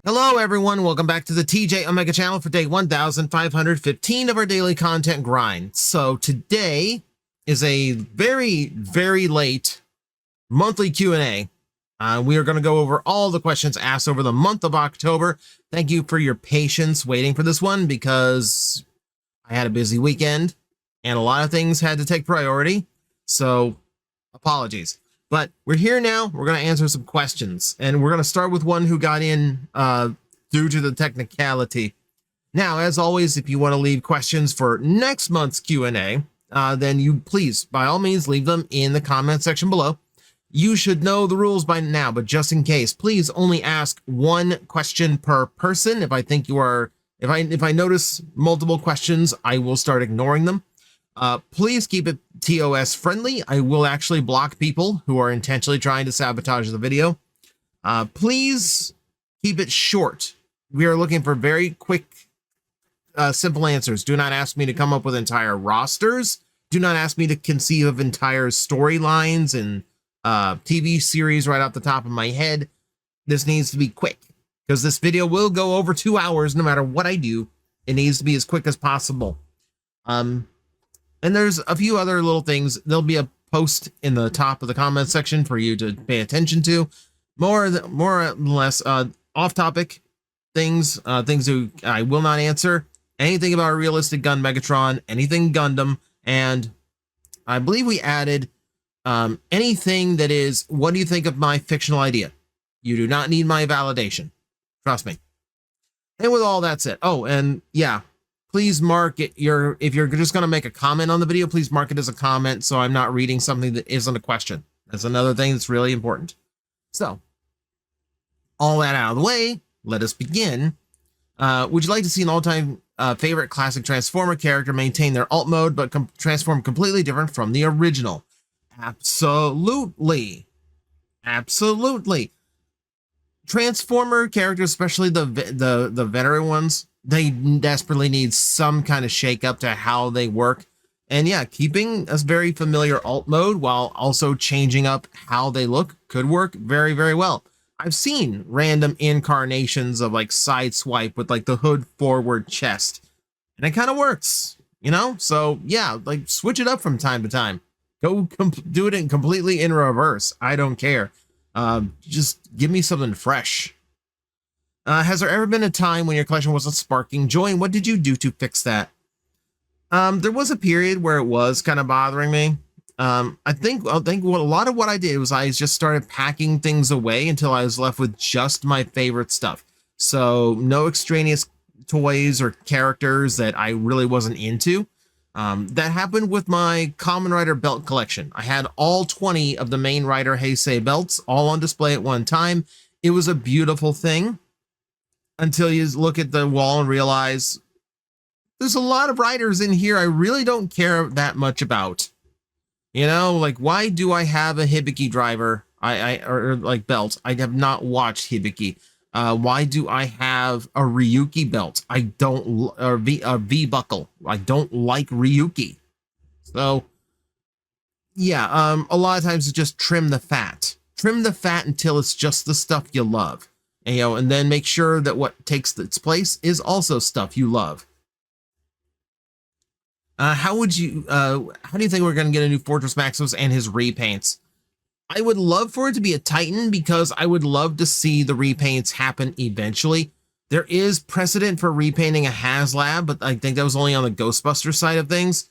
Hello everyone, welcome back to the TJOmega channel for day 1515 of our daily content grind. So today is a very late monthly Q&A. We are going to go over all the questions asked over the month of October. Thank you for your patience waiting for this one because I had a busy weekend and a lot of things had to take priority. So apologies. But we're here now. We're going to answer some questions, and we're going to start with one who got in due to the technicality. Now, as always, if you want to leave questions for next month's Q&A, then you please, by all means, leave them in the comment section below. You should know the rules by now, but just in case, please only ask one question per person. If I think you are, if I notice multiple questions, I will start ignoring them. Please keep it TOS friendly. I will actually block people who are intentionally trying to sabotage the video. Please keep it short. We are looking for very quick, simple answers. Do not ask me to come up with entire rosters. Do not ask me to conceive of entire storylines and TV series right off the top of my head. This needs to be quick because this video will go over 2 hours no matter what I do. It needs to be as quick as possible. And there's a few other little things. There'll be a post in the top of the comment section for you to pay attention to. More or less off-topic things, things that I will not answer. Anything about a realistic gun Megatron, anything Gundam, and I believe we added anything that is, what do you think of my fictional idea? You do not need my validation. Trust me. And with all that said, oh, and yeah, please mark it if you're just going to make a comment on the video, please mark it as a comment so I'm not reading something that isn't a question. That's another thing that's really important. So, all that out of the way, let us begin. Would you like to see an all-time favorite classic Transformer character maintain their alt mode but transform completely different from the original? Absolutely. Absolutely. Transformer characters, especially the veteran ones, they desperately need some kind of shake up to how they work. And yeah, keeping a very familiar alt mode while also changing up how they look could work very well. I've seen random incarnations of like Sideswipe with like the hood forward chest, and it kind of works, you know? So yeah, like switch it up from time to time. Go do it completely in reverse. I don't care. Just give me something fresh. Has there ever been a time when your collection wasn't sparking joy, and what did you do to fix that? There was a period where it was kind of bothering me. I think a lot of what I did was I just started packing things away until I was left with just my favorite stuff. So no extraneous toys or characters that I really wasn't into. That happened with my Kamen Rider belt collection. I had all 20 of the main Rider Heisei belts all on display at one time. It was a beautiful thing. Until you look at the wall and realize there's a lot of riders in here I really don't care that much about. You know, like, why do I have a Hibiki driver? Or like belt. I have not watched Hibiki. Why do I have a Ryuki belt? I don't, or a V buckle. I don't like Ryuki. So yeah, a lot of times it's just trim the fat. Trim the fat until it's just the stuff you love. And, you know, and then make sure that what takes its place is also stuff you love. How do you think we're going to get a new Fortress Maximus and his repaints? I would love for it to be a Titan because I would love to see the repaints happen eventually. There is precedent for repainting a HasLab, but I think that was only on the Ghostbuster side of things.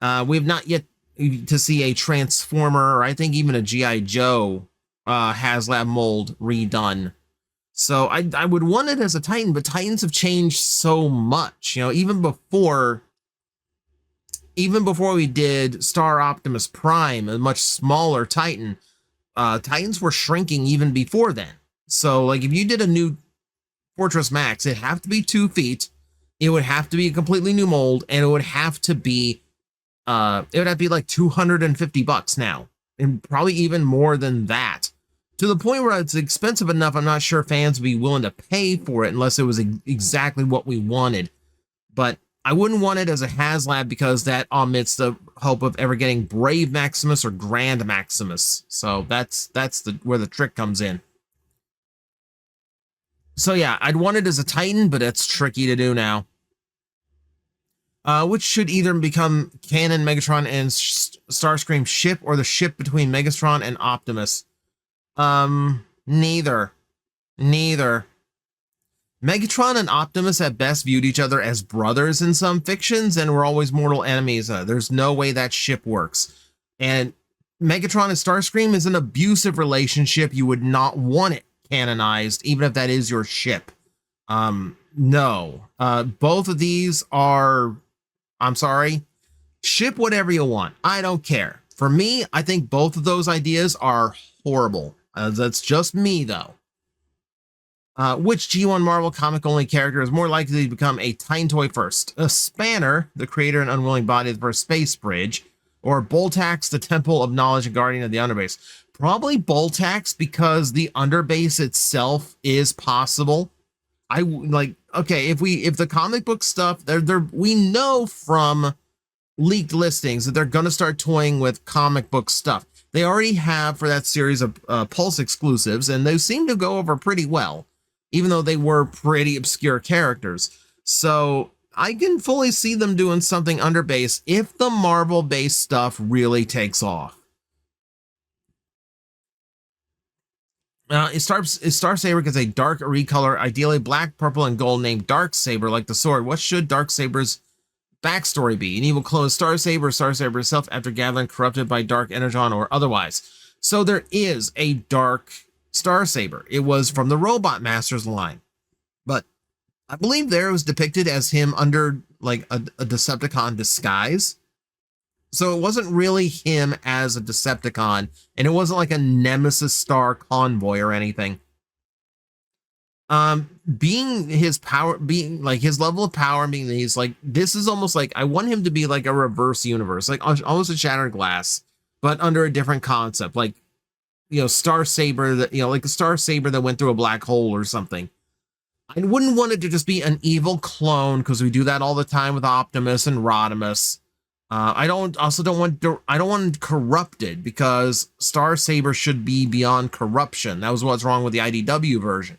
We have not yet to see a Transformer, or I think even a G.I. Joe HasLab mold redone. So I would want it as a Titan, but Titans have changed so much. You know, even before we did Star Optimus Prime, a much smaller Titan, Titans were shrinking even before then. So like if you did a new Fortress Max, it'd have to be 2 feet. It would have to be a completely new mold, and it would have to be like $250 now, and probably even more than that. To the point where it's expensive enough, I'm not sure fans would be willing to pay for it unless it was exactly what we wanted. But I wouldn't want it as a HasLab because that omits the hope of ever getting Brave Maximus or Grand Maximus. So that's where the trick comes in. So yeah, I'd want it as a Titan, but it's tricky to do now. Which should either become canon Megatron and Starscream ship, or the ship between Megatron and Optimus? Neither. Neither. Megatron and Optimus at best viewed each other as brothers in some fictions and were always mortal enemies. There's no way that ship works. And Megatron and Starscream is an abusive relationship. You would not want it canonized, even if that is your ship. No. Both of these are, I'm sorry, ship whatever you want. I don't care. For me, I think both of those ideas are horrible. That's just me, though. Which G1 Marvel comic-only character is more likely to become a Titan toy first? A Spanner, the creator and unwilling body of the first space bridge, or Boltax, the Temple of Knowledge and Guardian of the Underbase? Probably Boltax, because the Underbase itself is possible. Okay, if the comic book stuff, we know from leaked listings that they're going to start toying with comic book stuff. They already have for that series of Pulse exclusives, and they seem to go over pretty well, even though they were pretty obscure characters. So I can fully see them doing something Underbase if the Marvel-based stuff really takes off. Is Starsaber gets a dark recolor, ideally black, purple, and gold, named Darksaber, like the sword. What should Darksaber's backstory be? An evil clone of Starsaber, or Starsaber herself after gathering corrupted by Dark Energon or otherwise? So there is a dark Starsaber. It was from the Robot Masters line, but I believe there it was depicted as him under like a Decepticon disguise. So it wasn't really him as a Decepticon, and it wasn't like a Nemesis Star convoy or anything. Being his power, being like his level of power, being he's like, this is almost like, I want him to be like a reverse universe, like almost a Shattered Glass, but under a different concept, like, you know, Starsaber, that, you know, like a Starsaber that went through a black hole or something. I wouldn't want it to just be an evil clone, because we do that all the time with Optimus and Rodimus. I don't want corrupted, because Starsaber should be beyond corruption. That was what's wrong with the IDW version.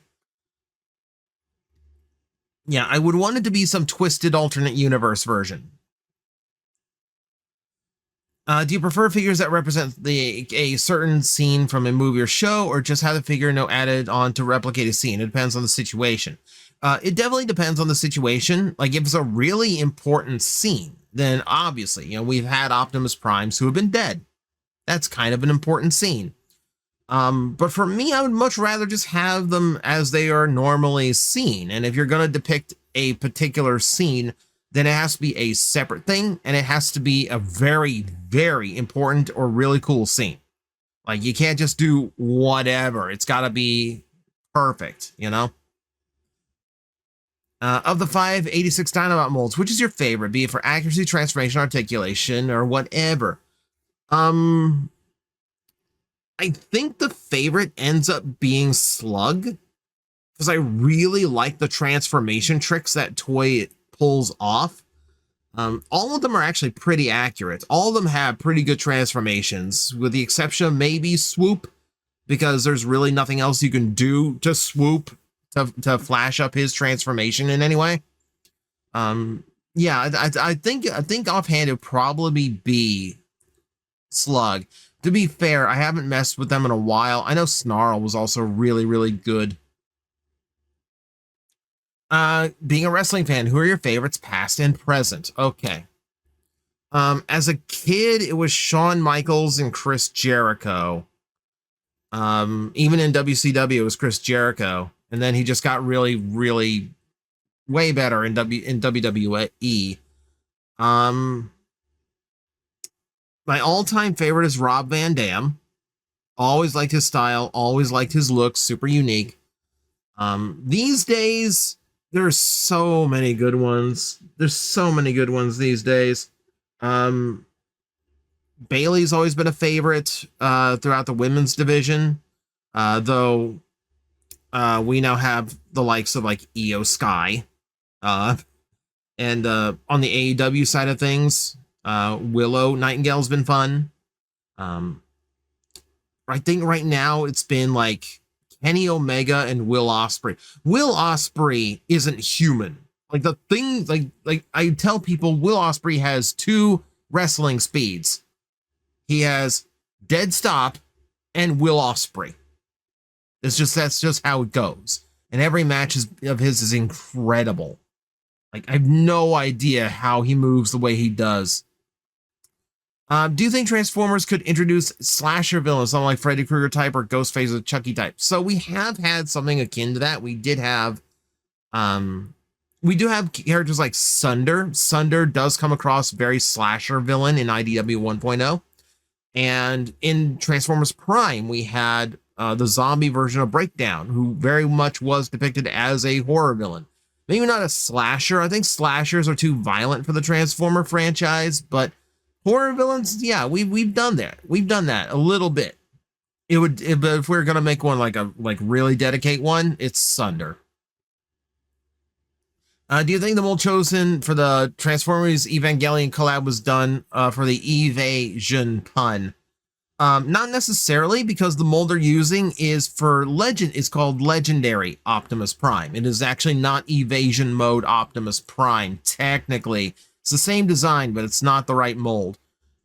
Yeah, I would want it to be some twisted alternate universe version. Do you prefer figures that represent a certain scene from a movie or show, or just have the figure added on to replicate a scene? It depends on the situation. It definitely depends on the situation. Like if it's a really important scene, then obviously, you know, we've had Optimus Primes who have been dead. That's kind of an important scene. But for me, I would much rather just have them as they are normally seen. And if you're going to depict a particular scene, then it has to be a separate thing, and it has to be a very, very important or really cool scene. Like you can't just do whatever. It's got to be perfect, you know? Of the 586 Dinobot molds, which is your favorite, be it for accuracy, transformation, articulation, or whatever? I think the favorite ends up being Slug, because I really like the transformation tricks that toy pulls off. All of them are actually pretty accurate. All of them have pretty good transformations, with the exception of maybe Swoop, because there's really nothing else you can do to Swoop to flash up his transformation in any way. Yeah, I think offhand it would probably be Slug. To be fair, I haven't messed with them in a while. I know Snarl was also really, really good. Being a wrestling fan, who are your favorites, past and present? Okay. As a kid, it was Shawn Michaels and Chris Jericho. Even in WCW, it was Chris Jericho, and then he just got really, really way better in WWE. My all-time favorite is Rob Van Dam. Always liked his style, always liked his looks, super unique. These days, there's so many good ones. There's so many good ones these days. Bailey's always been a favorite throughout the women's division, though we now have the likes of like Io Sky. And on the AEW side of things, Willow Nightingale's been fun. I think right now it's been like Kenny Omega and Will Ospreay. Will Ospreay isn't human. Like the thing, like I tell people, Will Ospreay has two wrestling speeds. He has Dead Stop and Will Ospreay. That's just how it goes. And every match of his is incredible. Like, I have no idea how he moves the way he does. Do you think Transformers could introduce slasher villains, something like Freddy Krueger type or Ghostface or Chucky type? So we have had something akin to that. We do have characters like Sunder. Sunder does come across very slasher villain in IDW 1.0. And in Transformers Prime, we had the zombie version of Breakdown, who very much was depicted as a horror villain. Maybe not a slasher. I think slashers are too violent for the Transformer franchise, but horror villains, yeah, we've done that. We've done that a little bit. But if we're gonna make one like really dedicate one, it's Sunder. Do you think the mold chosen for the Transformers Evangelion collab was done for the evasion pun? Not necessarily, because the mold they're using is called Legendary Optimus Prime. It is actually not Evasion Mode Optimus Prime, technically. It's the same design, but it's not the right mold.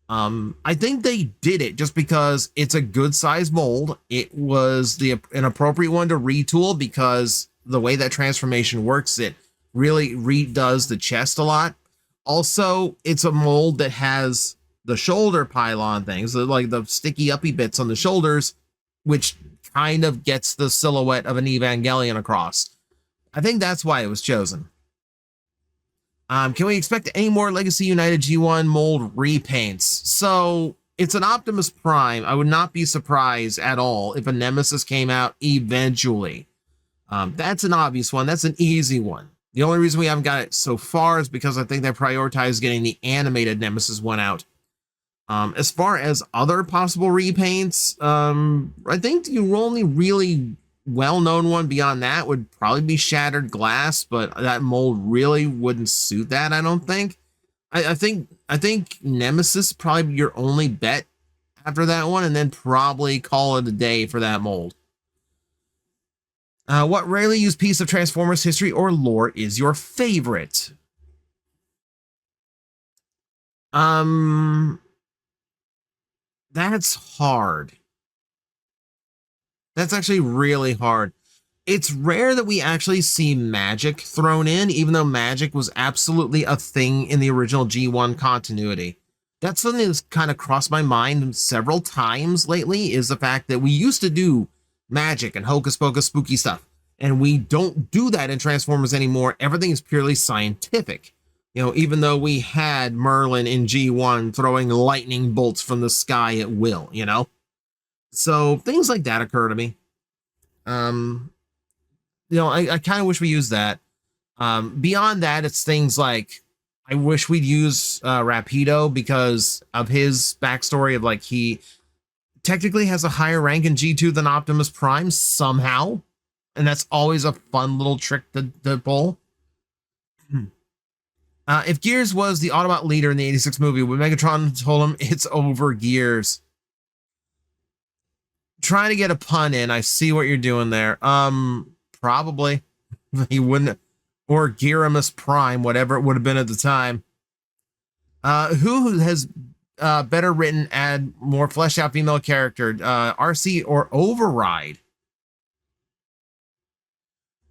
I think they did it just because it's a good size mold. It was an appropriate one to retool because the way that transformation works, it really redoes the chest a lot. Also, it's a mold that has the shoulder pylon things, like the sticky uppy bits on the shoulders, which kind of gets the silhouette of an Evangelion across. I think that's why it was chosen. Can we expect any more Legacy United G1 mold repaints? So it's an Optimus Prime. I would not be surprised at all if a Nemesis came out eventually. That's an obvious one. That's an easy one. The only reason we haven't got it so far is because I think they prioritized getting the animated Nemesis one out. As far as other possible repaints, I think the only really well-known one beyond that would probably be Shattered Glass, but that mold really wouldn't suit that, I don't think. I think Nemesis probably your only bet after that one, and then probably call it a day for that mold. What rarely used piece of Transformers history or lore is your favorite? That's hard. That's actually really hard. It's rare that we actually see magic thrown in, even though magic was absolutely a thing in the original G1 continuity. That's something that's kind of crossed my mind several times lately, is the fact that we used to do magic and hocus pocus spooky stuff, and we don't do that in Transformers anymore. Everything is purely scientific. You know, even though we had Merlin in G1 throwing lightning bolts from the sky at will, you know? So things like that occur to me. You know, I kind of wish we used that. Beyond that, it's things like, I wish we'd use Rapido because of his backstory of, like, he technically has a higher rank in G2 than Optimus Prime somehow. And that's always a fun little trick to pull. If Gears was the Autobot leader in the 86 movie, would Megatron told him it's over, Gears? Trying to get a pun in. I see what you're doing there. Probably. He wouldn't. Or Gyaramus Prime, whatever it would have been at the time. Who has better written, add more fleshed out female character? RC or Override?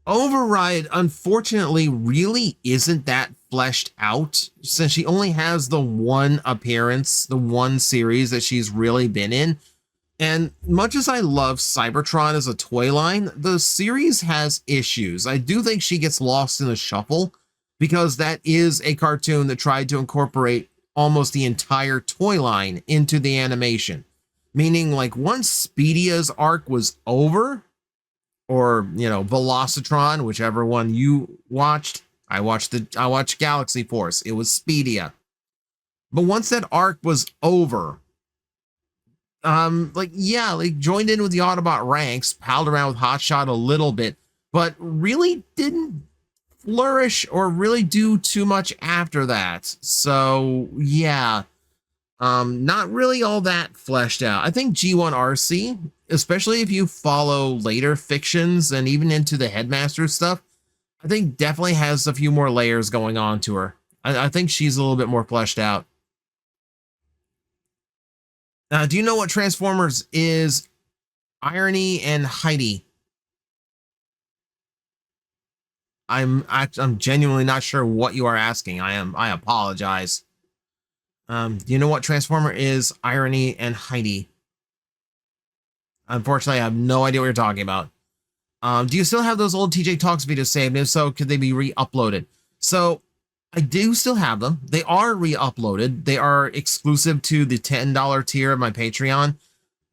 Override, unfortunately, really isn't that fleshed out, since she only has the one appearance, the one series that she's really been in. And much as I love Cybertron as a toy line, the series has issues. I do think she gets lost in the shuffle, because that is a cartoon that tried to incorporate almost the entire toy line into the animation. Meaning, like, once Speedia's arc was over, or, you know, Velocitron, whichever one you watched. I watched Galaxy Force. It was Speedia. But once that arc was over, joined in with the Autobot ranks, palled around with Hotshot a little bit, but really didn't flourish or really do too much after that. So yeah, not really all that fleshed out. I think G1 RC especially if you follow later fictions and even into the Headmaster stuff, I think definitely has a few more layers going on to her. I think she's a little bit more fleshed out. Do you know what Transformers is? Irony and Heidi. I'm genuinely not sure what you are asking. I apologize. Do you know what Transformer is? Irony and Heidi. Unfortunately, I have no idea what you're talking about. Do you still have those old TJ Talks videos saved? If so, could they be re-uploaded? So I do still have them. They are re-uploaded. They are exclusive to the $10 tier of my Patreon.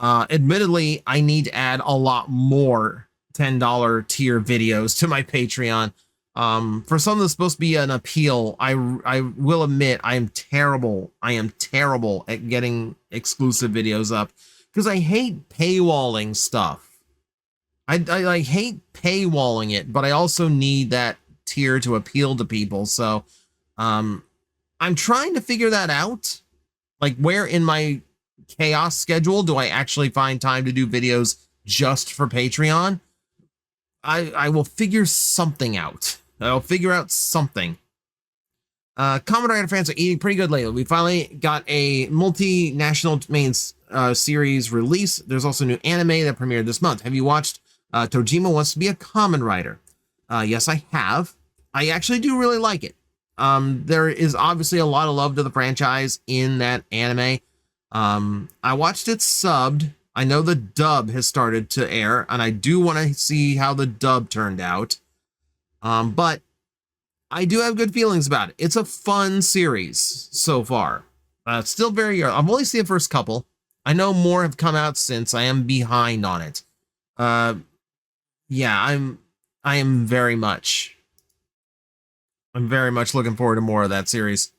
Admittedly, I need to add a lot more $10 tier videos to my Patreon. For something that's supposed to be an appeal, I will admit I am terrible. I am terrible at getting exclusive videos up because I hate paywalling stuff. I like hate paywalling it, but I also need that tier to appeal to people. So, I'm trying to figure that out. Like, where in my chaos schedule do I actually find time to do videos just for Patreon? I will figure something out. I'll figure out something. Kamen Rider fans are eating pretty good lately. We finally got a multinational main series release. There's also new anime that premiered this month. Have you watched TJOmega Wants to Be a Kamen Rider? Yes, I have. I actually do really like it. There is obviously a lot of love to the franchise in that anime. I watched it subbed. I know the dub has started to air, and I do want to see how the dub turned out. But I do have good feelings about it. It's a fun series so far. It's still very early. I've only seen the first couple. I know more have come out since. I am behind on it. Yeah, I am very much. I'm very much looking forward to more of that series.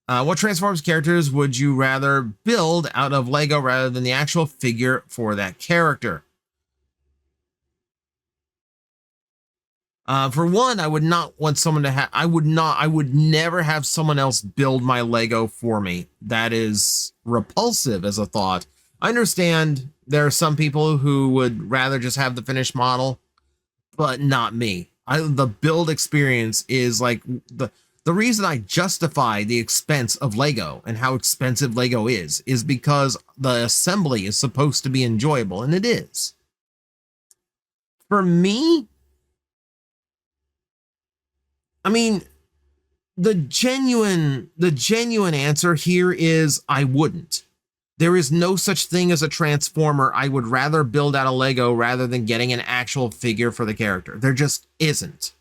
What Transformers characters would you rather build out of Lego rather than the actual figure for that character? For one, I would not want someone to have, I would never have someone else build my Lego for me. That is repulsive as a thought. I understand there are some people who would rather just have the finished model, but not me. The build experience is like the reason I justify the expense of Lego and how expensive Lego is because the assembly is supposed to be enjoyable, and it is. For me, I mean, the genuine answer here is I wouldn't. There is no such thing as a Transformer I would rather build out of Lego rather than getting an actual figure for the character. There just isn't.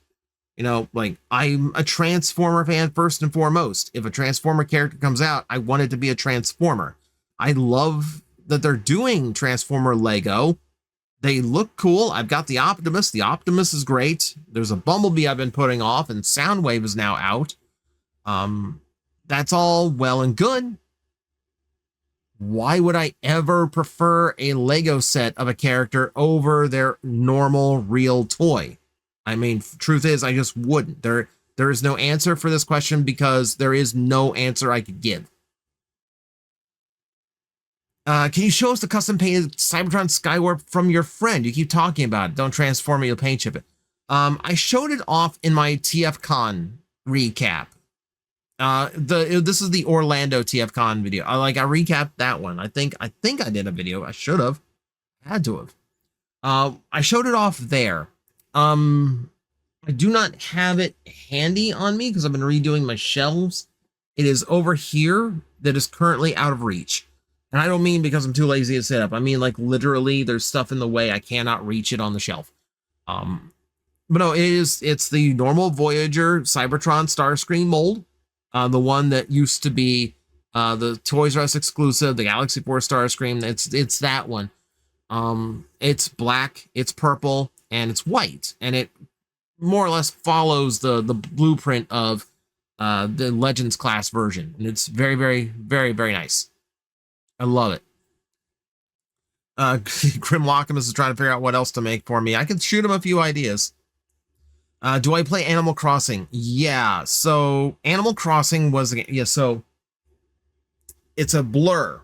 You know, like, I'm a Transformer fan first and foremost. If a Transformer character comes out, I want it to be a Transformer. I love that they're doing Transformer Lego. They look cool. I've got the Optimus. The Optimus is great. There's a Bumblebee I've been putting off, and Soundwave is now out. That's all well and good. Why would I ever prefer a Lego set of a character over their normal real toy? I mean, truth is, I just wouldn't. There is no answer for this question because there is no answer I could give. Can you show us the custom painted Cybertron Skywarp from your friend? You keep talking about it. Don't transform it, you'll paint chip it. I showed it off in my TFCon recap. This is the Orlando TFCon video. I recapped that one. I think I did a video. I should have. Had to have. I showed it off there. I do not have it handy on me because I've been redoing my shelves. It is over here that is currently out of reach. And I don't mean because I'm too lazy to set up. I mean, like, literally there's stuff in the way. I cannot reach it on the shelf. But no, it's the normal Voyager Cybertron Starscream mold. The one that used to be the Toys R Us exclusive, the Galaxy Force Starscream. It's that one. It's black, it's purple, and it's white, and it more or less follows the blueprint of the Legends class version, and it's very, very, very, very nice. I love it. Grim Lockamus is trying to figure out what else to make for me. I can shoot him a few ideas. Do I play Animal Crossing? Yeah, so Animal Crossing was, so it's a blur.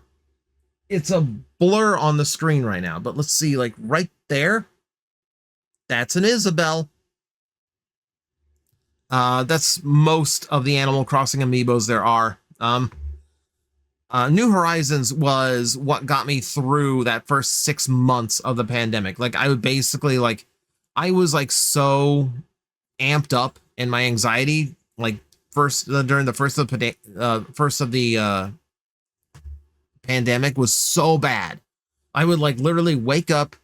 it's a blur on the screen right now, but let's see, like right there, that's an Isabel. That's most of the Animal Crossing amiibos there are. New Horizons was what got me through that first 6 months of the pandemic. Like I would basically like, I was like so amped up in my anxiety, like during the first of the pandemic was so bad. I would like literally wake up,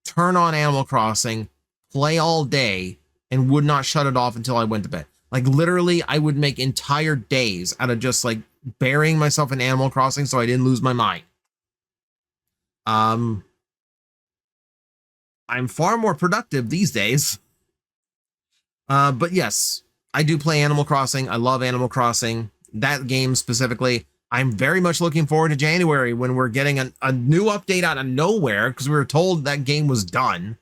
turn on Animal Crossing, play all day, and would not shut it off until I went to bed. Like literally, I would make entire days out of just like burying myself in Animal Crossing so I didn't lose my mind. I'm far more productive these days. But yes, I do play Animal Crossing. I love Animal Crossing. That game specifically. I'm very much looking forward to January when we're getting a new update out of nowhere because we were told that game was done.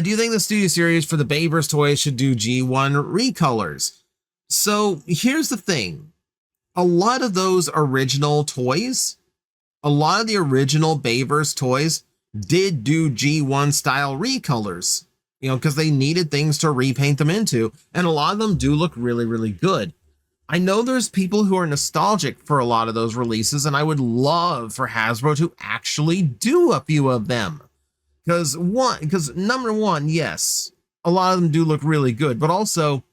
Do you think the studio series for the Bayverse toys should do G1 recolors? So here's the thing. A lot of those original toys, a lot of the original Bayverse toys did do G1 style recolors, you know, because they needed things to repaint them into. And a lot of them do look really, really good. I know there's people who are nostalgic for a lot of those releases, and I would love for Hasbro to actually do a few of them. Because number one, yes, a lot of them do look really good, but also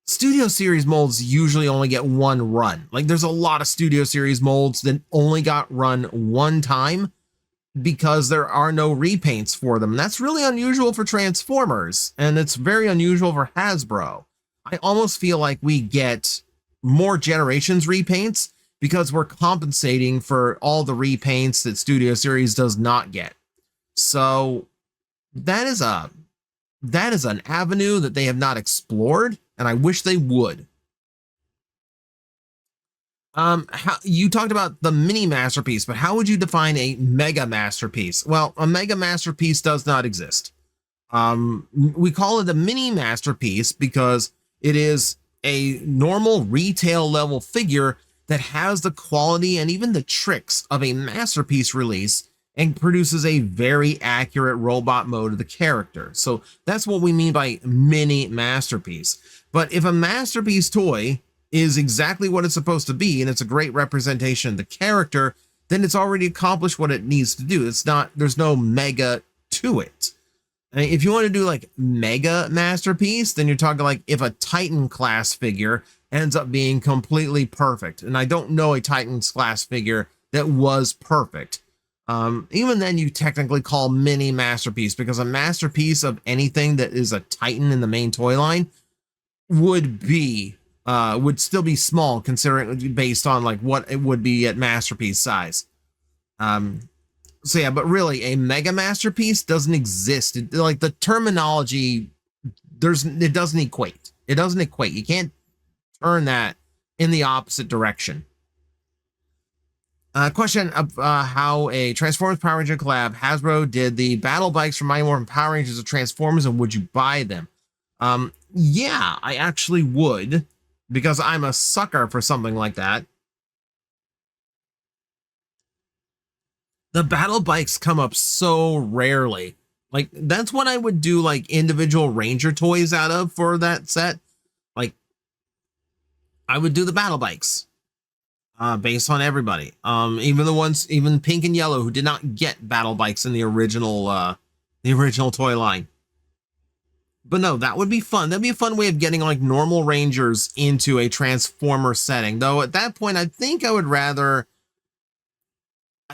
Studio Series molds usually only get one run. Like there's a lot of Studio Series molds that only got run one time because there are no repaints for them. That's really unusual for Transformers, and it's very unusual for Hasbro. I almost feel like we get more Generations repaints because we're compensating for all the repaints that Studio Series does not get. So that is an avenue that they have not explored, and I wish they would. You talked about the mini masterpiece, but how would you define a mega masterpiece? Well, a mega masterpiece does not exist. We call it a mini masterpiece because it is a normal retail level figure that has the quality and even the tricks of a masterpiece release and produces a very accurate robot mode of the character. So that's what we mean by mini masterpiece. But if a masterpiece toy is exactly what it's supposed to be, and it's a great representation of the character, then it's already accomplished what it needs to do. There's no mega to it. I mean, if you want to do like mega masterpiece, then you're talking like if a Titan class figure ends up being completely perfect. And I don't know a Titans class figure that was perfect. Even then you technically call mini masterpiece, because a masterpiece of anything that is a Titan in the main toy line would still be small considering based on like what it would be at masterpiece size. So yeah, but really a mega masterpiece doesn't exist. Like the terminology, it doesn't equate. It doesn't equate. You can't turn that in the opposite direction. Question of how a Transformers Power Ranger collab. Hasbro did the battle bikes from Mighty Morphin Power Rangers of Transformers, and would you buy them? Yeah, I actually would, because I'm a sucker for something like that. The battle bikes come up so rarely. Like that's what I would do like individual Ranger toys out of for that set. Like I would do the battle bikes. Based on everybody. Even the ones, even pink and yellow, who did not get battle bikes in the original toy line. But no, that would be fun. That'd be a fun way of getting like normal Rangers into a Transformer setting. Though at that point, I think I would rather.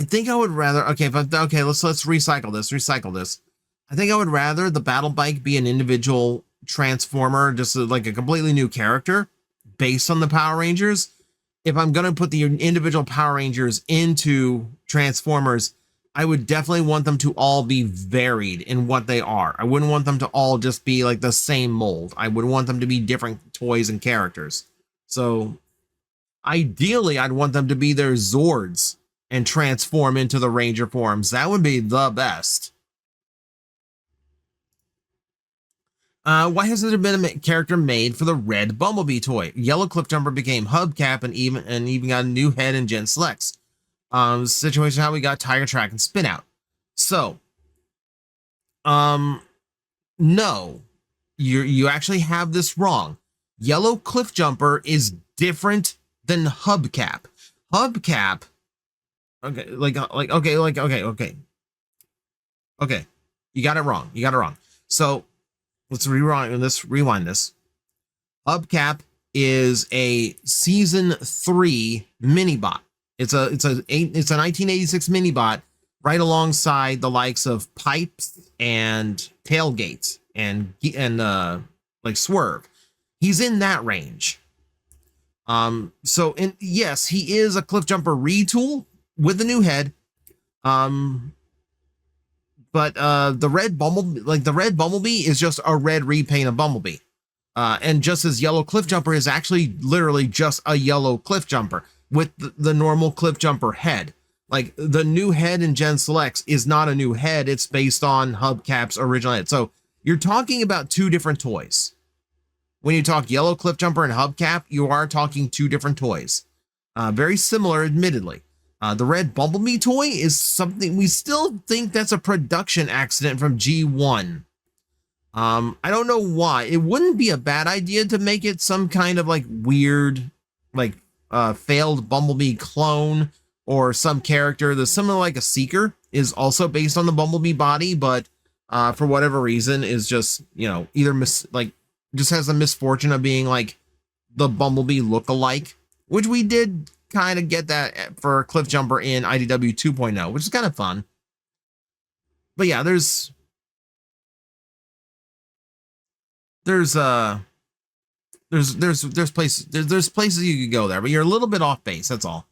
Okay, let's recycle this. I think I would rather the battle bike be an individual Transformer, just like a completely new character based on the Power Rangers. If I'm going to put the individual Power Rangers into Transformers, I would definitely want them to all be varied in what they are. I wouldn't want them to all just be like the same mold. I would want them to be different toys and characters. So ideally, I'd want them to be their Zords and transform into the Ranger forms. That would be the best. Why hasn't there been a character made for the red Bumblebee toy? Yellow Cliffjumper became Hubcap and even got a new head in Gen Selects. Situation how we got Tiger Track and Spin Out. So, no, you actually have this wrong. Yellow Cliffjumper is different than Hubcap. Hubcap, okay, okay. You got it wrong. So let's rewind this. Hubcap is a season 3 minibot. It's a 1986 minibot right alongside the likes of Pipes and Tailgates and like Swerve. He's in that range. Yes, he is a Cliffjumper retool with a new head. But the red Bumblebee is just a red repaint of Bumblebee. And just as yellow Cliffjumper is actually literally just a yellow Cliffjumper with the normal Cliffjumper head. Like the new head in Gen Selects is not a new head. It's based on Hubcap's original head. So you're talking about two different toys. When you talk yellow Cliffjumper and Hubcap, you are talking two different toys. Very similar, admittedly. The red Bumblebee toy is something we still think that's a production accident from G1. I don't know why. It wouldn't be a bad idea to make it some kind of like weird, like failed Bumblebee clone or some character that's similar like a Seeker is also based on the Bumblebee body, but for whatever reason is just, either just has the misfortune of being like the Bumblebee look-alike, which we did kind of get that for Cliffjumper in IDW 2.0, which is kind of fun. But yeah, there's places you could go there, but you're a little bit off base, that's all.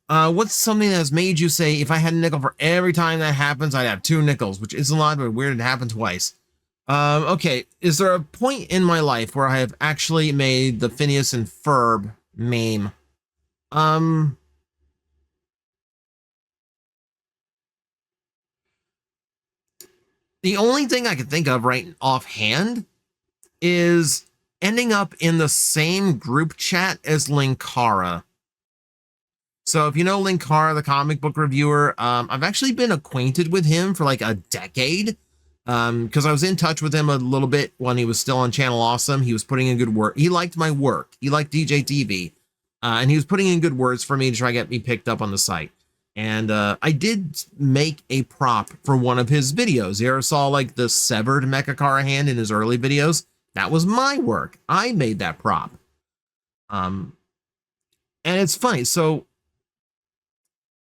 What's something that has made you say, if I had a nickel for every time that happens, I'd have 2 nickels, which isn't a lot, but weird it happened twice. Okay, is there a point in my life where I have actually made the Phineas and Ferb meme? The only thing I can think of right offhand is ending up in the same group chat as Linkara. So if you know Linkara, the comic book reviewer, I've actually been acquainted with him for like a decade. Because I was in touch with him a little bit when he was still on Channel Awesome. He was putting in good work. He liked my work. He liked DJ TV. And he was putting in good words for me to try to get me picked up on the site. And I did make a prop for one of his videos. You ever saw like the severed Mechakara hand in his early videos? That was my work. I made that prop. And it's funny. So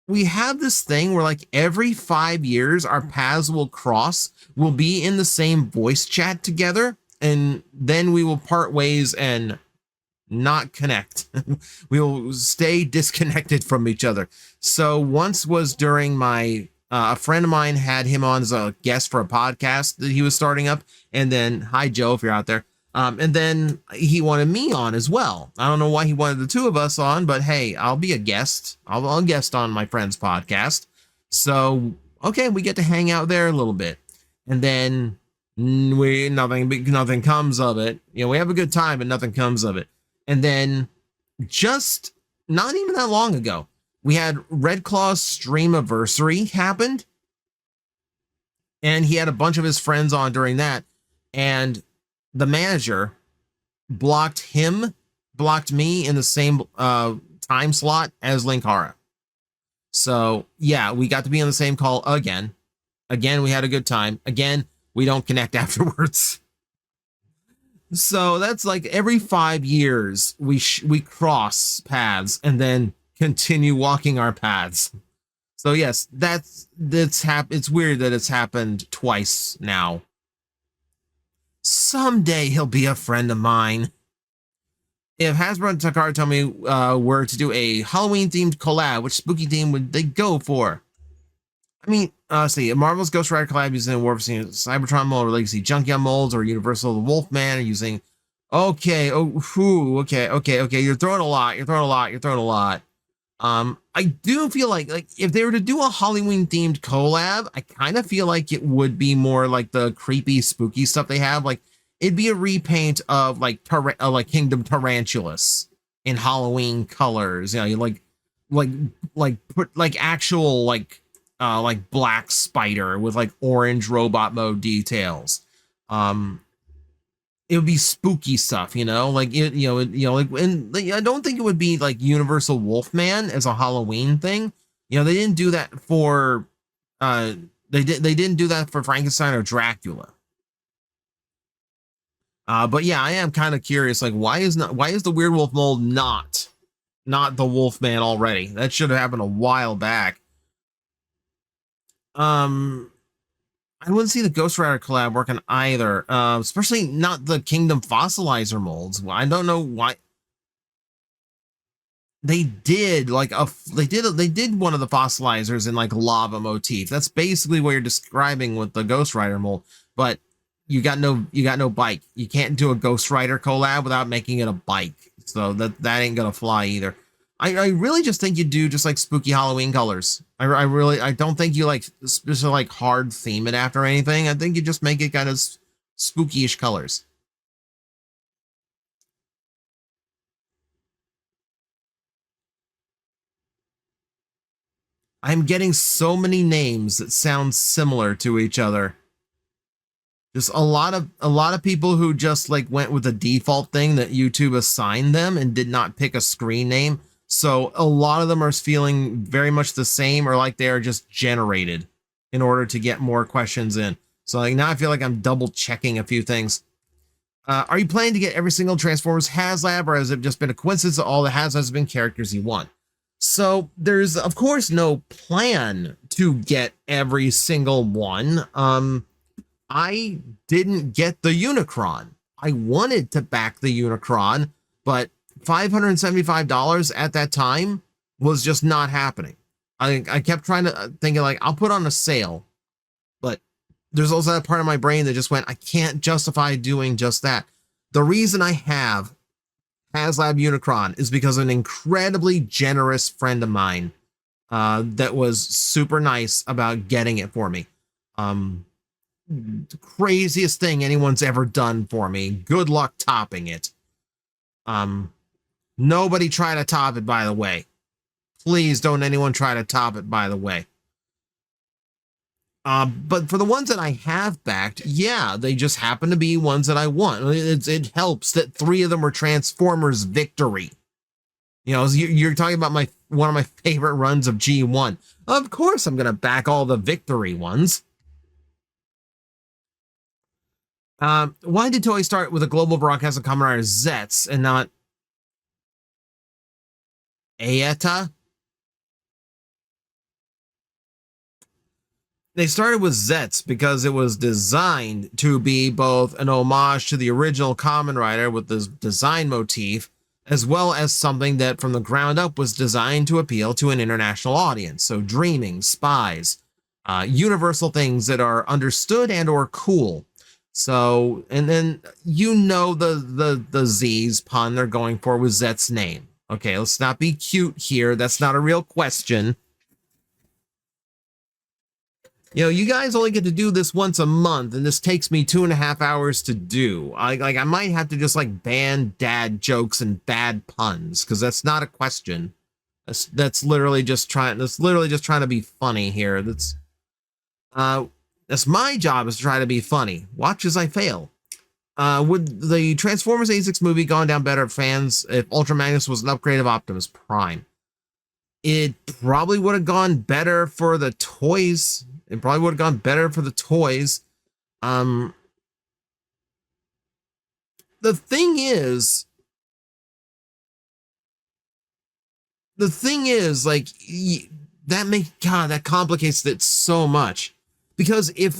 we have this thing where like every 5 years our paths will cross. We'll be in the same voice chat together, and then we will part ways and not connect. We will stay disconnected from each other. So once was during my a friend of mine had him on as a guest for a podcast that he was starting up, and then hi Joe if you're out there. And then he wanted me on as well. I don't know why he wanted the two of us on, but hey, I'll be a guest. I'll guest on my friend's podcast. So, okay, we get to hang out there a little bit. And then nothing comes of it. We have a good time, but nothing comes of it. And then just not even that long ago, we had Red Claw's Streamiversary happened. And he had a bunch of his friends on during that. And the manager blocked me in the same time slot as Linkara. So yeah, we got to be on the same call again. Again, we had a good time. Again, we don't connect afterwards. So that's like every 5 years we cross paths and then continue walking our paths. So yes, it's weird that it's happened twice now. Someday he'll be a friend of mine. If Hasbro and Takara told me were to do a Halloween-themed collab, which spooky theme would they go for? I mean, see, Marvel's Ghost Rider collab using War Machine, Cybertron mold, or Legacy Junkyard molds, or Universal the Wolfman, or using... Okay, okay. You're throwing a lot. I do feel like if they were to do a Halloween themed collab, I kind of feel like it would be more like the creepy, spooky stuff they have. Like it'd be a repaint of like Kingdom Tarantulas in Halloween colors. You know, you put like actual like black spider with like orange robot mode details. It would be spooky stuff, you know, like and I don't think it would be like Universal Wolfman as a Halloween thing. You know, they didn't do that for they didn't do that for Frankenstein or Dracula. But yeah, I am kind of curious, like why is the Werewolf mold not the Wolfman already? That should have happened a while back. I wouldn't see the Ghost Rider collab working either, especially not the Kingdom Fossilizer molds. I don't know why they did they did one of the fossilizers in like lava motif. That's basically what you're describing with the Ghost Rider mold, but you got no bike. You can't do a Ghost Rider collab without making it a bike, so that ain't gonna fly either. I really just think you do just like spooky Halloween colors. I don't think you like especially like hard theme it after anything. I think you just make it kind of spooky-ish colors. I'm getting so many names that sound similar to each other. Just a lot of people who just like went with the default thing that YouTube assigned them and did not pick a screen name. So a lot of them are feeling very much the same, or like they are just generated in order to get more questions in. So like now I feel like I'm double checking a few things. Are you planning to get every single Transformers HasLab, or has it just been a coincidence that all the HasLabs have been characters you want? So there's of course no plan to get every single one. I didn't get the Unicron. I wanted to back the Unicron, but $575 at that time was just not happening. I kept trying to thinking like I'll put on a sale, but there's also that part of my brain that just went, I can't justify doing just that. The reason I have HasLab Unicron is because of an incredibly generous friend of mine that was super nice about getting it for me. Craziest thing anyone's ever done for me. Good luck topping it. Nobody try to top it, by the way. Please don't anyone try to top it, by the way. But for the ones that I have backed, yeah, they just happen to be ones that I want. It helps that 3 of them were Transformers Victory. You know, you're talking about one of my favorite runs of G1. Of course I'm going to back all the Victory ones. Why did Toei start with a global broadcast of Kamen Rider Zets and not Aeta? They started with Zets because it was designed to be both an homage to the original Kamen Rider with this design motif, as well as something that from the ground up was designed to appeal to an international audience. So dreaming, spies, universal things that are understood and or cool. So, and then you know the Z's pun they're going for with Zet's name. Okay, let's not be cute here. That's not a real question. You know, you guys only get to do this once a month, and this takes me 2.5 hours to do. I might have to just like ban dad jokes and bad puns, because that's not a question. That's literally just trying to be funny here. That's my job, is to try to be funny. Watch as I fail. Would the Transformers 86 movie gone down better for fans if Ultra Magnus was an upgrade of Optimus Prime? It probably would have gone better for the toys. The thing is, like, that complicates it so much. Because if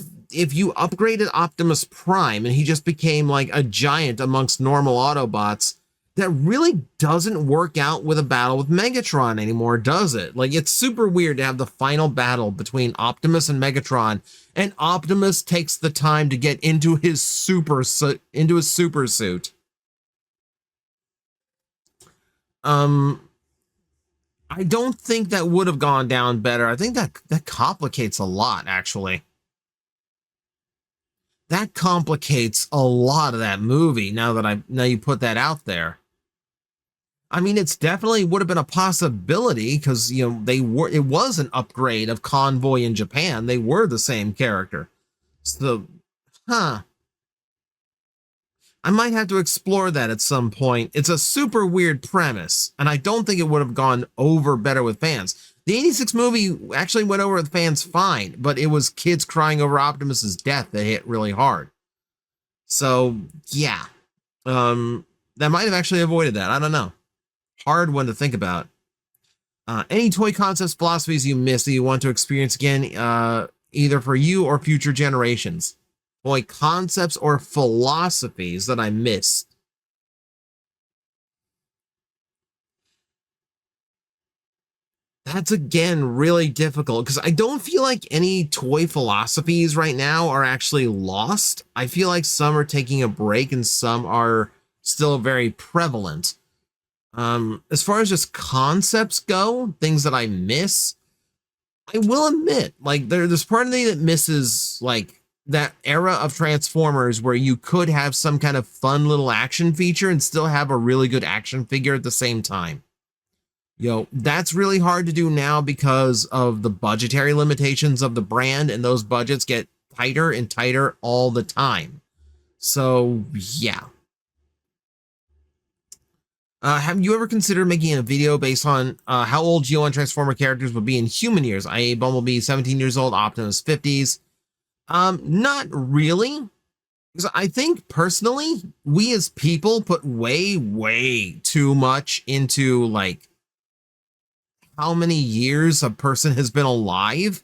you upgraded Optimus Prime and he just became like a giant amongst normal Autobots, that really doesn't work out with a battle with Megatron anymore, does it? Like, it's super weird to have the final battle between Optimus and Megatron, and Optimus takes the time to get into his super suit. I don't think that would have gone down better. I think that complicates a lot, actually. That complicates a lot of that movie now you put that out there. I mean, it's definitely would have been a possibility because, it was an upgrade of Convoy in Japan. They were the same character. So, I might have to explore that at some point. It's a super weird premise, and I don't think it would have gone over better with fans. The 86 movie actually went over with fans fine, but it was kids crying over Optimus's death that hit really hard. So, yeah. That might have actually avoided that. I don't know. Hard one to think about. Any toy concepts, philosophies you missed that you want to experience again, either for you or future generations? Toy concepts or philosophies that I missed? That's again really difficult because I don't feel like any toy philosophies right now are actually lost. I feel like some are taking a break and some are still very prevalent. As far as just concepts go, things that I miss, I will admit, like there's part of me that misses like that era of Transformers where you could have some kind of fun little action feature and still have a really good action figure at the same time. That's really hard to do now because of the budgetary limitations of the brand, and those budgets get tighter and tighter all the time. So, yeah. Have you ever considered making a video based on how old Geo and Transformer characters would be in human years, i.e. Bumblebee 17 years old, Optimus 50s? Not really. Because I think personally, we as people put way, way too much into like how many years a person has been alive.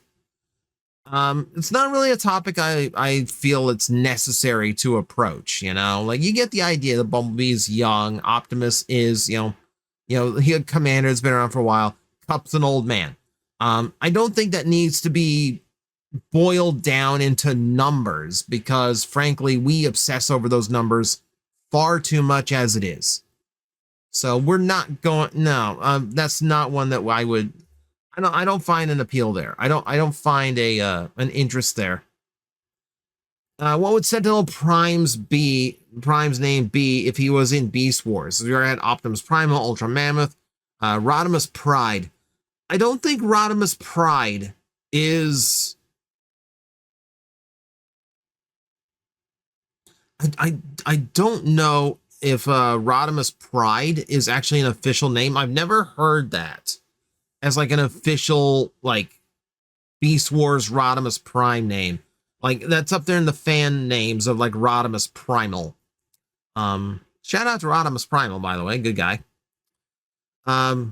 It's not really a topic I feel it's necessary to approach, like you get the idea that Bumblebee's young, Optimus is, Commander has been around for a while, Cup's an old man. I don't think that needs to be boiled down into numbers because frankly, we obsess over those numbers far too much as it is. So we're not going, no, that's not one that I don't find an appeal there. I don't find an interest there. What would Sentinel Prime's name be if he was in Beast Wars? So we already had Optimus Primal, Ultra Mammoth, Rodimus Pride. I don't think Rodimus Pride is. I don't know if Rodimus Pride is actually an official name. I've never heard that as like an official like Beast Wars Rodimus Prime name. Like that's up there in the fan names of like Rodimus Primal. Shout out to Rodimus Primal, by the way, good guy. To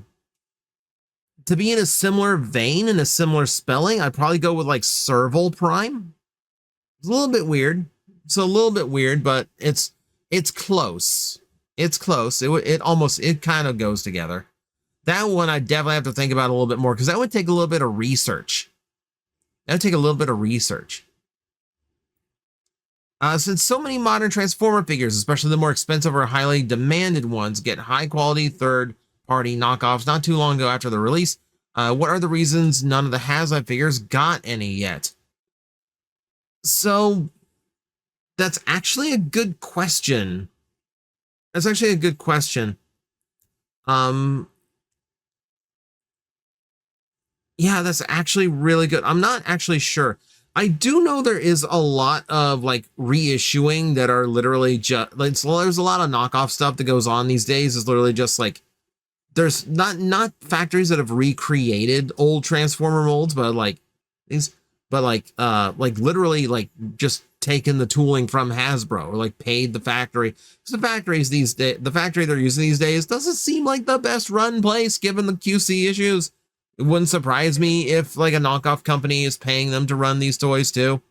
be in a similar vein and a similar spelling, I'd probably go with like Serval Prime. It's a little bit weird. It's a little bit weird, but it's close. It's close. It kind of goes together. That one I definitely have to think about a little bit more because that would take a little bit of research. Since so many modern Transformer figures, especially the more expensive or highly demanded ones, get high quality third-party knockoffs not too long ago after the release, what are the reasons none of the HasLab figures got any yet? So that's actually a good question. Yeah, that's actually really good. I'm not actually sure. I do know there is a lot of like reissuing that are literally just like, there's a lot of knockoff stuff that goes on these days. It's literally just like there's not factories that have recreated old Transformer molds, but like literally like just taken the tooling from Hasbro or like paid the factory. Because the factory they're using these days doesn't seem like the best run place given the QC issues. It wouldn't surprise me if like a knockoff company is paying them to run these toys too.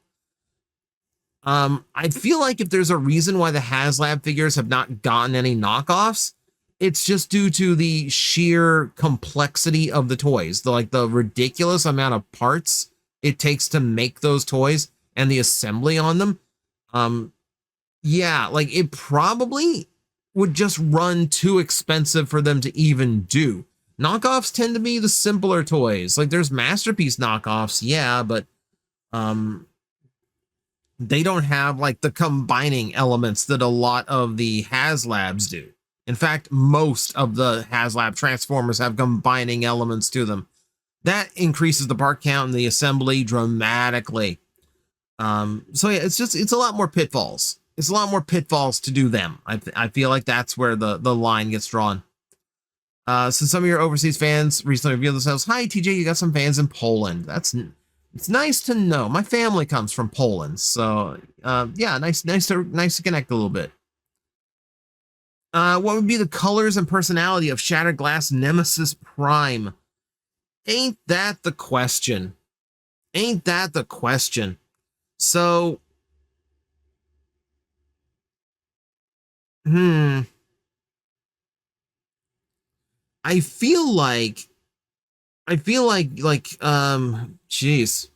I feel like if there's a reason why the HasLab figures have not gotten any knockoffs, it's just due to the sheer complexity of the toys, the ridiculous amount of parts it takes to make those toys and the assembly on them. Yeah, like it probably would just run too expensive for them to even do. Knockoffs tend to be the simpler toys. Like there's Masterpiece knockoffs, yeah, but they don't have like the combining elements that a lot of the HasLabs do. In fact, most of the HasLab Transformers have combining elements to them. That increases the part count and the assembly dramatically. So yeah, it's a lot more pitfalls. It's a lot more pitfalls to do them. I feel like that's where the line gets drawn. Since some of your overseas fans recently revealed themselves, hi TJ, you got some fans in Poland. It's nice to know. My family comes from Poland, so yeah, nice to connect a little bit. What would be the colors and personality of Shattered Glass Nemesis Prime? Ain't that the question? Ain't that the question? So, I feel like, jeez.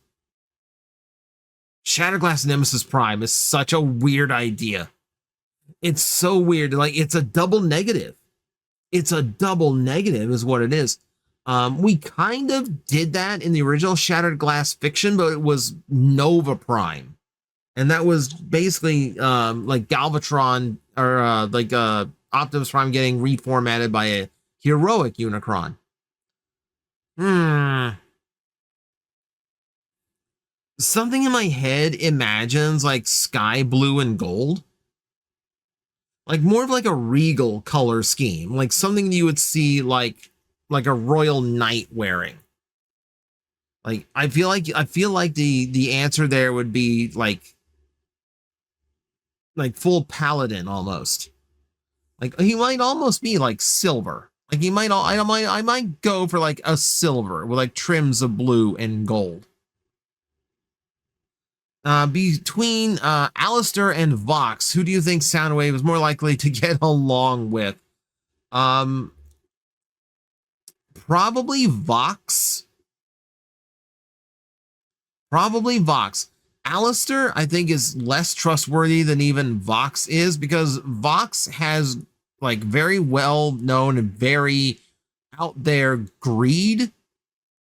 Shattered Glass Nemesis Prime is such a weird idea. It's so weird. Like, it's a double negative. It's a double negative is what it is. We kind of did that in the original Shattered Glass fiction, but it was Nova Prime. And that was basically like Galvatron or Optimus Prime getting reformatted by a heroic Unicron. Something in my head imagines like sky blue and gold. Like more of like a regal color scheme, like something you would see like a royal knight wearing. Like I feel like the answer there would be like full paladin almost. Like he might almost be like silver. Like I might go for like a silver with like trims of blue and gold. Between Alistair and Vox, who do you think Soundwave is more likely to get along with? Probably Vox. Probably Vox. Alistair, I think, is less trustworthy than even Vox is, because Vox has like very well known and very out there greed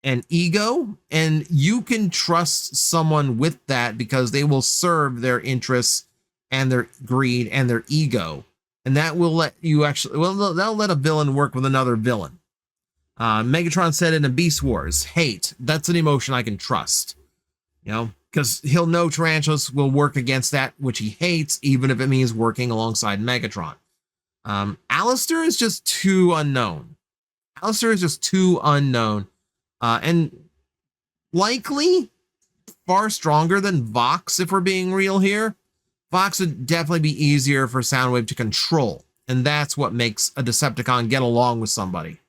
and ego, and you can trust someone with that because they will serve their interests and their greed and their ego, and that will let you that'll let a villain work with another villain. Megatron said in a Beast Wars, hate, that's an emotion I can trust, you know, because he'll know tarantulas will work against that which he hates, even if it means working alongside Megatron. Alistair is just too unknown. And likely far stronger than Vox, if we're being real here. Vox would definitely be easier for Soundwave to control, and that's what makes a Decepticon get along with somebody.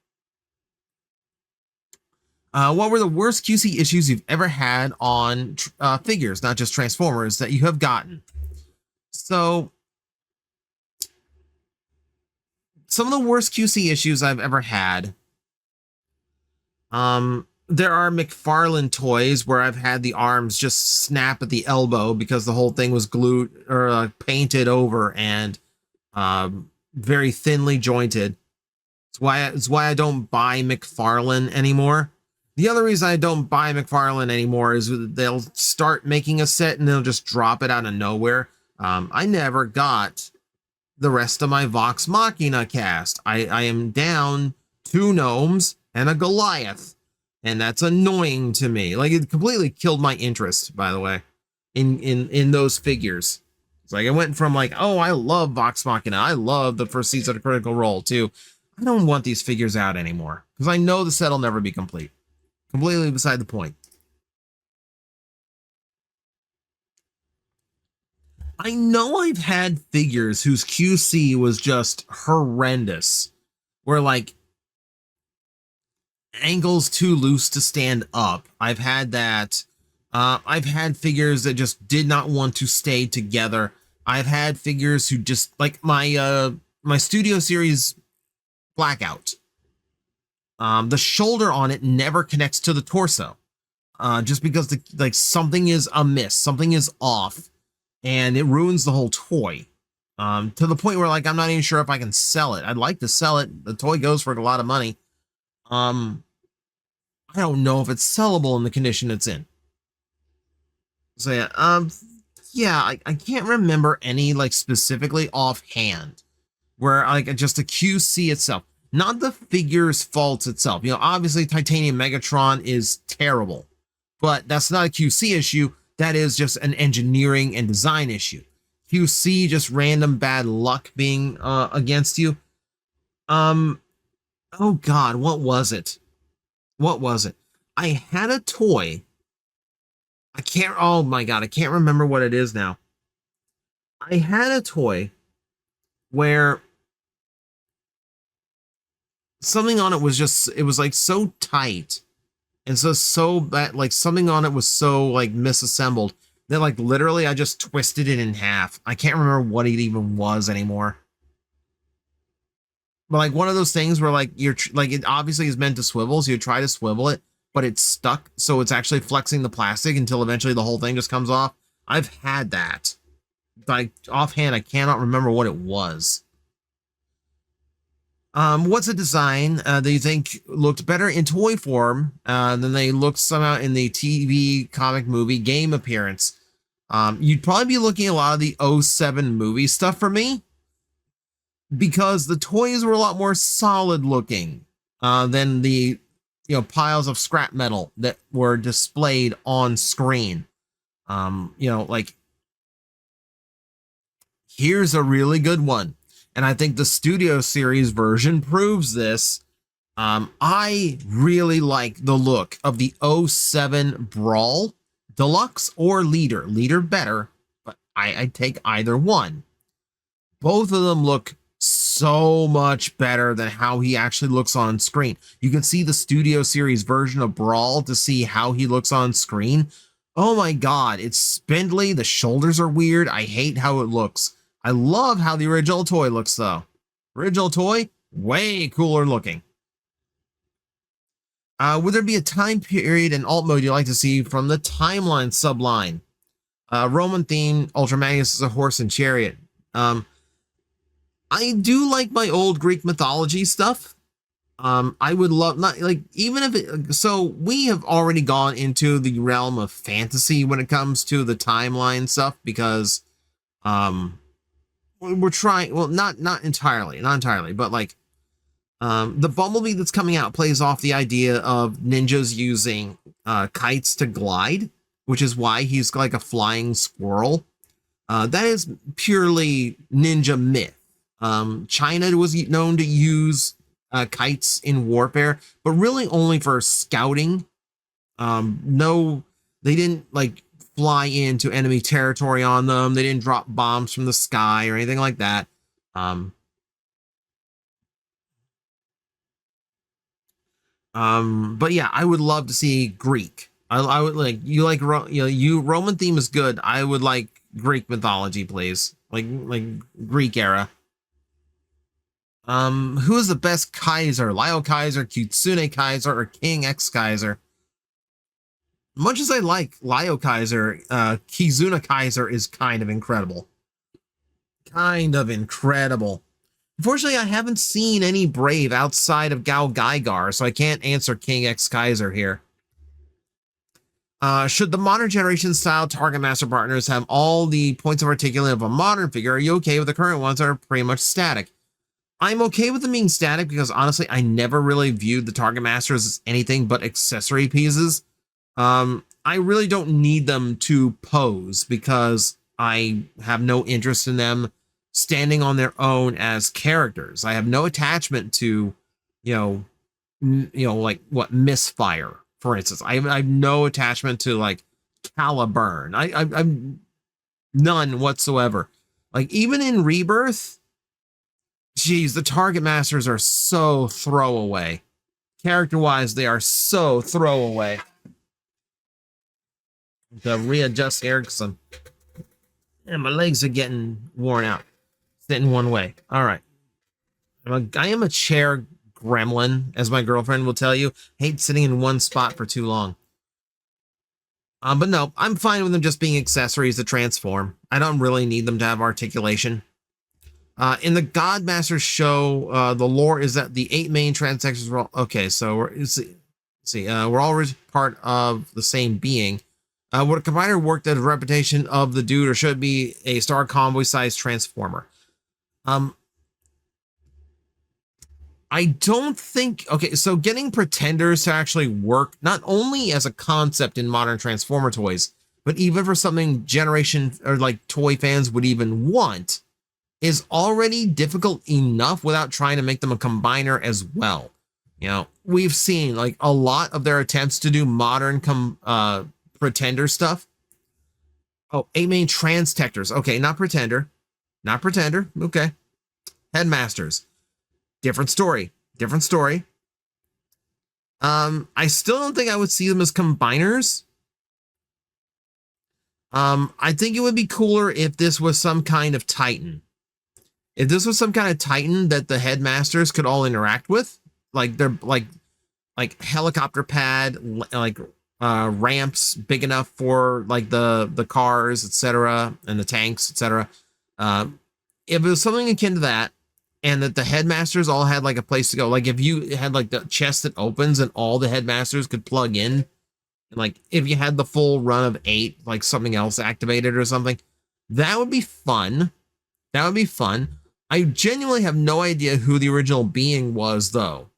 What were the worst QC issues you've ever had on figures, not just Transformers, that you have gotten? So, some of the worst QC issues I've ever had, there are McFarlane toys where I've had the arms just snap at the elbow because the whole thing was glued or painted over and very thinly jointed. It's why I don't buy McFarlane anymore. The other reason I don't buy McFarlane anymore is they'll start making a set and they'll just drop it out of nowhere. I never got the rest of my Vox Machina cast. I am down 2 gnomes and a Goliath, and that's annoying to me. Like, it completely killed my interest, by the way, in those figures. It's like I went from like, oh, I love Vox Machina, I love the first season of Critical Role, to I don't want these figures out anymore because I know the set will never be complete. Completely beside the point. I know I've had figures whose QC was just horrendous, where like angles too loose to stand up. I've had that. I've had figures that just did not want to stay together. I've had figures who just like my Studio Series Blackout. The shoulder on it never connects to the torso, just because something is amiss, something is off, and it ruins the whole toy. To the point where like I'm not even sure if I can sell it. I'd like to sell it. The toy goes for a lot of money. I don't know if it's sellable in the condition it's in. So yeah, I can't remember any like specifically offhand where like just a QC itself, not the figure's faults itself. Obviously Titanium Megatron is terrible, but that's not a QC issue. That is just an engineering and design issue. QC, just random bad luck being against you. Oh God, what was it? What was it? I had a toy. Oh my God, I can't remember what it is now. I had a toy where something on it was it was like so tight and so bad, like something on it was so like misassembled that like literally I just twisted it in half. I can't remember what it even was anymore. But like one of those things where like you're like, it obviously is meant to swivel, so you try to swivel it, but it's stuck, so it's actually flexing the plastic until eventually the whole thing just comes off. I've had that. Like offhand, I cannot remember what it was. What's a design that you think looked better in toy form than they looked somehow in the TV, comic, movie, game appearance? You'd probably be looking at a lot of the 07 movie stuff for me, because the toys were a lot more solid looking than the piles of scrap metal that were displayed on screen. Like, here's a really good one, and I think the Studio Series version proves this. I really like the look of the 07 Brawl Deluxe or Leader. Leader better, but I'd take either one. Both of them look so much better than how he actually looks on screen. You can see the Studio Series version of Brawl to see how he looks on screen. Oh my God, it's spindly. The shoulders are weird. I hate how it looks. I love how the original toy looks though. Original toy, way cooler looking. Would there be a time period and alt mode you'd like to see from the Timeline subline? Roman theme, Ultra Magnus is a horse and chariot. I do like my old Greek mythology stuff. I would love, not like, even if it, so we have already gone into the realm of fantasy when it comes to the Timeline stuff, because we're trying, well, not entirely, but like the Bumblebee that's coming out plays off the idea of ninjas using kites to glide, which is why he's like a flying squirrel. That is purely ninja myth. China was known to use kites in warfare, but really only for scouting. No, they didn't like fly into enemy territory on them. They didn't drop bombs from the sky or anything like that. But yeah, I would love to see Greek. I would like, Roman theme is good. I would like Greek mythology, please. Like Greek era. Who is the best Kaiser? Lio Kaiser, Kitsune Kaiser, or King X Kaiser? Much as I like Lio Kaiser, Kizuna Kaiser is kind of incredible. Unfortunately, I haven't seen any Brave outside of Gao Gaigar, so I can't answer King X Kaiser here. Should the modern generation style Target Master partners have all the points of articulation of a modern figure? Are you okay with the current ones that are pretty much static? I'm okay with them being static because honestly, I never really viewed the Target Masters as anything but accessory pieces. I really don't need them to pose because I have no interest in them standing on their own as characters. I have no attachment to, like what Misfire, for instance. I have no attachment to like Caliburn. I'm none whatsoever. Like even in Rebirth, geez, the Target Masters are so throwaway. Character-wise, they are so throwaway. To readjust Erickson. And my legs are getting worn out. Sitting one way. All right. I am a chair gremlin, as my girlfriend will tell you. Hate sitting in one spot for too long. But no, I'm fine with them just being accessories to transform. I don't really need them to have articulation. In the Godmaster show, the lore is that the 8 main transections were all, okay, so we're all part of the same being. Would a combiner work that reputation of the dude, or should it be a Star Convoy-sized transformer? I don't think, okay, so getting pretenders to actually work, not only as a concept in modern Transformer toys, but even for something generation or like toy fans would even want, is already difficult enough without trying to make them a combiner as well. You know, we've seen like a lot of their attempts to do modern pretender stuff. Oh, 8 main Transtectors. Okay, not pretender. Not pretender. Okay. Headmasters. Different story. Different story. I still don't think I would see them as combiners. I think it would be cooler if this was some kind of Titan. If this was some kind of Titan that the headmasters could all interact with, like they're like helicopter pad, like ramps big enough for like the cars, etc., and the tanks, etc. If it was something akin to that, and that the headmasters all had like a place to go, like if you had like the chest that opens and all the headmasters could plug in, and like if you had the full run of 8, like something else activated or something, that would be fun. That would be fun. I genuinely have no idea who the original being was, though.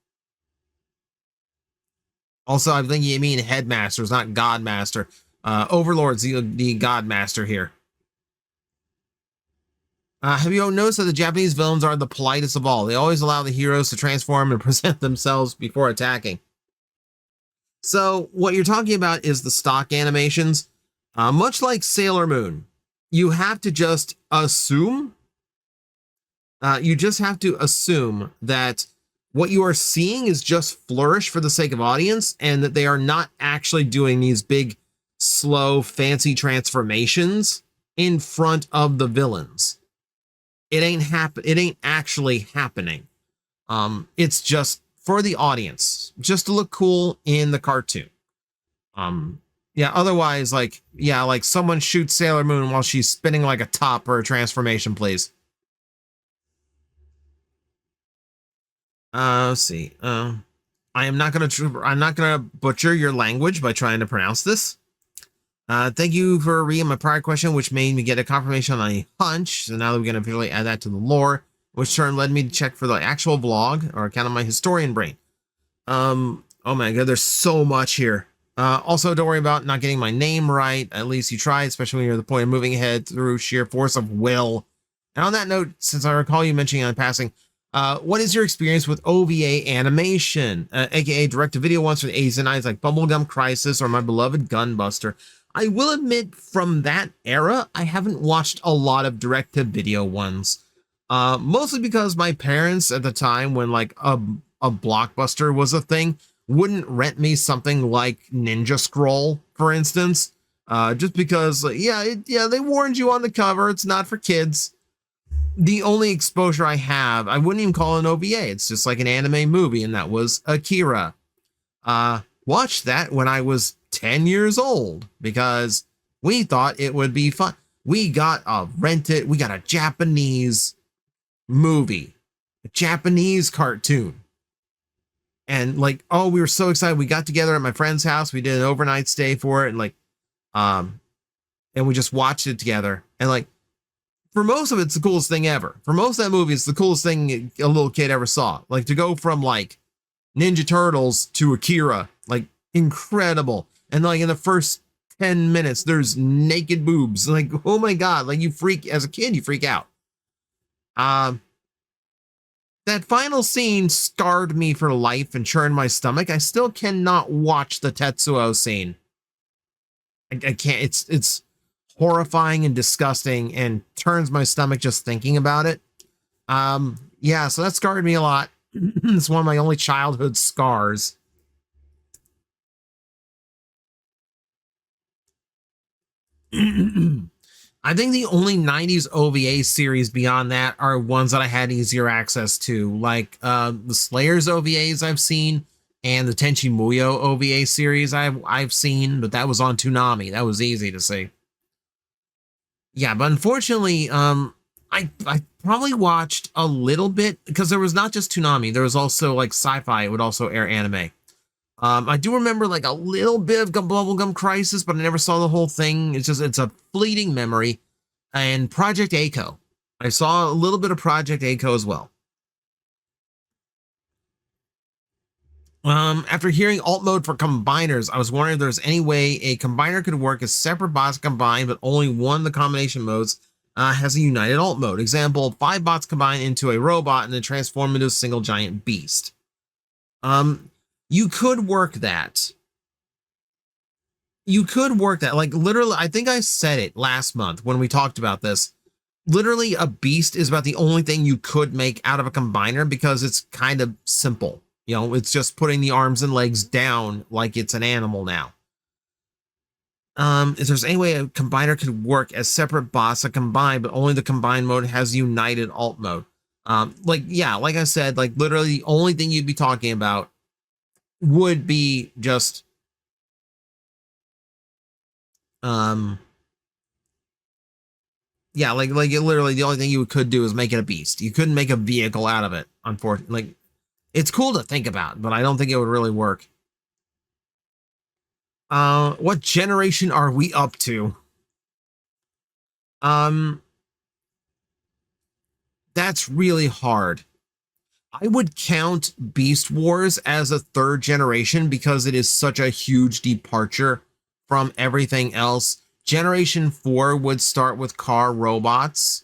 Also, I'm thinking you mean Headmasters, not Godmaster. Overlord's the Godmaster here. Have you noticed that the Japanese villains are the politest of all? They always allow the heroes to transform and present themselves before attacking. So what you're talking about is the stock animations. Much like Sailor Moon, you have to just assume. You just have to assume that what you are seeing is just flourish for the sake of audience, and that they are not actually doing these big, slow, fancy transformations in front of the villains. It ain't actually happening. It's just for the audience, just to look cool in the cartoon. Yeah, otherwise, like someone shoots Sailor Moon while she's spinning like a top for a transformation, please. Let's see. I'm not gonna butcher your language by trying to pronounce this. Thank you for reading my prior question, which made me get a confirmation on a hunch. So now that we're gonna officially add that to the lore, which turn led me to check for the actual vlog or account of my historian brain. Oh my god, there's so much here. Also, don't worry about not getting my name right. At least you tried, especially when you're at the point of moving ahead through sheer force of will. And on that note, since I recall you mentioning on passing, what is your experience with OVA animation, aka direct-to-video ones for the 80s and 90s like Bubblegum Crisis or My Beloved Gunbuster? I will admit, from that era, I haven't watched a lot of direct-to-video ones. Mostly because my parents at the time, when like a Blockbuster was a thing, wouldn't rent me something like Ninja Scroll, for instance. Just because, they warned you on the cover, it's not for kids. The only exposure I have, I wouldn't even call it an OVA. It's just like an anime movie, and that was Akira. Watched that when I was 10 years old because we thought it would be fun. We got a Japanese movie, a Japanese cartoon. And like, oh, we were so excited. We got together at my friend's house. We did an overnight stay for it, and like, and we just watched it together. And like, for most of it, it's the coolest thing ever. For most of that movie, it's the coolest thing a little kid ever saw. Like, to go from like Ninja Turtles to Akira, like, incredible. And like in the first 10 minutes, there's naked boobs. Like, oh my god, like as a kid, you freak out. That final scene scarred me for life and churned my stomach. I still cannot watch the Tetsuo scene. I can't. It's horrifying and disgusting and turns my stomach just thinking about it. Yeah, so that scarred me a lot. It's one of my only childhood scars. I think the only 90s OVA series beyond that are ones that I had easier access to, like the Slayers OVAs I've seen, and the Tenchi Muyo OVA series I've seen, but that was on Toonami. That was easy to see. Yeah, but unfortunately, I probably watched a little bit because there was not just Toonami. There was also like Sci-Fi. It would also air anime. I do remember like a little bit of Bubblegum Crisis, but I never saw the whole thing. It's a fleeting memory. And Project A-ko. I saw a little bit of Project A-ko as well. After hearing alt mode for combiners, I was wondering if there's any way a combiner could work as separate bots combined, but only one of the combination modes has a united alt mode. Example, 5 bots combine into a robot and then transform into a single giant beast. You could work that. You could work that. Like literally, I think I said it last month when we talked about this. Literally, a beast is about the only thing you could make out of a combiner because it's kind of simple. You know, it's just putting the arms and legs down like it's an animal now. If there's any way a combiner could work as separate bots that combine, but only the combined mode has united alt mode. Like I said, like literally the only thing you'd be talking about would be just like literally the only thing you could do is make it a beast. You couldn't make a vehicle out of it, unfortunately. Like, it's cool to think about, but I don't think it would really work. What generation are we up to? That's really hard. I would count Beast Wars as a 3rd generation because it is such a huge departure from everything else. Generation 4 would start with car robots.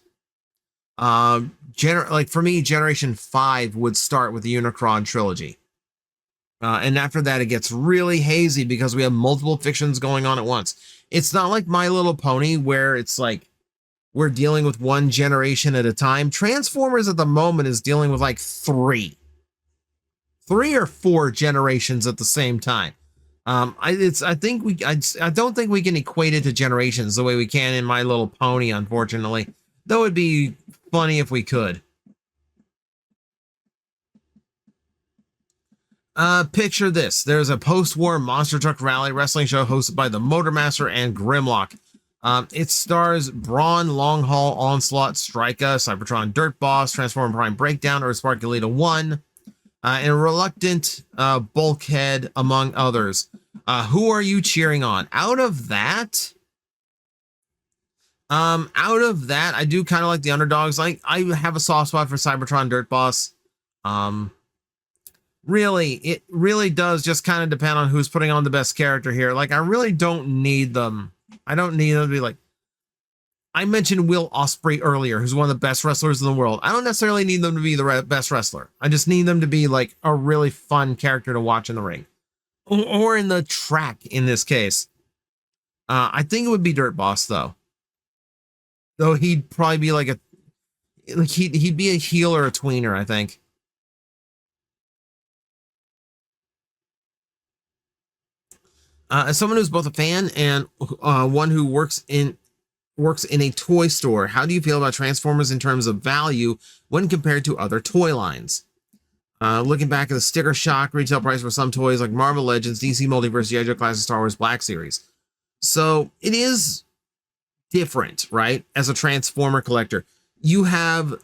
Like for me, Generation 5 would start with the Unicron trilogy. And after that, it gets really hazy because we have multiple fictions going on at once. It's not like My Little Pony where it's like we're dealing with one generation at a time. Transformers at the moment is dealing with like 3 or 4 generations at the same time. I don't think we can equate it to generations the way we can in My Little Pony, unfortunately. Though it'd be funny if we could. Picture this. There's a post-war monster truck rally wrestling show hosted by the Motormaster and Grimlock. It stars Brawn, Longhaul, Onslaught, Strika, Cybertron Dirt Boss, Transformer Prime Breakdown, or Sparkulita 1, and Reluctant Bulkhead, among others. Who are you cheering on? Out of that, I do kind of like the underdogs. Like, I have a soft spot for Cybertron Dirt Boss. Really, it really does just kind of depend on who's putting on the best character here. Like, I really don't need them. I don't need them to be like, I mentioned Will Ospreay earlier, who's one of the best wrestlers in the world. I don't necessarily need them to be the best wrestler. I just need them to be like a really fun character to watch in the ring or in the track in this case. I think it would be Dirt Boss though. Though he'd probably be like he'd be a heel or a tweener, I think. As someone who's both a fan and one who works in a toy store, how do you feel about Transformers in terms of value when compared to other toy lines? Looking back at the sticker shock retail price for some toys like Marvel Legends, DC Multiverse, G.I. Joe Classic, Star Wars Black Series. So it is different, right? As a Transformer collector, you have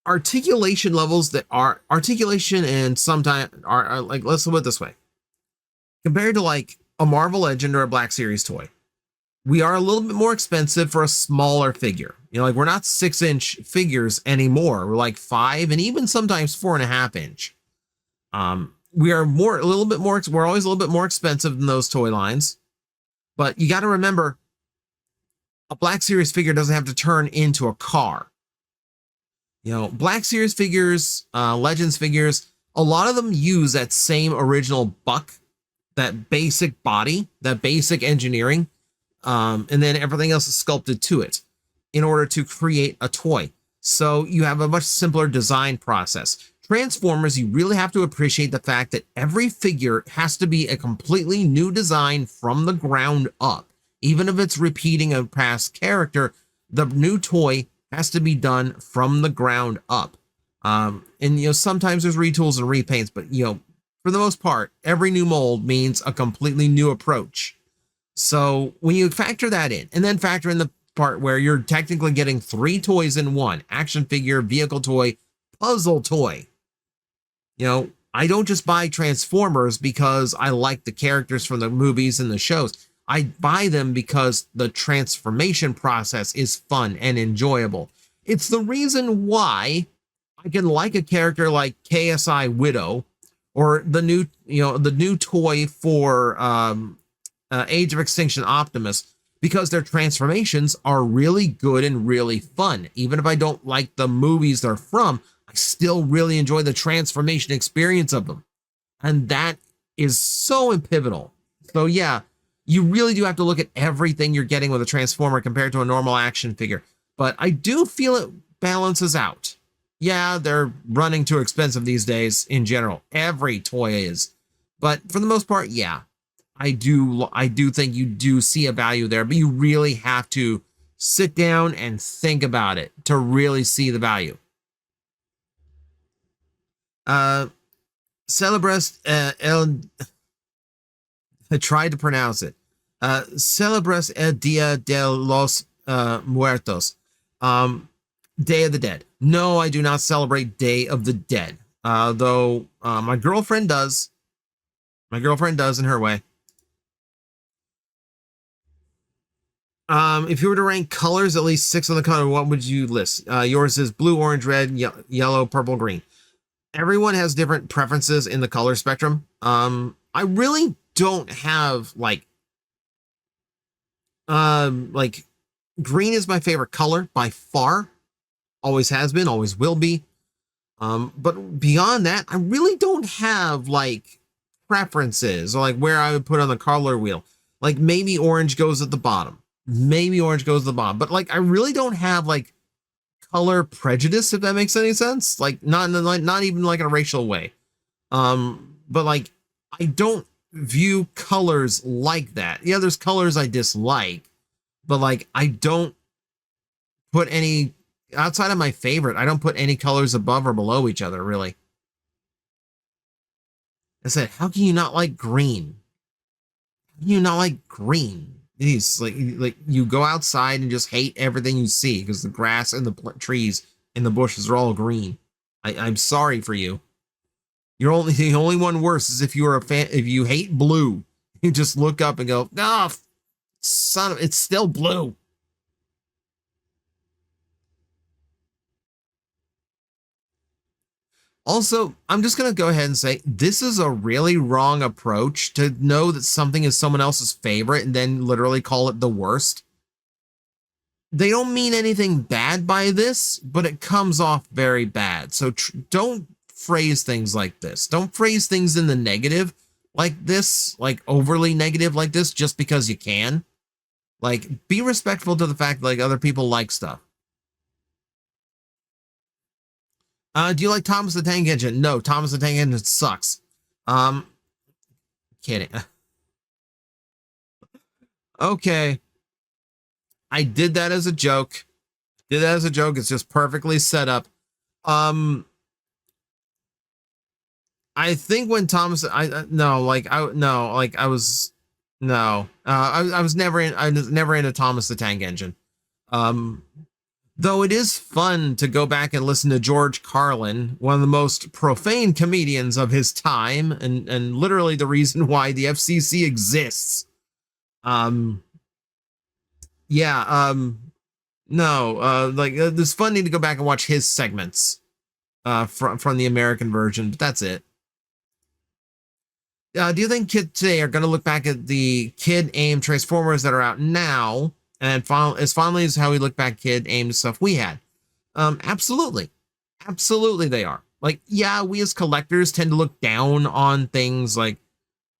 articulation levels that are articulation and sometimes are like, let's put it this way. Compared to like a Marvel Legend or a Black Series toy, we are a little bit more expensive for a smaller figure. You know, like we're not 6-inch figures anymore. We're like 5 and even sometimes 4.5 inch. We are we're always a little bit more expensive than those toy lines. But you got to remember, a Black Series figure doesn't have to turn into a car. You know, Black Series figures, Legends figures, a lot of them use that same original buck, that basic body, that basic engineering, and then everything else is sculpted to it in order to create a toy. So you have a much simpler design process. Transformers, you really have to appreciate the fact that every figure has to be a completely new design from the ground up. Even if it's repeating a past character, the new toy has to be done from the ground up. And, you know, sometimes there's retools and repaints, but, you know, for the most part, every new mold means a completely new approach. So when you factor that in and then factor in the part where you're technically getting 3 toys in one: action figure, vehicle toy, puzzle toy. You know, I don't just buy Transformers because I like the characters from the movies and the shows. I buy them because the transformation process is fun and enjoyable. It's the reason why I can like a character like KSI Widow, or the new toy for Age of Extinction Optimus, because their transformations are really good and really fun. Even if I don't like the movies they're from, I still really enjoy the transformation experience of them. And that is so pivotal. So yeah, you really do have to look at everything you're getting with a Transformer compared to a normal action figure. But I do feel it balances out. Yeah, they're running too expensive these days in general. Every toy is. But for the most part, yeah, I do think you do see a value there, but you really have to sit down and think about it to really see the value. Celebres I tried to pronounce it. Celebres el Dia de los Muertos. Day of the Dead. No, I do not celebrate Day of the Dead. Though my girlfriend does. My girlfriend does in her way. If you were to rank colors, at least 6 on the color, what would you list? Yours is blue, orange, red, yellow, purple, green. Everyone has different preferences in the color spectrum. I really don't have like green is my favorite color by far. Always has been, always will be. But beyond that, I really don't have like preferences or like where I would put on the color wheel. Like maybe orange goes at the bottom. Maybe orange goes at the bottom. But like I really don't have like color prejudice, if that makes any sense. Like not even like in a racial way. But like I don't view colors like that. Yeah, there's colors I dislike, but like I don't put any outside of my favorite. I don't put any colors above or below each other, really. I said, how can you not like green? How can you not like green? It's like you go outside and just hate everything you see because the grass and the trees and the bushes are all green. I'm sorry for you. You're the only one worse is if you're a fan. If you hate blue, you just look up and go, "Ah, oh, son of, it's still blue." Also, I'm just going to go ahead and say this is a really wrong approach to know that something is someone else's favorite and then literally call it the worst. They don't mean anything bad by this, but it comes off very bad. So don't phrase things like this. Don't phrase things in the negative like this, like overly negative like this, just because you can. Like, be respectful to the fact that like other people like stuff. Do you like Thomas the Tank Engine? No, Thomas the Tank Engine sucks. Kidding. Okay. I did that as a joke. It's just perfectly set up. I think when Thomas, I was never into Thomas the Tank Engine. Though it is fun to go back and listen to George Carlin, one of the most profane comedians of his time, and literally the reason why the FCC exists. It's funny to go back and watch his segments from the American version, but that's it. Do you think kids today are going to look back at the kid-aimed Transformers that are out now and as fondly as how we look back kid-aimed stuff we had? Absolutely. Absolutely they are. Like, yeah, we as collectors tend to look down on things like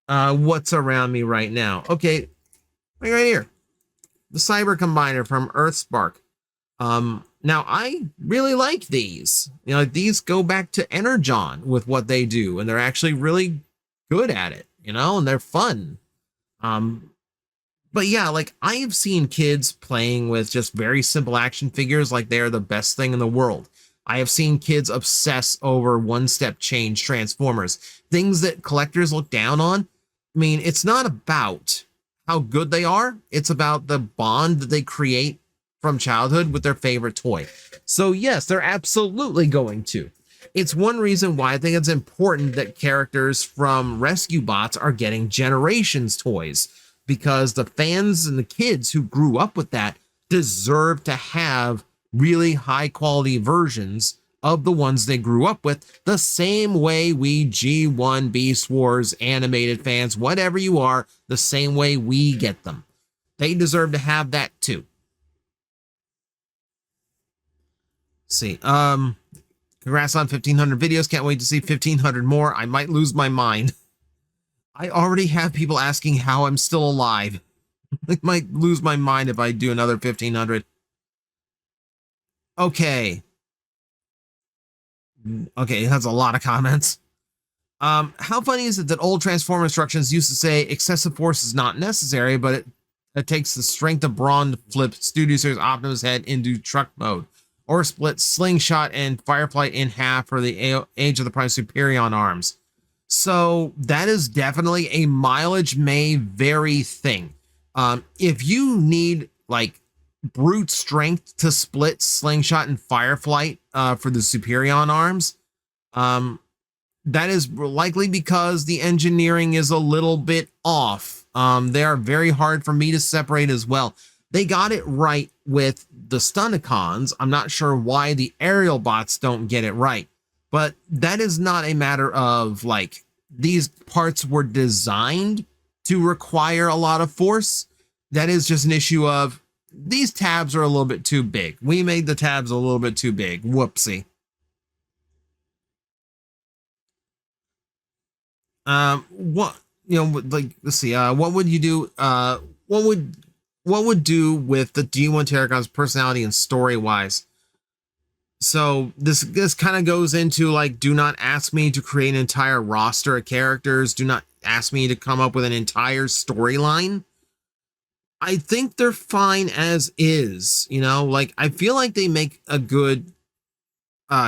what's around me right now. Okay, right here. The Cyber Combiner from Earthspark. Now, I really like these. You know, these go back to Energon with what they do, and they're actually really good at it, you know, and they're fun. But yeah, like I've seen kids playing with just very simple action figures like they're the best thing in the world. I have seen kids obsess over one-step change Transformers, things that collectors look down on. I mean, it's not about how good they are. It's about the bond that they create from childhood with their favorite toy. So yes, they're absolutely going to. It's one reason why I think it's important that characters from Rescue Bots are getting Generations toys, because the fans and the kids who grew up with that deserve to have really high quality versions of the ones they grew up with, the same way we G1, Beast Wars, animated fans, whatever you are, the same way we get them. They deserve to have that too. Let's see. Congrats on 1,500 videos. Can't wait to see 1,500 more. I might lose my mind. I already have people asking how I'm still alive. I might lose my mind if I do another 1,500. Okay. Okay, that's a lot of comments. How funny is it that old Transformer instructions used to say excessive force is not necessary, but it takes the strength of Brawn to flip Studio Series Optimus head into truck mode, or split Slingshot and Firefly in half for the Age of the Prime Superion arms. So that is definitely a mileage may vary thing. If you need like brute strength to split Slingshot and Firefly for the Superion arms, that is likely because the engineering is a little bit off. They are very hard for me to separate as well. They got it right with the Stunticons. I'm not sure why the aerial bots don't get it right, but that is not a matter of like these parts were designed to require a lot of force. That is just an issue of these tabs are a little bit too big. We made the tabs a little bit too big. Whoopsie. What, you know, like, let's see, what would you do? What would do with the D1 Terracon's personality and story wise? So this kind of goes into like, do not ask me to create an entire roster of characters. Do not ask me to come up with an entire storyline. I think they're fine as is, you know, like I feel like they make a good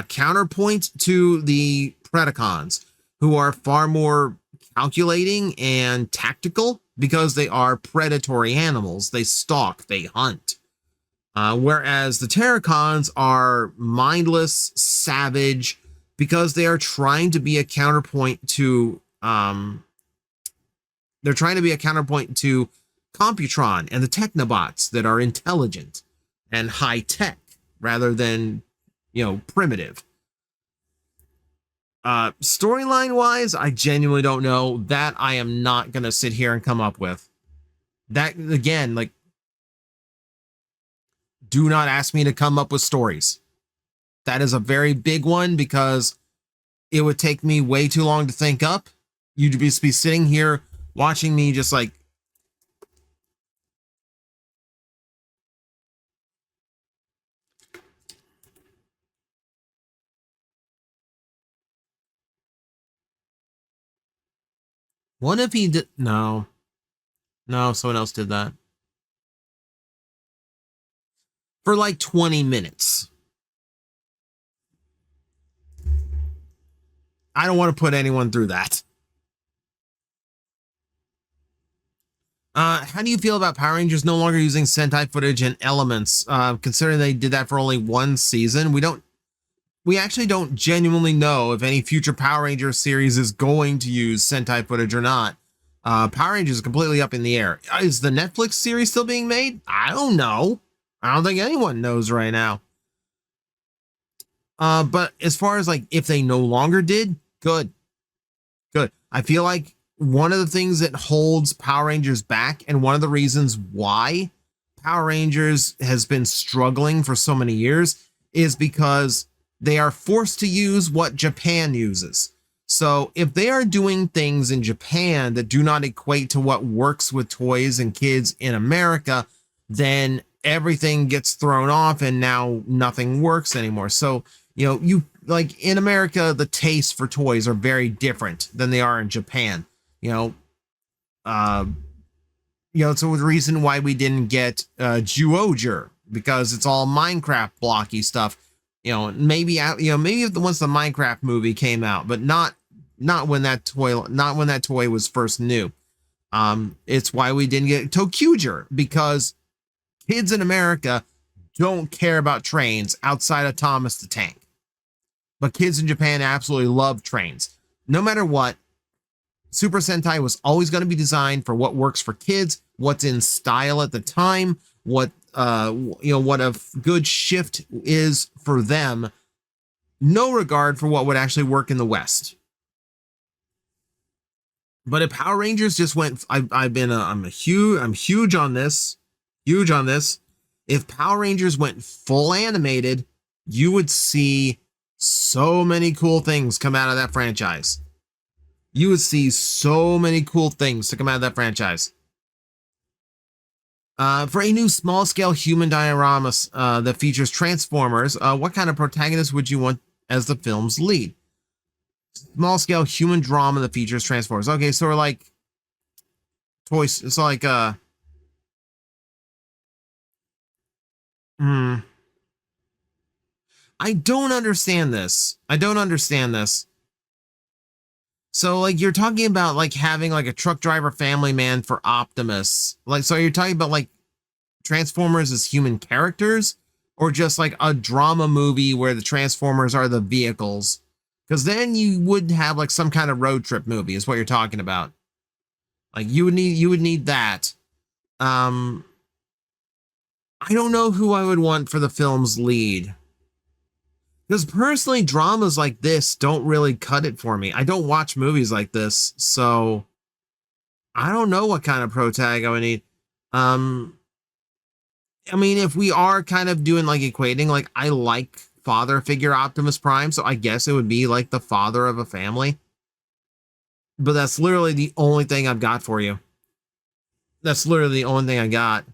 counterpoint to the Predacons, who are far more calculating and tactical because they are predatory animals. They stalk, they hunt. Whereas the Terracons are mindless, savage, because they are trying to be a counterpoint to Computron and the Technobots that are intelligent and high tech rather than, you know, primitive. Storyline wise, I genuinely don't know. That I am not going to sit here and come up with. That, again, like, do not ask me to come up with stories. That is a very big one because it would take me way too long to think up. You'd just be sitting here watching me just like, what if he did? No, someone else did that for like 20 minutes. I don't want to put anyone through that. How do you feel about Power Rangers no longer using Sentai footage and elements? Considering they did that for only one season, we actually don't genuinely know if any future Power Rangers series is going to use Sentai footage or not. Power Rangers is completely up in the air. Is the Netflix series still being made? I don't know. I don't think anyone knows right now. But as far as like if they no longer did, good. I feel like one of the things that holds Power Rangers back, and one of the reasons why Power Rangers has been struggling for so many years, is because they are forced to use what Japan uses. So if they are doing things in Japan that do not equate to what works with toys and kids in America, then everything gets thrown off and now nothing works anymore. So, you know, you like in America, the tastes for toys are very different than they are in Japan. So the reason why we didn't get Zyuohger, because it's all Minecraft blocky stuff. Maybe if once the Minecraft movie came out, but not when that toy was first new. It's why we didn't get TJOmega, because kids in America don't care about trains outside of Thomas the Tank. But kids in Japan absolutely love trains. No matter what, Super Sentai was always going to be designed for what works for kids, what's in style at the time, what what a good shift is for them. No regard for what would actually work in the West. But if Power Rangers just went, I'm huge on this, huge on this. If Power Rangers went full animated, you would see so many cool things come out of that franchise. You would see so many cool things to come out of that franchise. For a new small-scale human diorama that features Transformers, what kind of protagonist would you want as the film's lead? Small-scale human drama that features Transformers. Okay, so we're like toys. It's like I don't understand this. I don't understand this. So like you're talking about like having like a truck driver family man for Optimus. Like so you're talking about like Transformers as human characters or just like a drama movie where the Transformers are the vehicles? Because then you would have like some kind of road trip movie is what you're talking about. Like you would need that. I don't know who I would want for the film's lead. Because personally, dramas like this don't really cut it for me. I don't watch movies like this, so I don't know what kind of protag I would need. I mean, if we are kind of doing like equating, like I like father figure Optimus Prime, so I guess it would be like the father of a family. But that's literally the only thing I've got for you. That's literally the only thing I got.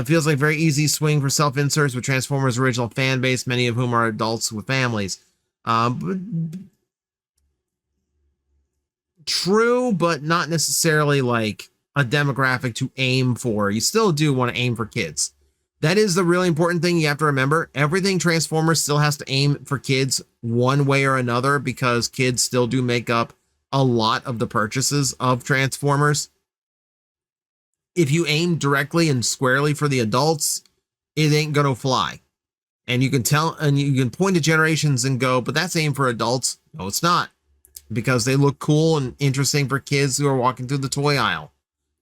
Feels like very easy swing for self-inserts with Transformers' original fan base, many of whom are adults with families. True, but not necessarily like a demographic to aim for. You still do want to aim for kids. That is the really important thing you have to remember. Everything Transformers still has to aim for kids one way or another because kids still do make up a lot of the purchases of Transformers. If you aim directly and squarely for the adults, it ain't gonna fly. And you can tell, and you can point to generations and go, but that's aimed for adults. No, it's not. Because they look cool and interesting for kids who are walking through the toy aisle.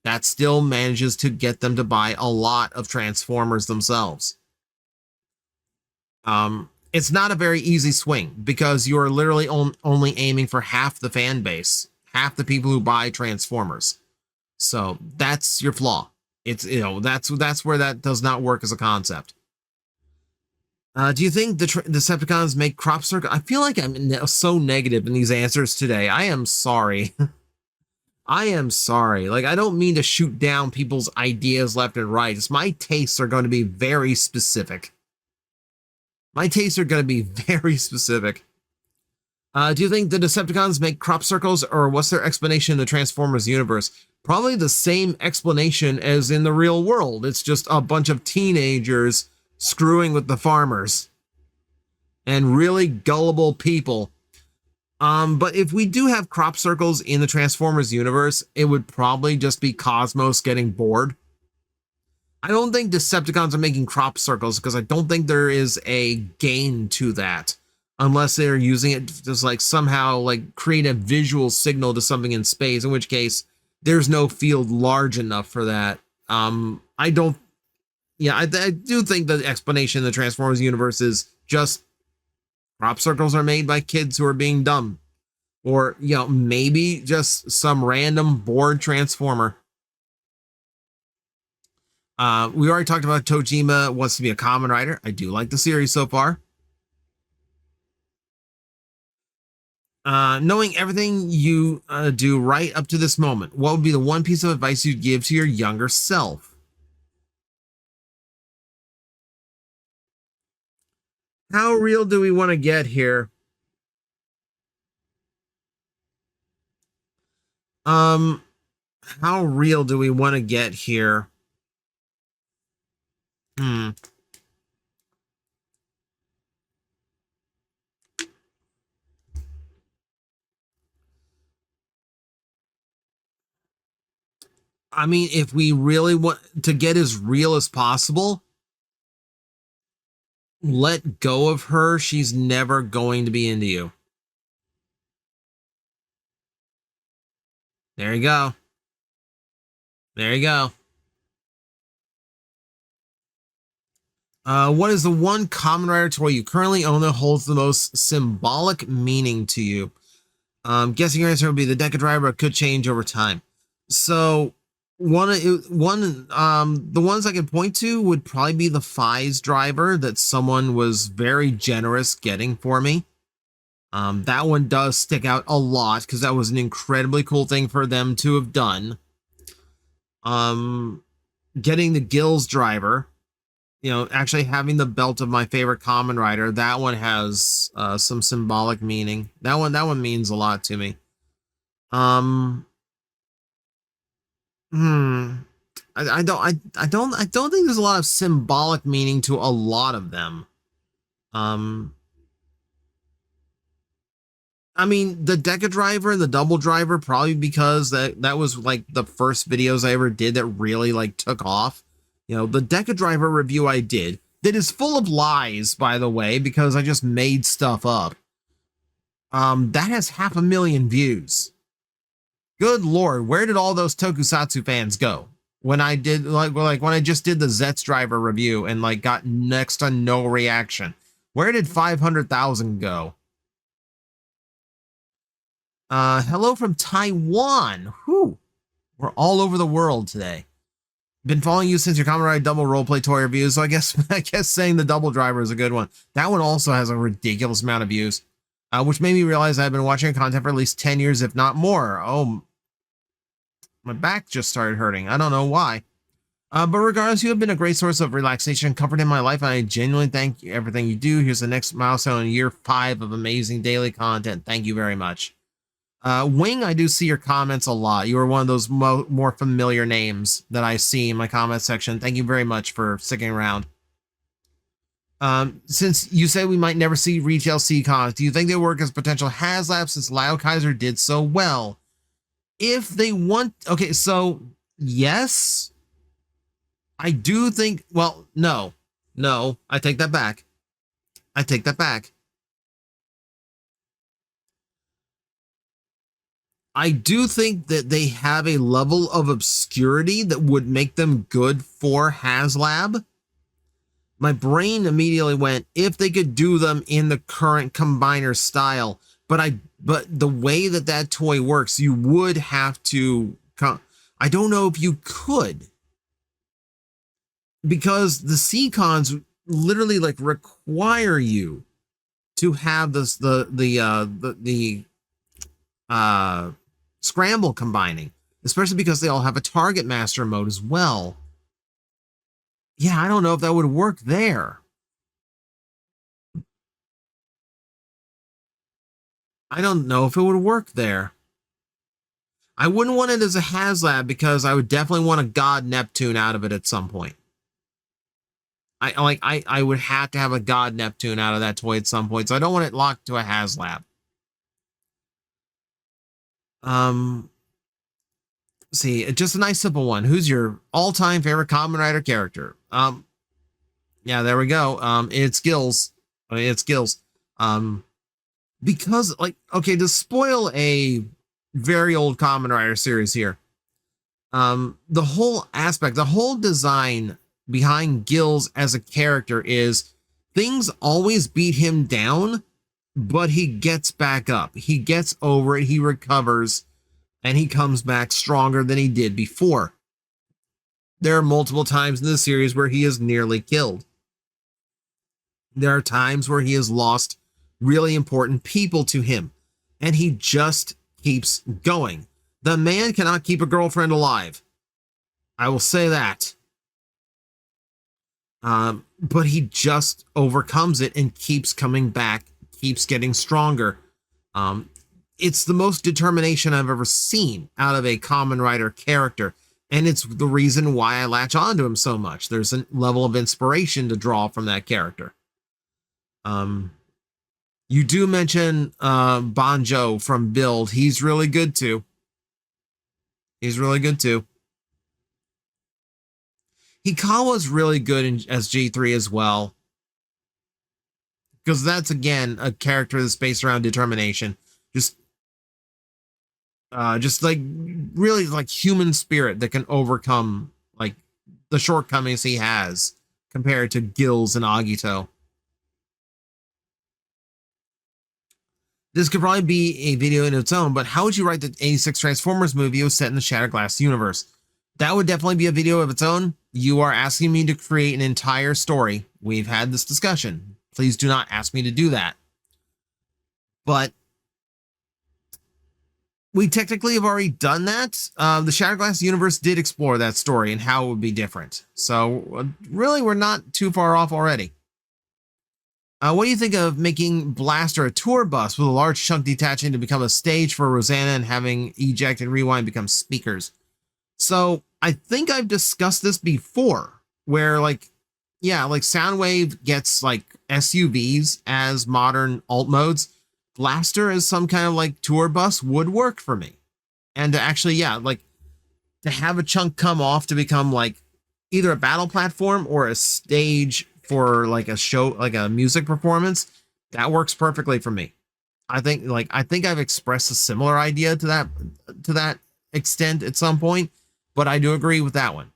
That still manages to get them to buy a lot of Transformers themselves. It's not a very easy swing because you are literally only aiming for half the fan base, half the people who buy Transformers. So that's your flaw. It's, that's where that does not work as a concept. Do you think the Decepticons make crop circle? I feel like I'm so negative in these answers today. I am sorry. I am sorry. Like, I don't mean to shoot down people's ideas left and right. It's my tastes are going to be very specific. My tastes are going to be very specific. Do you think the Decepticons make crop circles, or what's their explanation in the Transformers universe? Probably the same explanation as in the real world. It's just a bunch of teenagers screwing with the farmers and really gullible people. But if we do have crop circles in the Transformers universe, it would probably just be Cosmos getting bored. I don't think Decepticons are making crop circles because I don't think there is a gain to that. Unless they're using it to just like somehow like create a visual signal to something in space, in which case there's no field large enough for that. I do think the explanation in the Transformers universe is just crop circles are made by kids who are being dumb. Or, maybe just some random bored Transformer. We already talked about TJOmega wants to be a Kamen Rider. I do like the series so far. Knowing everything you do right up to this moment, what would be the one piece of advice you'd give to your younger self? How real do we want to get here? How real do we want to get here? I mean, if we really want to get as real as possible, let go of her, she's never going to be into you. There you go. There you go. What is the one Kamen Rider toy you currently own that holds the most symbolic meaning to you? Guessing your answer would be the Deca Driver, but could change over time. So the ones I can point to would probably be the Fies Driver that someone was very generous getting for me. That one does stick out a lot because that was an incredibly cool thing for them to have done. Getting the Gills Driver, actually having the belt of my favorite Kamen Rider, that one has some symbolic meaning. That one means a lot to me. I don't think there's a lot of symbolic meaning to a lot of them. I mean, the Deca Driver and the Double Driver, probably because that was like the first videos I ever did that really like took off. The Deca Driver review I did, that is full of lies, by the way, because I just made stuff up. That has 500,000 views. Good Lord, where did all those Tokusatsu fans go? When I did when I just did the Zetz Driver review and like got next to no reaction. Where did 500,000 go? Hello from Taiwan. Whew. We're all over the world today. Been following you since your Kamen Rider double roleplay toy reviews, so I guess saying the Double Driver is a good one. That one also has a ridiculous amount of views, which made me realize I've been watching your content for at least 10 years, if not more. Oh, my back just started hurting. I don't know why. But regardless, you have been a great source of relaxation and comfort in my life, and I genuinely thank you for everything you do. Here's the next milestone in year 5 of amazing daily content. Thank you very much. Wing, I do see your comments a lot. You are one of those more familiar names that I see in my comment section. Thank you very much for sticking around. Since you said we might never see retail C-Cons, do you think they work as potential HasLab since Lyle Kaiser did so well? If they want... Okay, so, yes. I do think... Well, no. No, I take that back. I take that back. I do think that they have a level of obscurity that would make them good for HasLab. My brain immediately went, if they could do them in the current combiner style, but the way that toy works, you would have to I don't know if you could, because the C-Cons literally like require you to have the scramble combining, especially because they all have a target master mode as well. Yeah, I don't know if that would work there. I don't know if it would work there. I wouldn't want it as a HasLab because I would definitely want a God Neptune out of it at some point. I would have to have a God Neptune out of that toy at some point, so I don't want it locked to a HasLab. See, just a nice simple one. Who's your all-time favorite Kamen Rider character? Yeah, there we go. It's Gills. It's Gills. Because okay, to spoil a very old Kamen Rider series here, the whole aspect, the whole design behind Gills as a character is things always beat him down, but he gets back up. He gets over it. He recovers. And he comes back stronger than he did before. There are multiple times in the series where he is nearly killed. There are times where he has lost really important people to him, and he just keeps going. The man cannot keep a girlfriend alive. I will say that. But he just overcomes it and keeps coming back, keeps getting stronger. It's the most determination I've ever seen out of a Kamen Rider character, and it's the reason why I latch onto him so much. There's a level of inspiration to draw from that character. You do mention Banjo from Build. He's really good too. He's really good too. Hikawa's really good as G3 as well. because that's again a character that's based around determination, just like really like human spirit that can overcome like the shortcomings he has compared to Gills and Agito. This could probably be a video in its own, but how would you write the 86 Transformers movie was set in the Shattered Glass universe? That would definitely be a video of its own. You are asking me to create an entire story. We've had this discussion. Please do not ask me to do that. But we technically have already done that. The Shattered Glass universe did explore that story and how it would be different. So really, we're not too far off already. What do you think of making Blaster a tour bus with a large chunk detaching to become a stage for Rosanna and having Eject and Rewind become speakers? So I think I've discussed this before, where like, yeah, like Soundwave gets like SUVs as modern alt modes. Blaster as some kind of like tour bus would work for me. And to actually, yeah, like to have a chunk come off to become like either a battle platform or a stage for like a show, like a music performance, that works perfectly for me. I think I've expressed a similar idea to that extent at some point, but I do agree with that one.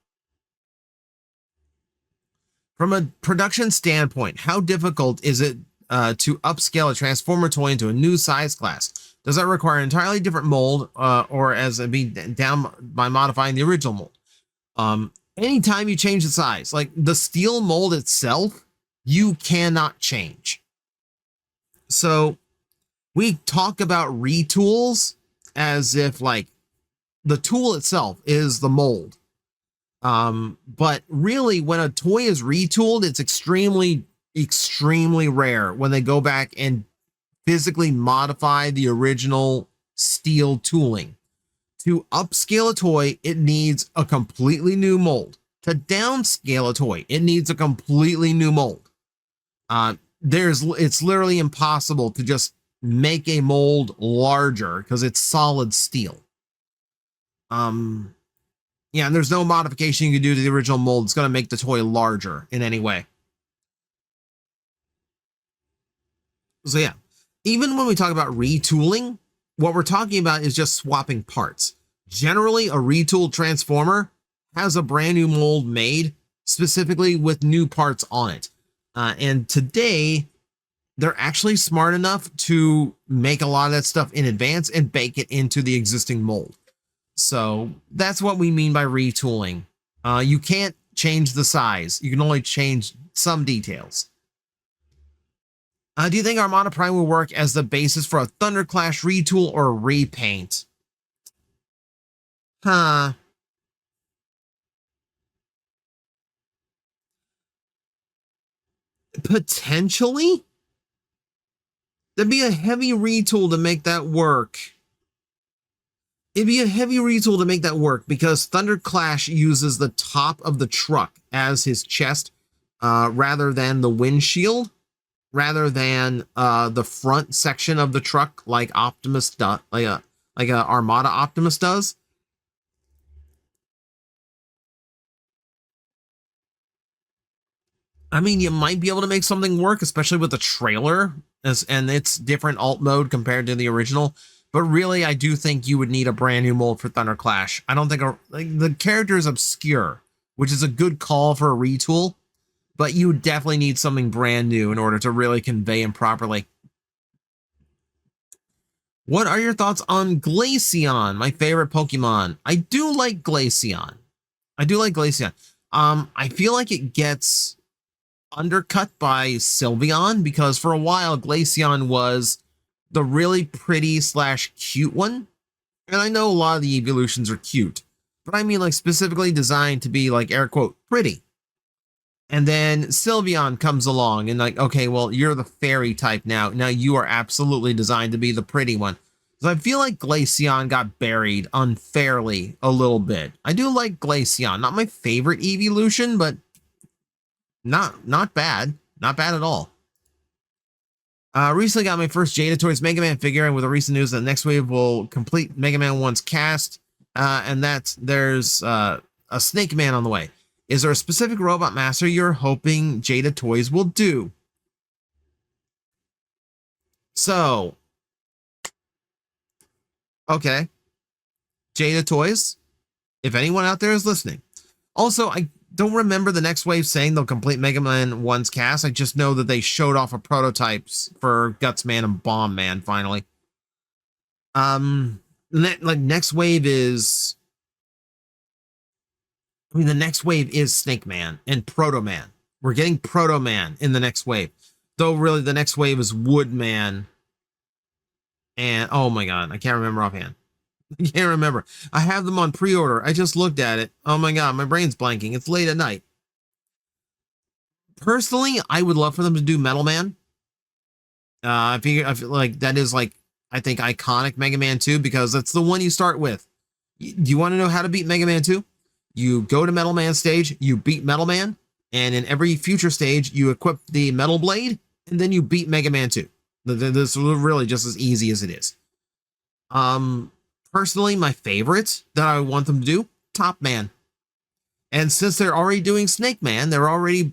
From a production standpoint, how difficult is it to upscale a Transformer toy into a new size class? Does that require an entirely different mold, or as it be down by modifying the original mold? Anytime you change the size, like the steel mold itself, you cannot change. So we talk about retools as if like the tool itself is the mold. But really when a toy is retooled, it's extremely rare when they go back and physically modify the original steel tooling. To upscale a toy, it needs a completely new mold. To downscale a toy, it needs a completely new mold. It's literally impossible to just make a mold larger because it's solid steel. Yeah, and there's no modification you can do to the original mold. It's going to make the toy larger in any way. So yeah, even when we talk about retooling, what we're talking about is just swapping parts. Generally, a retooled Transformer has a brand new mold made specifically with new parts on it. And today, they're actually smart enough to make a lot of that stuff in advance and bake it into the existing mold. So that's what we mean by retooling. You can't change the size. You can only change some details. Do you think Armada Prime will work as the basis for a Thunderclash retool or repaint? Potentially? There'd be a heavy retool to make that work. It'd be a heavy retool to make that work because Thunderclash uses the top of the truck as his chest rather than the windshield, rather than the front section of the truck like Optimus does, like a Armada Optimus does. I mean, you might be able to make something work, especially with the trailer and its different alt mode compared to the original. But really, I do think you would need a brand new mold for Thunderclash. I don't think the character is obscure, which is a good call for a retool. But you definitely need something brand new in order to really convey him properly. What are your thoughts on Glaceon, my favorite Pokemon? I do like Glaceon. I feel like it gets undercut by Sylveon because for a while Glaceon was the really pretty / cute one. And I know a lot of the evolutions are cute, but I mean like specifically designed to be like air quote pretty. And then Sylveon comes along and like, okay, well, you're the fairy type now. Now you are absolutely designed to be the pretty one. So I feel like Glaceon got buried unfairly a little bit. I do like Glaceon, not my favorite evolution, but not bad. Not bad at all. Recently got my first Jada Toys Mega Man figure, and with the recent news that the next wave will complete Mega Man 1's cast, and that there's a Snake Man on the way. Is there a specific robot master you're hoping Jada Toys will do? So, okay. Jada Toys, if anyone out there is listening. Also, I don't remember the next wave saying they'll complete Mega Man 1's cast. I just know that they showed off a prototypes for Guts Man and Bomb Man finally. Like next wave is, I mean, the next wave is Snake Man and Proto Man. We're getting Proto Man in the next wave. Though really the next wave is Wood Man. And oh my god, I can't remember offhand. I can't remember. I have them on pre-order. I just looked at it. Oh my god, my brain's blanking. It's late at night. Personally, I would love for them to do Metal Man. I feel like that is like, I think, iconic Mega Man 2 because that's the one you start with. Do you want to know how to beat Mega Man 2? You go to Metal Man stage, you beat Metal Man, and in every future stage, you equip the Metal Blade, and then you beat Mega Man 2. This is really just as easy as it is. Personally, my favorite that I want them to do, Top Man. And since they're already doing Snake Man, they're already,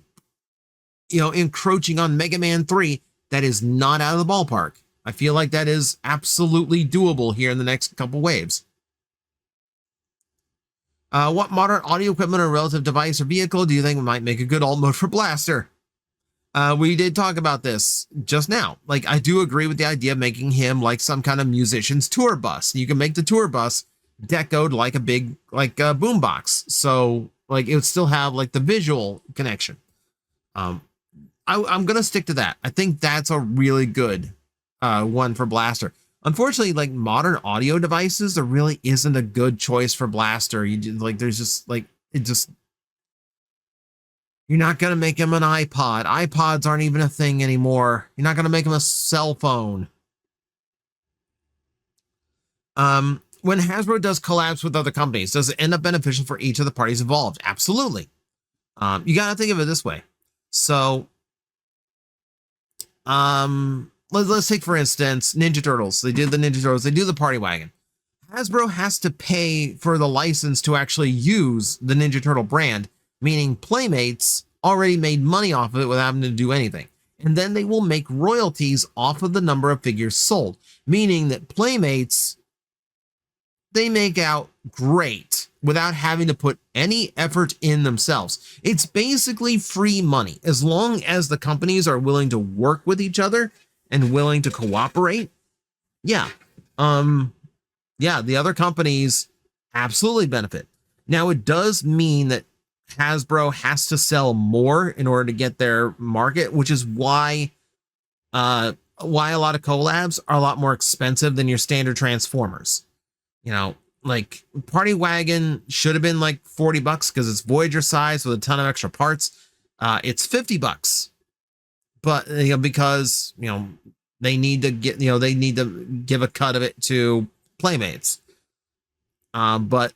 encroaching on Mega Man 3. That is not out of the ballpark. I feel like that is absolutely doable here in the next couple waves. What modern audio equipment or relative device or vehicle do you think might make a good alt mode for Blaster? We did talk about this just now. Like, I do agree with the idea of making him like some kind of musician's tour bus. You can make the tour bus decoed like a big, like a boombox. So, like, it would still have like the visual connection. I'm going to stick to that. I think that's a really good one for Blaster. Unfortunately, like modern audio devices, there really isn't a good choice for Blaster. There's just like, you're not going to make him an iPod. iPods aren't even a thing anymore. You're not going to make him a cell phone. When Hasbro does collabs with other companies, does it end up beneficial for each of the parties involved? Absolutely. You got to think of it this way. So, let's take, for instance, Ninja Turtles. They did the Ninja Turtles. They do the Party Wagon. Hasbro has to pay for the license to actually use the Ninja Turtle brand, meaning Playmates already made money off of it without having to do anything. And then they will make royalties off of the number of figures sold, meaning that Playmates, they make out great without having to put any effort in themselves. It's basically free money as long as the companies are willing to work with each other and willing to cooperate. Yeah. Yeah, the other companies absolutely benefit. Now, it does mean that Hasbro has to sell more in order to get their market, which is why a lot of collabs are a lot more expensive than your standard Transformers. Like Party Wagon should have been like $40 because it's Voyager size with a ton of extra parts. It's $50, but because they need to get they need to give a cut of it to Playmates. But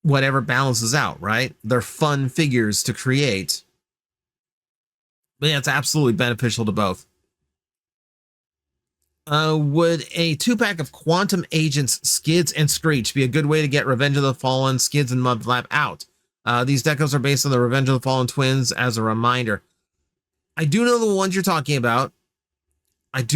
whatever balances out, right? They're fun figures to create. But yeah, it's absolutely beneficial to both. Would a 2-pack of Quantum Agents, Skids, and Screech be a good way to get Revenge of the Fallen, Skids, and Mudflap out? These decos are based on the Revenge of the Fallen twins as a reminder. I do know the ones you're talking about. It's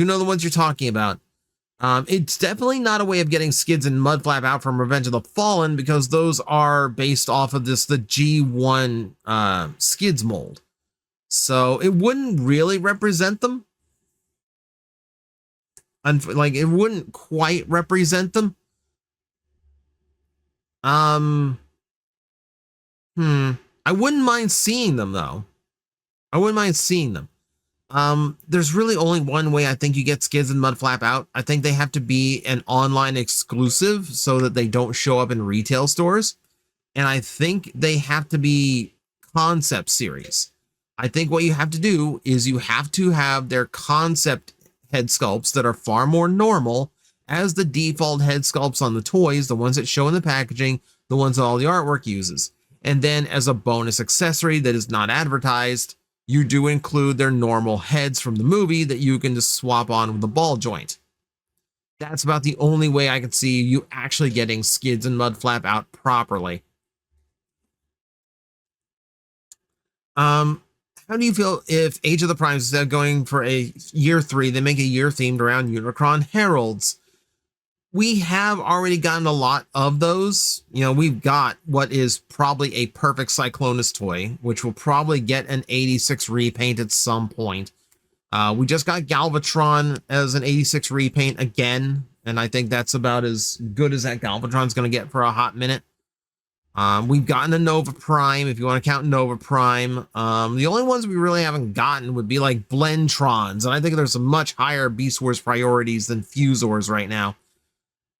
definitely not a way of getting Skids and Mudflap out from Revenge of the Fallen because those are based off of the G1 Skids mold. So it wouldn't really represent them. Like, it wouldn't quite represent them. I wouldn't mind seeing them, though. There's really only one way I think you get Skids and Mudflap out. I think they have to be an online exclusive so that they don't show up in retail stores. And I think they have to be concept series. I think what you have to do is you have to have their concept head sculpts that are far more normal as the default head sculpts on the toys, the ones that show in the packaging, the ones that all the artwork uses. And then as a bonus accessory that is not advertised, you do include their normal heads from the movie that you can just swap on with the ball joint. That's about the only way I can see you actually getting Skids and Mudflap out properly. How do you feel if Age of the Primes, instead of going for a year 3, they make a year themed around Unicron Heralds? We have already gotten a lot of those. You know, we've got what is probably a perfect Cyclonus toy, which will probably get an 86 repaint at some point. We just got Galvatron as an 86 repaint again, and I think that's about as good as that Galvatron's going to get for a hot minute. We've gotten a Nova Prime, if you want to count Nova Prime. The only ones we really haven't gotten would be like Blentrons, and I think there's some much higher Beast Wars priorities than Fusors right now.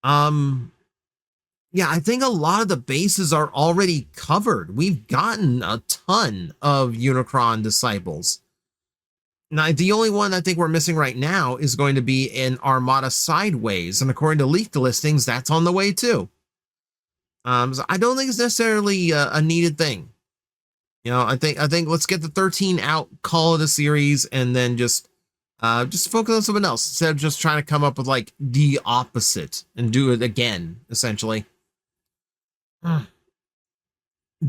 Yeah, I think a lot of the bases are already covered. We've gotten a ton of Unicron Disciples. Now, the only one I think we're missing right now is going to be an Armada Sideways, and according to leaked listings, that's on the way too. So I don't think it's necessarily a needed thing. You know, I think let's get the 13 out, call it a series, and then just focus on something else instead of just trying to come up with like the opposite and do it again, essentially. Do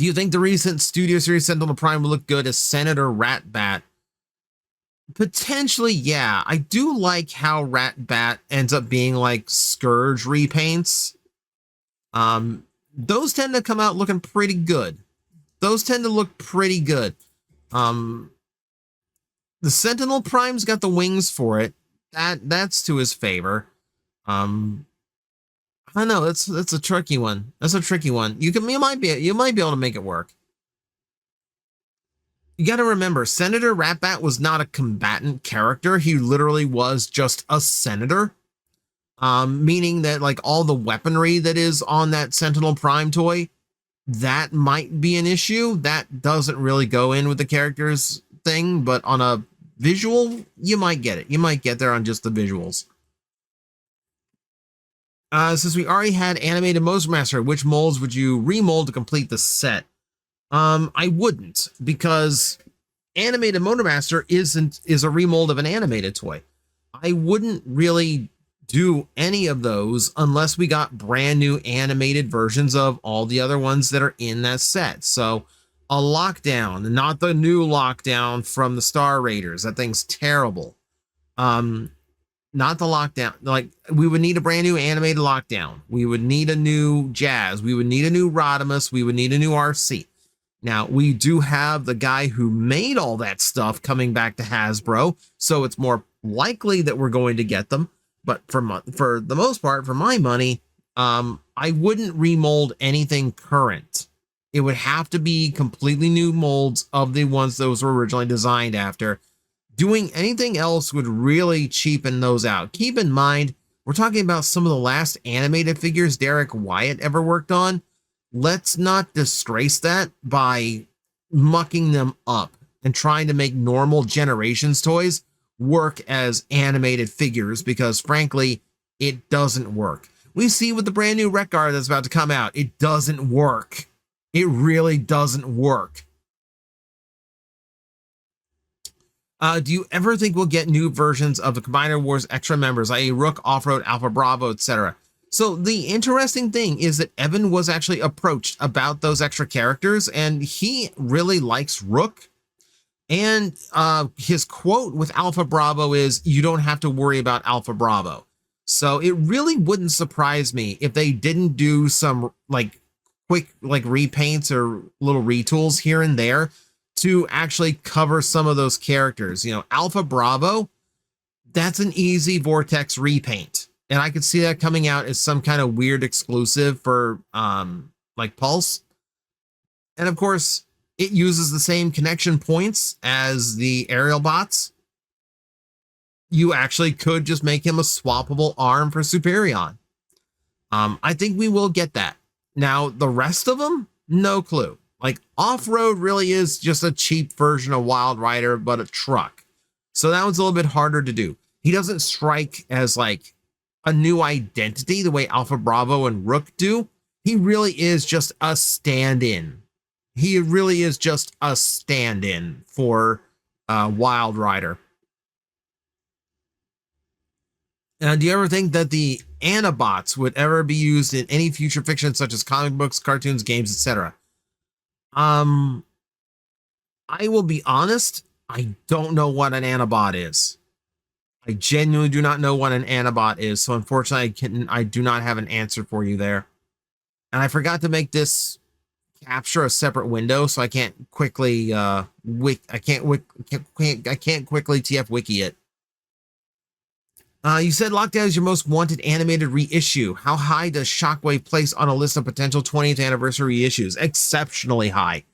you think the recent Studio Series Sentinel Prime will look good as Senator Ratbat? Potentially, yeah. I do like how Ratbat ends up being like Scourge repaints. Those tend to come out looking pretty good. Those tend to look pretty good. The Sentinel Prime's got the wings for it. That's to his favor. I don't know. That's a tricky one. That's a tricky one. You might be able to make it work. You got to remember, Senator Ratbat was not a combatant character. He literally was just a senator. Meaning that like all the weaponry that is on that Sentinel Prime toy, that might be an issue. That doesn't really go in with the character's thing, but on a visual, you might get it. You might get there on just the visuals. Since we already had animated Motion Master, which molds would you remold to complete the set? I wouldn't, because animated Motormaster is a remold of an animated toy. I wouldn't really do any of those unless we got brand new animated versions of all the other ones that are in that set. So a Lockdown, not the new Lockdown from the Star Raiders. That thing's terrible. Not the Lockdown. Like, we would need a brand new animated Lockdown. We would need a new Jazz. We would need a new Rodimus. We would need a new RC. Now, we do have the guy who made all that stuff coming back to Hasbro, so it's more likely that we're going to get them. But for the most part, for my money, I wouldn't remold anything current. It would have to be completely new molds of the ones those were originally designed after. Doing anything else would really cheapen those out. Keep in mind, we're talking about some of the last animated figures Derek Wyatt ever worked on. Let's not disgrace that by mucking them up and trying to make normal Generations toys work as animated figures, because frankly, it doesn't work. We see with the brand new Wreck Guard that's about to come out, it doesn't work. It really doesn't work. Do you ever think we'll get new versions of the Combiner Wars extra members, i.e. Rook, Off-Road, Alpha Bravo, etc.? So the interesting thing is that Evan was actually approached about those extra characters, and he really likes Rook. And his quote with Alpha Bravo is, "You don't have to worry about Alpha Bravo." So it really wouldn't surprise me if they didn't do some like quick like repaints or little retools here and there to actually cover some of those characters. You know, Alpha Bravo, that's an easy Vortex repaint. And I could see that coming out as some kind of weird exclusive for like Pulse. And of course, it uses the same connection points as the aerial bots. You actually could just make him a swappable arm for Superion. I think we will get that. Now, the rest of them, no clue. Like, Off-Road really is just a cheap version of Wild Rider, but a truck. So that one's a little bit harder to do. He doesn't strike as like a new identity the way Alpha Bravo and Rook do. He really is just a stand-in. He really is just a stand-in for Wild Rider. Do you ever think that the Anabots would ever be used in any future fiction, such as comic books, cartoons, games, etc.? I will be honest. I don't know what an Anabot is. I genuinely do not know what an Anabot is, so unfortunately I do not have an answer for you there. And I forgot to make this capture a separate window, so I can't quickly I can't quickly TF wiki it. You said Lockdown is your most wanted animated reissue. How high does Shockwave place on a list of potential 20th anniversary reissues? Exceptionally high.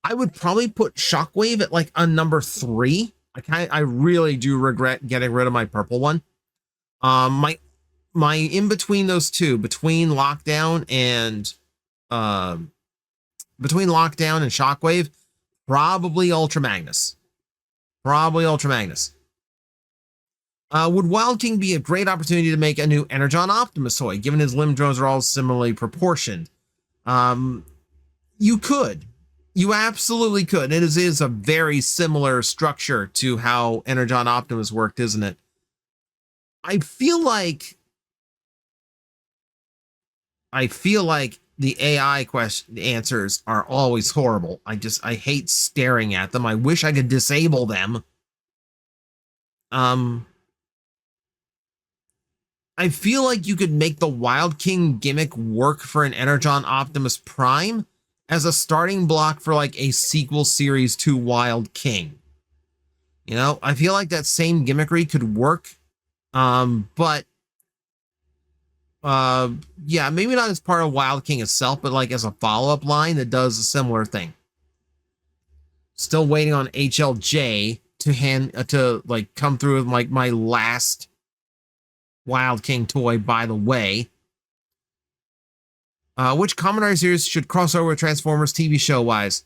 I would probably put Shockwave at like a number 3. I really do regret getting rid of my purple one. My in between those two, between Lockdown and Shockwave, probably Ultra Magnus. Probably Ultra Magnus. Would Wild King be a great opportunity to make a new Energon Optimus toy, given his limb drones are all similarly proportioned? You could. You absolutely could. It is a very similar structure to how Energon Optimus worked, isn't it? I feel like the AI answers are always horrible. I hate staring at them. I wish I could disable them. I feel like you could make the Wild King gimmick work for an Energon Optimus Prime as a starting block for like a sequel series to Wild King. You know, I feel like that same gimmickry could work. But yeah, maybe not as part of Wild King itself, but like as a follow-up line that does a similar thing. Still waiting on HLJ to like come through with like my last Wild King toy, by the way. Which Kamen Rider series should cross over with Transformers TV show wise?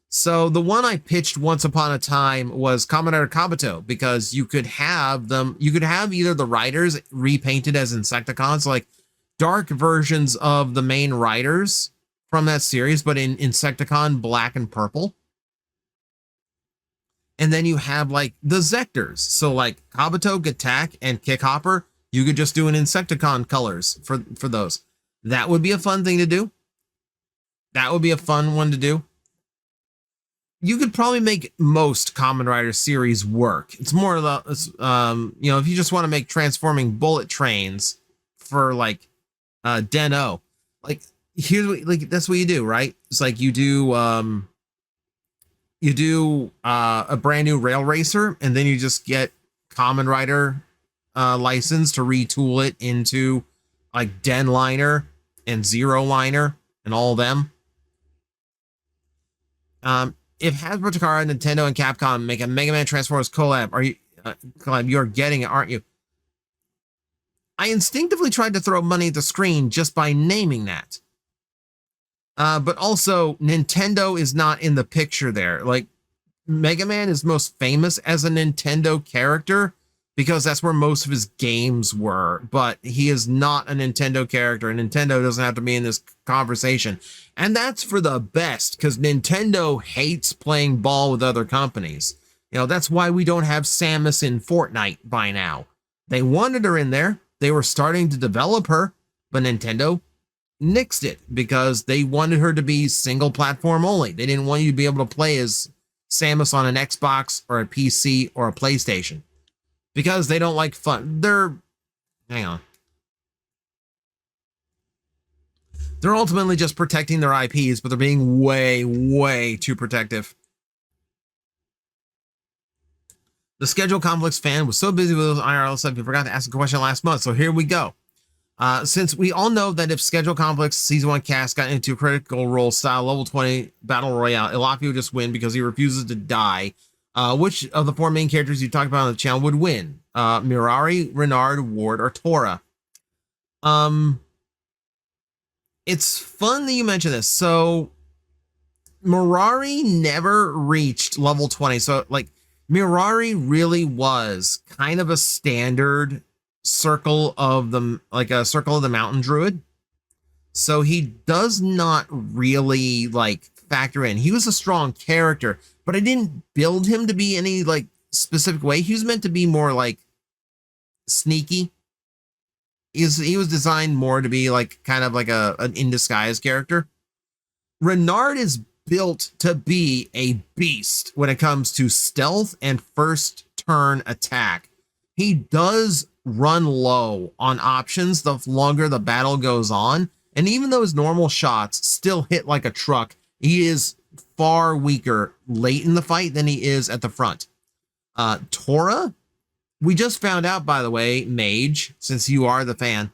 So the one I pitched once upon a time was Kamen Rider Kabuto, because you could have either the riders repainted as Insecticons, like dark versions of the main riders from that series, but in Insecticon black and purple. And then you have like the Zectors. So like Kabuto, Gattack, and Kickhopper, you could just do an Insecticon colors for those. That would be a fun thing to do. That would be a fun one to do. You could probably make most Kamen Rider series work. It's more of the, you know, if you just want to make transforming bullet trains for like Den-O, like here's what, like that's what you do, right? It's like you do a brand new rail racer, and then you just get Kamen Rider license to retool it into like Den Liner and Zero Liner and all of them. If Hasbro, Takara, Nintendo, and Capcom make a Mega Man Transformers collab, you're getting it, aren't you? I instinctively tried to throw money at the screen just by naming that. But also, Nintendo is not in the picture there. Like, Mega Man is most famous as a Nintendo character because that's where most of his games were, but he is not a Nintendo character, and Nintendo doesn't have to be in this conversation. And that's for the best, because Nintendo hates playing ball with other companies. You know, that's why we don't have Samus in Fortnite by now. They wanted her in there. They were starting to develop her, but Nintendo nixed it because they wanted her to be single platform only. They didn't want you to be able to play as Samus on an Xbox or a PC or a PlayStation because they don't like fun. Hang on. They're ultimately just protecting their IPs, but they're being way, way too protective. The schedule conflicts fan was so busy with those IRL stuff, he forgot to ask a question last month. So here we go. Since we all know that if schedule conflicts season 1 cast got into a critical role style level 20 battle royale, Ilafi would just win because he refuses to die. Which of the 4 main characters you talked about on the channel would win? Mirari, Renard, Ward, or Tora? It's fun that you mention this. So Mirari never reached level 20. So like Mirari really was kind of a standard circle of the mountain druid. So he does not really like factor in. He was a strong character, but I didn't build him to be any like specific way. He was meant to be more like sneaky. He was designed more to be like kind of like an in disguise character. Renard is built to be a beast when it comes to stealth and first turn attack. He does run low on options the longer the battle goes on, and even though his normal shots still hit like a truck, he is far weaker late in the fight than he is at the front. Tora, we just found out, by the way, Mage, since you are the fan,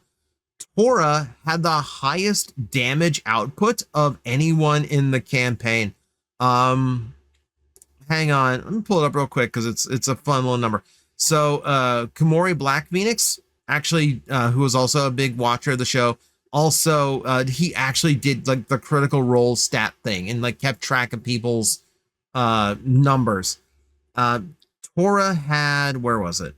Tora had the highest damage output of anyone in the campaign. Hang on, let me pull it up real quick because it's a fun little number. So Komori Black Phoenix, actually, who was also a big watcher of the show, also he actually did like the critical role stat thing and like kept track of people's numbers. Tora had, where was it?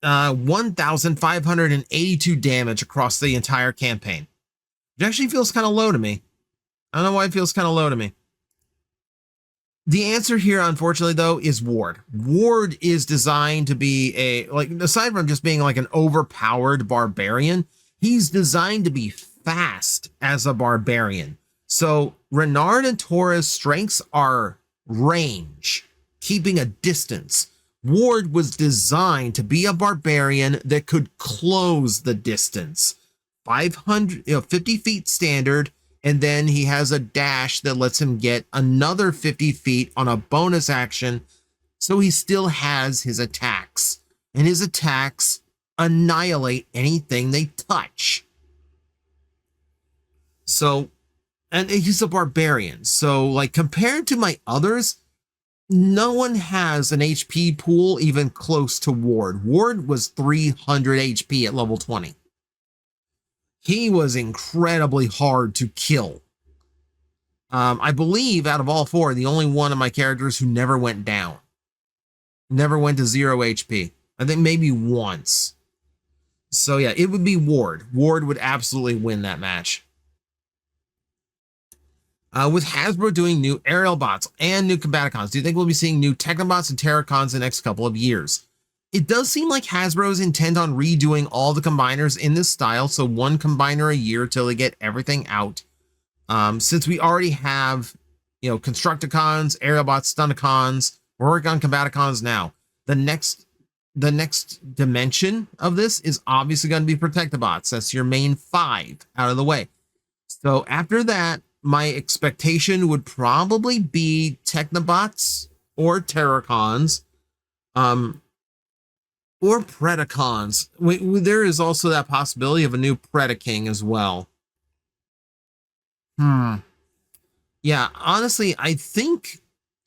1,582 damage across the entire campaign. It actually feels kind of low to me. I don't know why it feels kind of low to me. The answer here, unfortunately, though, is Ward. Ward is designed to be aside from just being like an overpowered barbarian, he's designed to be fast as a barbarian. So Renard and Tora's strengths are range, keeping a distance. Ward was designed to be a barbarian that could close the distance. 50 feet standard, and then he has a dash that lets him get another 50 feet on a bonus action, so he still has his attacks. And his attacks annihilate anything they touch. So, and he's a barbarian, so like compared to my others, no one has an HP pool even close to Ward. Ward was 300 HP at level 20. He was incredibly hard to kill. I believe out of all four, the only one of my characters who never went down. Never went to 0 HP. I think maybe once. So yeah, it would be Ward. Ward would absolutely win that match. With Hasbro doing new aerial bots and new Combaticons, do you think we'll be seeing new Technobots and Terracons in the next couple of years? It does seem like Hasbro's intent on redoing all the combiners in this style, so one combiner a year till they get everything out. Since we already have, Constructicons, aerial bots, Stunticons, we're working on Combaticons now. The next dimension of this is obviously going to be Protectobots. That's your main 5 out of the way. So after that, my expectation would probably be Technobots or Terracons, or Predacons. There is also that possibility of a new Predaking as well. Yeah, honestly, I think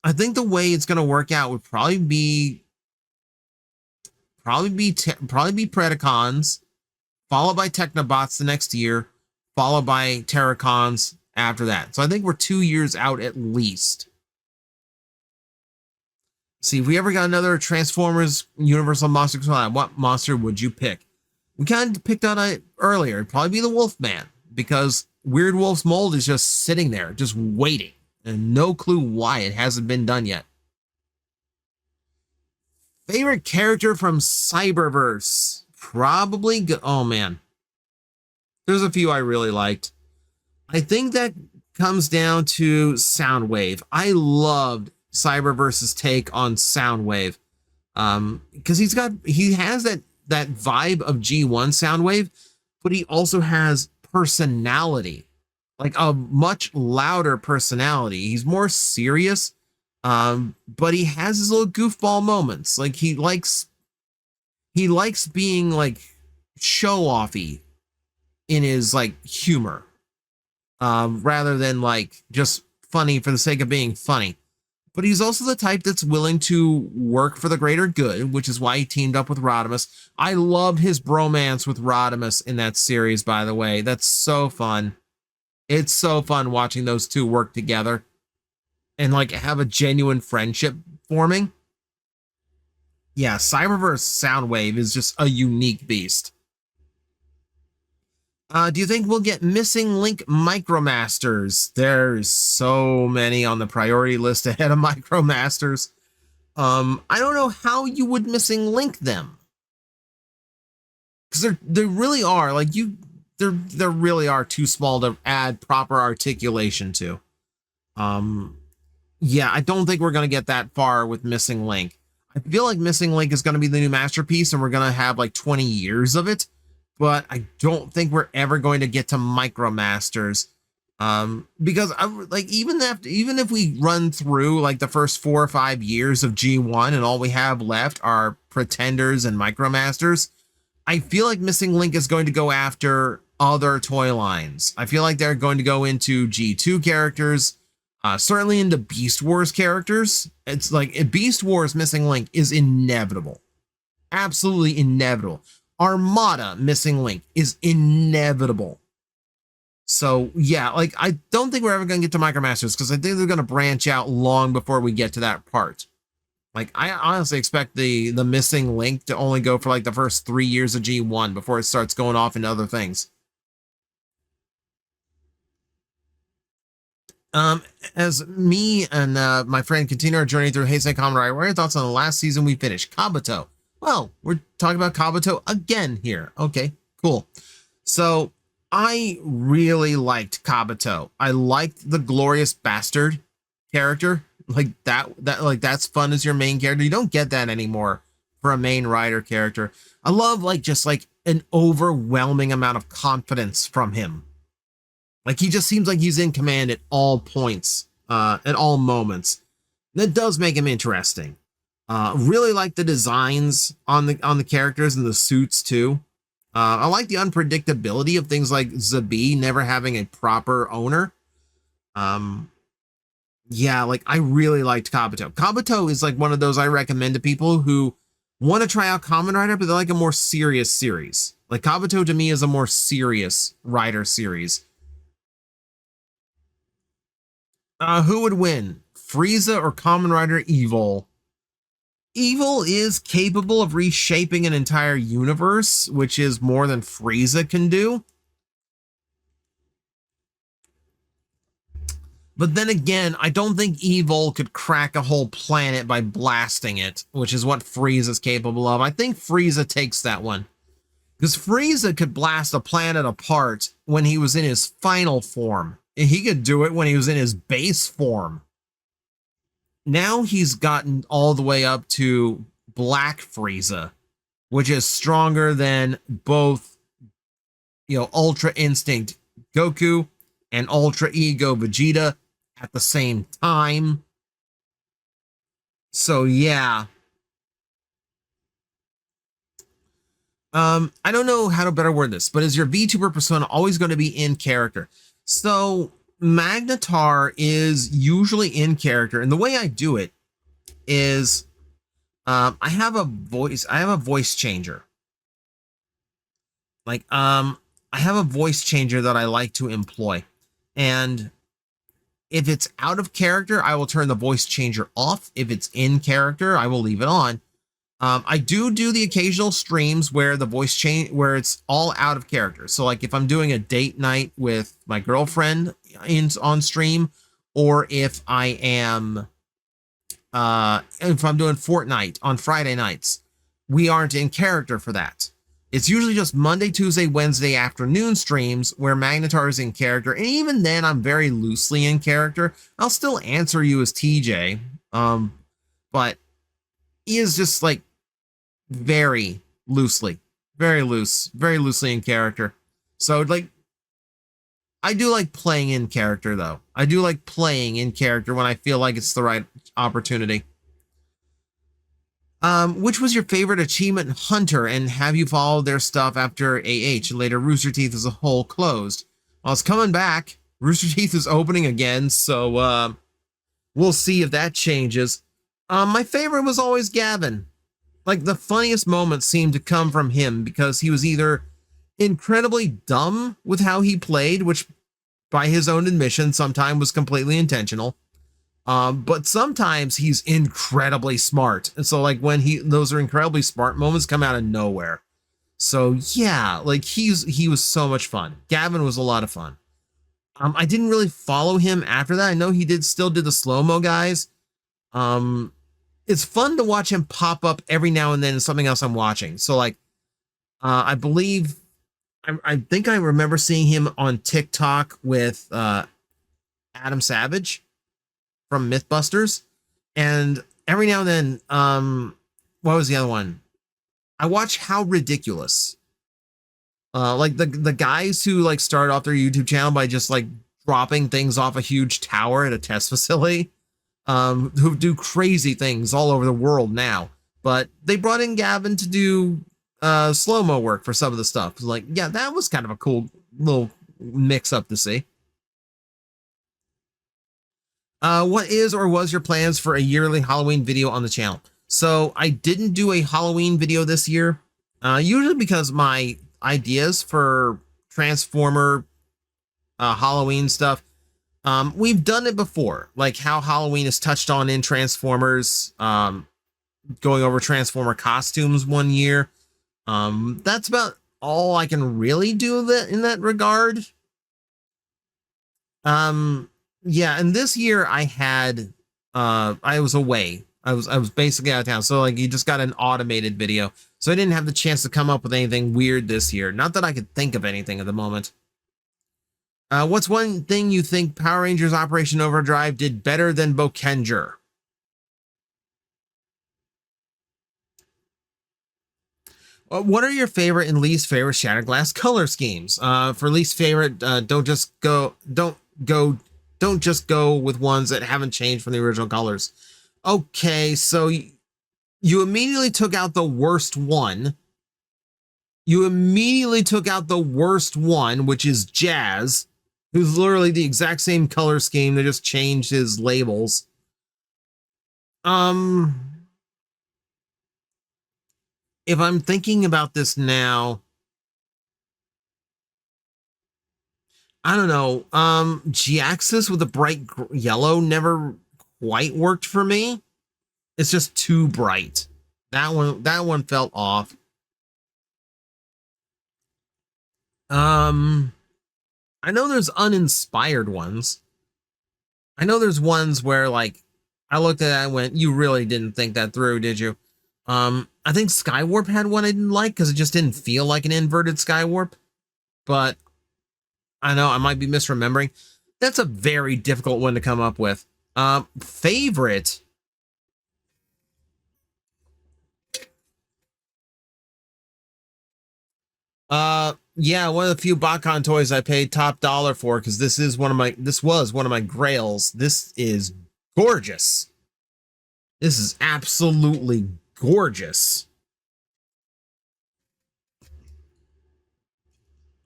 the way it's going to work out would probably be Predacons, followed by Technobots the next year, followed by Terracons after that. So I think we're 2 years out at least. See, if we ever got another Transformers Universal Monster collab, what monster would you pick? We kind of picked on it earlier. It'd probably be the Wolfman, because Weird Wolf's mold is just sitting there, just waiting, and no clue why it hasn't been done yet. Favorite character from Cyberverse? Probably, oh man. There's a few I really liked. I think that comes down to Soundwave. I loved Cyberverse's take on Soundwave, because he has that vibe of G1 Soundwave, but he also has personality, like a much louder personality. He's more serious, but he has his little goofball moments. Like he likes being like show-offy in his like humor, rather than like just funny for the sake of being funny. But he's also the type that's willing to work for the greater good, which is why he teamed up with Rodimus. I love his bromance with Rodimus in that series, by the way. That's so fun. It's so fun watching those two work together and like have a genuine friendship forming. Yeah, Cyberverse Soundwave is just a unique beast. Do you think we'll get Missing Link Micromasters? There's so many on the priority list ahead of Micromasters. I don't know how you would Missing Link them, because they really are like there really are too small to add proper articulation to. Yeah, I don't think we're going to get that far with Missing Link. I feel like Missing Link is going to be the new masterpiece and we're going to have like 20 years of it, but I don't think we're ever going to get to Micromasters. Because even if we run through like the first 4 or 5 years of G1 and all we have left are Pretenders and Micromasters, I feel like Missing Link is going to go after other toy lines. I feel like they're going to go into G2 characters, certainly into Beast Wars characters. It's like Beast Wars Missing Link is inevitable. Absolutely inevitable. Armada Missing Link is inevitable. So yeah, like I don't think we're ever going to get to Micromasters because I think they're going to branch out long before we get to that part. Like I honestly expect the Missing Link to only go for like the first 3 years of G1 before it starts going off into other things. As me and my friend continue our journey through Heisei Kamen Rider, what are your thoughts on the last season we finished? Kabuto. Well, we're talking about Kabuto again here. Okay, cool. So I really liked Kabuto. I liked the Glorious Bastard character. Like that's fun as your main character. You don't get that anymore for a main rider character. I love just an overwhelming amount of confidence from him. Like he just seems like he's in command at all points, at all moments. That does make him interesting. Really like the designs on the characters and the suits too. I like the unpredictability of things like Zabi never having a proper owner. Yeah, like I really liked Kabuto. Kabuto is like one of those I recommend to people who want to try out Kamen Rider, but they like a more serious series. Like Kabuto to me is a more serious rider series. Who would win, Frieza or Kamen Rider Evil? Evil is capable of reshaping an entire universe, which is more than Frieza can do. But then again, I don't think Evil could crack a whole planet by blasting it, which is what Frieza's capable of. I think Frieza takes that one. Because Frieza could blast a planet apart when he was in his final form. He could do it when he was in his base form. Now he's gotten all the way up to Black Frieza, which is stronger than both, Ultra Instinct Goku and Ultra Ego Vegeta at the same time. So yeah. I don't know how to better word this, but is your VTuber persona always going to be in character? So Magnetar is usually in character, and the way I do it is I have a voice changer. I have a voice changer that I like to employ. And if it's out of character, I will turn the voice changer off. If it's in character, I will leave it on. I do the occasional streams where the voice change, where it's all out of character. So like if I'm doing a date night with my girlfriend on stream, or if I am, if I'm doing Fortnite on Friday nights, we aren't in character for that. It's usually just Monday, Tuesday, Wednesday afternoon streams where Magnetar is in character. And even then I'm very loosely in character. I'll still answer you as TJ. But he is just like very loosely in character. So like, I do like playing in character though. I do like playing in character when I feel like it's the right opportunity. Which was your favorite achievement in Hunter, and have you followed their stuff after AH and later Rooster Teeth as a whole closed? Well, it's coming back. Rooster Teeth is opening again, so we'll see if that changes. My favorite was always Gavin. Like the funniest moments seemed to come from him because he was either incredibly dumb with how he played, which by his own admission sometimes was completely intentional. But sometimes he's incredibly smart. And so like when those are incredibly smart moments come out of nowhere. So yeah, like he was so much fun. Gavin was a lot of fun. I didn't really follow him after that. I know he still did the slow-mo guys. It's fun to watch him pop up every now and then in something else I'm watching. So like, I believe I think I remember seeing him on TikTok with Adam Savage from Mythbusters, and every now and then, what was the other one? I watch How Ridiculous. Like the guys who like started off their YouTube channel by just like dropping things off a huge tower at a test facility, who do crazy things all over the world now. But they brought in Gavin to do slow-mo work for some of the stuff. Like, yeah, that was kind of a cool little mix up to see. What is or was your plans for a yearly Halloween video on the channel? So I didn't do a Halloween video this year, usually because my ideas for Transformer Halloween stuff, we've done it before, like how Halloween is touched on in Transformers, going over Transformer costumes one year. That's about all I can really do that in that regard. Yeah, and this year I had I was away. I was basically out of town. So like you just got an automated video. So I didn't have the chance to come up with anything weird this year. Not that I could think of anything at the moment. What's one thing you think Power Rangers Operation Overdrive did better than Bokenger? What are your favorite and least favorite Shattered Glass color schemes? For least favorite, don't just go with ones that haven't changed from the original colors. Okay, so you immediately took out the worst one. You immediately took out the worst one, which is Jazz, who's literally the exact same color scheme. They just changed his labels. If I'm thinking about this now, I don't know. G-Axis with a bright yellow never quite worked for me. It's just too bright. That one felt off. I know there's uninspired ones. I know there's ones where like I looked at that and went, "You really didn't think that through, did you?" I think Skywarp had one I didn't like because it just didn't feel like an inverted Skywarp. But I know I might be misremembering. That's a very difficult one to come up with. Favorite. Yeah, one of the few Bakon toys I paid top dollar for because this was one of my grails. This is gorgeous. This is absolutely gorgeous.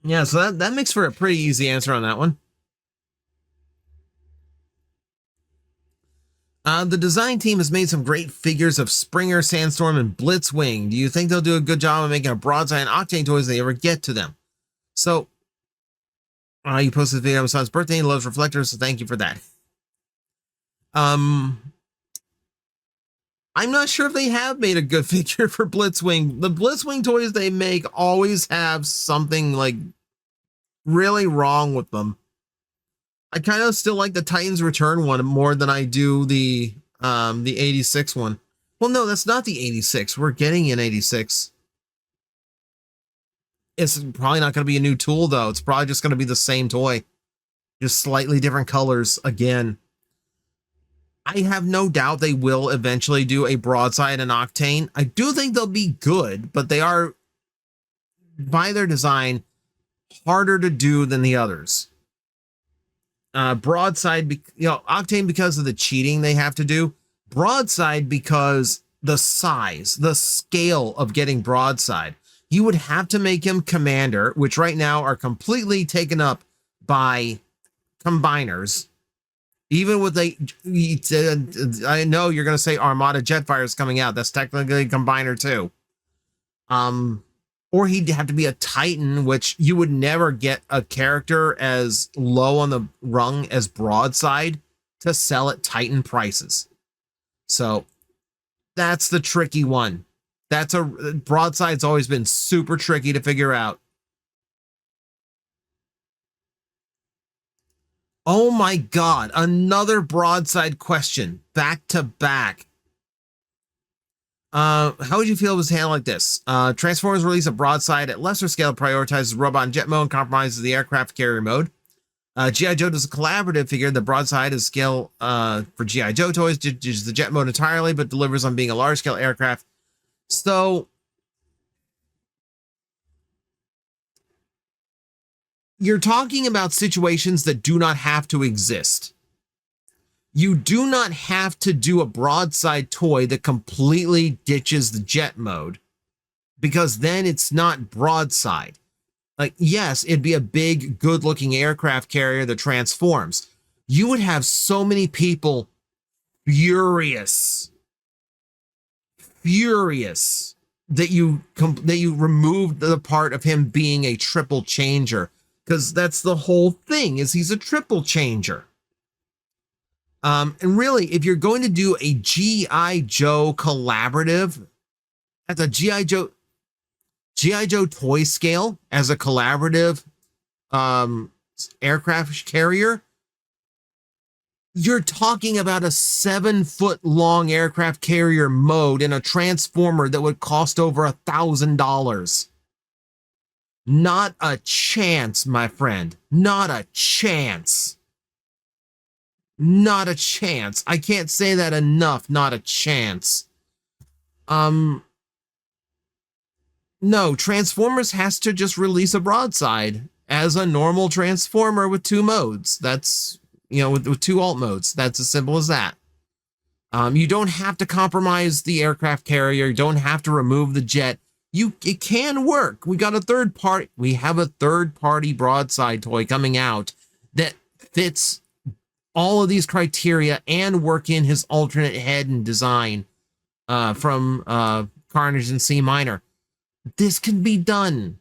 Yeah, so that makes for a pretty easy answer on that one. The design team has made some great figures of Springer, Sandstorm, and Blitzwing. Do you think they'll do a good job of making a broadside and Octane toys if they ever get to them? So, you posted the video on my son's birthday. He loves reflectors, so thank you for that. I'm not sure if they have made a good figure for Blitzwing. The Blitzwing toys they make always have something like really wrong with them. I kind of still like the Titans Return one more than I do the 86 one. Well, no, that's not the 86. We're getting an 86. It's probably not going to be a new tool, though. It's probably just going to be the same toy. Just slightly different colors again. I have no doubt they will eventually do a broadside and Octane. I do think they'll be good, but they are, by their design, harder to do than the others. Broadside, Octane because of the cheating they have to do. Broadside because the size, the scale of getting broadside. You would have to make him Commander, which right now are completely taken up by combiners. Even with I know you're going to say Armada Jetfire is coming out. That's technically a combiner too. Or he'd have to be a Titan, which you would never get a character as low on the rung as Broadside to sell at Titan prices. So that's the tricky one. Broadside's always been super tricky to figure out. Oh my God, another Broadside question back to back. How would you feel if it was handled like this? Transformers release a broadside at lesser scale, prioritizes robot and jet mode, and compromises the aircraft carrier mode. G.I. Joe does a collaborative figure. The broadside is scale for G.I. Joe toys, ditches the jet mode entirely, but delivers on being a large scale aircraft. So you're talking about situations that do not have to exist. You do not have to do a broadside toy that completely ditches the jet mode, because then it's not broadside. Like, yes, it'd be a big, good-looking aircraft carrier that transforms. You would have so many people furious that you removed the part of him being a triple changer, because that's the whole thing, is he's a triple changer. And really, if you're going to do a G.I. Joe collaborative, that's a G.I. Joe toy scale as a collaborative aircraft carrier, you're talking about a 7-foot-long aircraft carrier mode in a transformer that would cost over $1,000. Not a chance, my friend. Not a chance. Not a chance. I can't say that enough. Not a chance. No, Transformers has to just release a broadside as a normal transformer with 2 modes. That's, with 2 alt modes. That's as simple as that. You don't have to compromise the aircraft carrier. You don't have to remove the jet. It can work. We have a third party broadside toy coming out that fits all of these criteria and work in his alternate head and design from Carnage and C Minor. This can be done.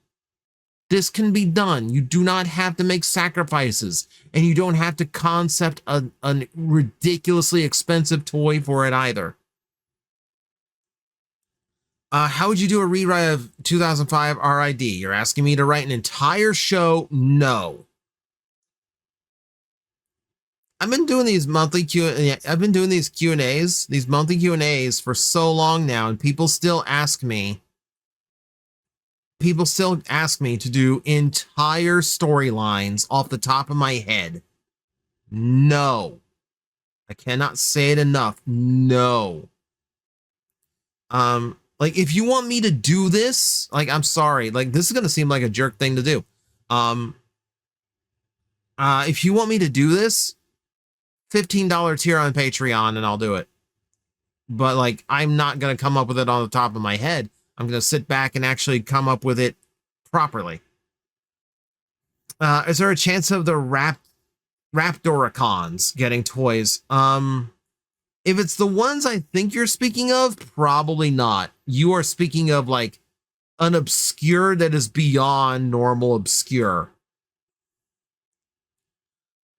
This can be done. You do not have to make sacrifices, and you don't have to concept a ridiculously expensive toy for it either. How would you do a rewrite of 2005 RID? You're asking me to write an entire show? No. I've been doing these monthly Q&As, these monthly Q&As for so long now, and people still ask me to do entire storylines off the top of my head. No. I cannot say it enough. No. Like, if you want me to do this, like, I'm sorry, like, this is going to seem like a jerk thing to do. If you want me to do this, $15 tier on Patreon and I'll do it. But, like, I'm not going to come up with it on the top of my head. I'm going to sit back and actually come up with it properly. Is there a chance of the Raptoricons getting toys? If it's the ones I think you're speaking of, probably not. You are speaking of, like, an obscure that is beyond normal obscure.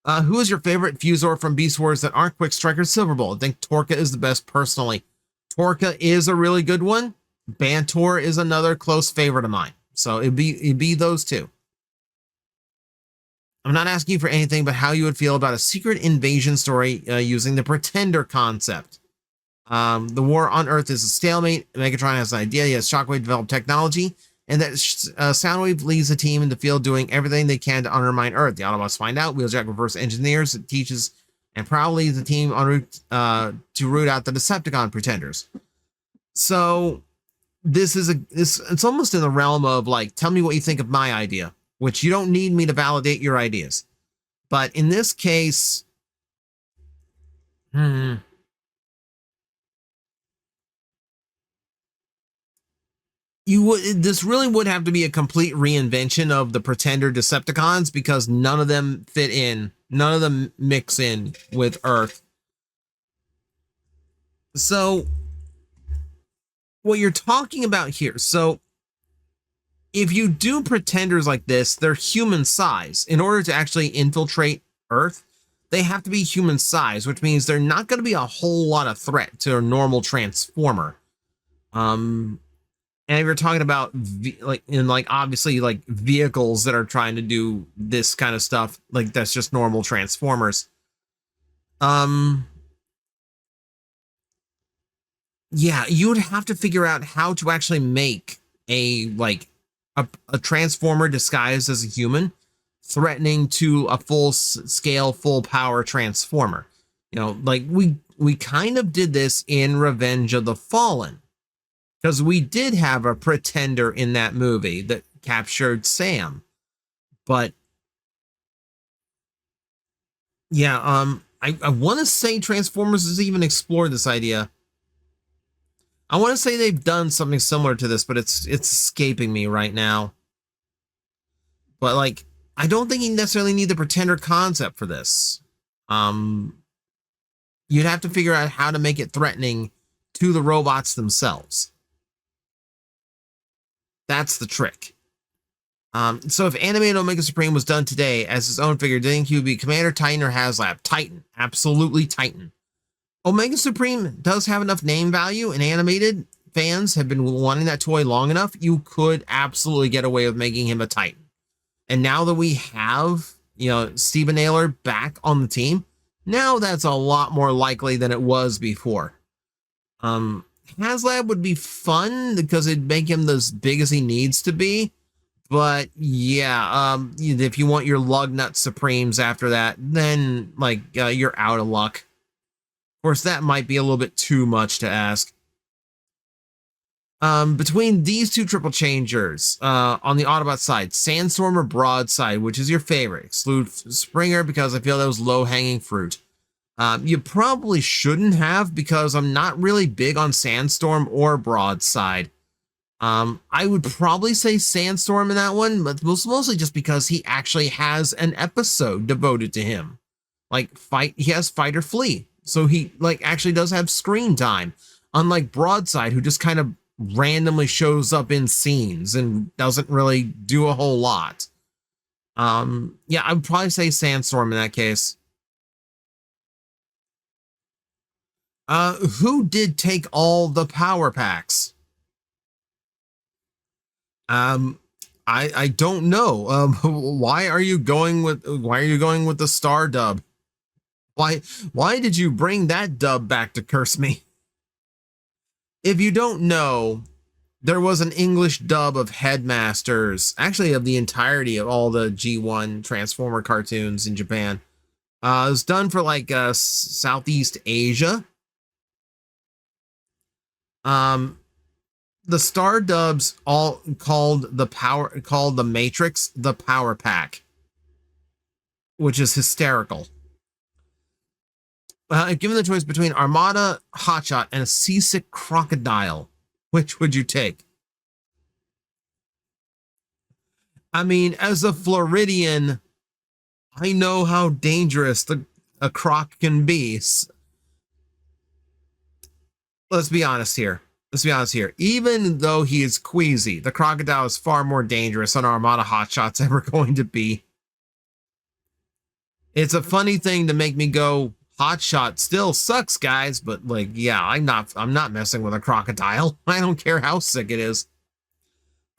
Who is your favorite Fusor from Beast Wars that aren't Quick Strike or Silver Bolt? I think Torka is the best personally. Torka is a really good one. Bantor is another close favorite of mine. So it'd be those two. I'm not asking you for anything, but how you would feel about a secret invasion story using the Pretender concept. The war on Earth is a stalemate. Megatron has an idea. He has Shockwave developed technology, and that Soundwave leads the team in the field doing everything they can to undermine Earth. The Autobots find out. Wheeljack reverse engineers. It teaches and proudly leads the team en route to root out the Decepticon pretenders. So this is it's almost in the realm of, like, tell me what you think of my idea, which you don't need me to validate your ideas. But in this case, this really would have to be a complete reinvention of the Pretender Decepticons, because none of them fit in. None of them mix in with Earth. So what you're talking about here, so if you do Pretenders like this, they're human size. In order to actually infiltrate Earth, they have to be human size, which means they're not going to be a whole lot of threat to a normal Transformer. And if you're talking about obviously like vehicles that are trying to do this kind of stuff, like, that's just normal Transformers. Yeah, you would have to figure out how to actually make a a transformer disguised as a human threatening to a full scale, full power transformer. You know, like we kind of did this in Revenge of the Fallen, because we did have a pretender in that movie that captured Sam. But yeah, I want to say Transformers has even explored this idea. I want to say they've done something similar to this, but it's escaping me right now. But like, I don't think you necessarily need the pretender concept for this. You'd have to figure out how to make it threatening to the robots themselves. That's the trick. So if animated Omega Supreme was done today as his own figure, do you think he would be Commander, Titan, or HasLab? Titan. Absolutely Titan. Omega Supreme does have enough name value, and animated fans have been wanting that toy long enough. You could absolutely get away with making him a Titan. And now that we have, you know, Steven Naylor back on the team, now that's a lot more likely than it was before. HasLab would be fun because it'd make him as big as he needs to be. But yeah, if you want your Lugnut Supremes after that, then like you're out of luck. Of course, that might be a little bit too much to ask. Between these two triple changers, on the Autobot side, Sandstorm or Broadside, which is your favorite? Exclude Springer because I feel that was low-hanging fruit. You probably shouldn't have, because I'm not really big on Sandstorm or Broadside. I would probably say Sandstorm in that one, but mostly just because he actually has an episode devoted to him. Like he has Fight or Flee, so he like actually does have screen time. Unlike Broadside, who just kind of randomly shows up in scenes and doesn't really do a whole lot. Yeah, I would probably say Sandstorm in that case. Who did take all the power packs? I don't know. Why are you going with the Star dub? Why did you bring that dub back to curse me? If you don't know, there was an English dub of Headmasters, actually of the entirety of all the G1 Transformer cartoons in Japan. It was done for like Southeast Asia. The Star dubs all called the Matrix the Power Pack, which is hysterical. Given the choice between Armada, Hotshot, and a seasick crocodile, which would you take? I mean, as a Floridian, I know how dangerous a croc can be. Let's be honest here. Even though he is queasy, the crocodile is far more dangerous than Armada Hotshot's ever going to be. It's a funny thing to make me go, Hotshot still sucks, guys, but like, yeah, I'm not messing with a crocodile. I don't care how sick it is.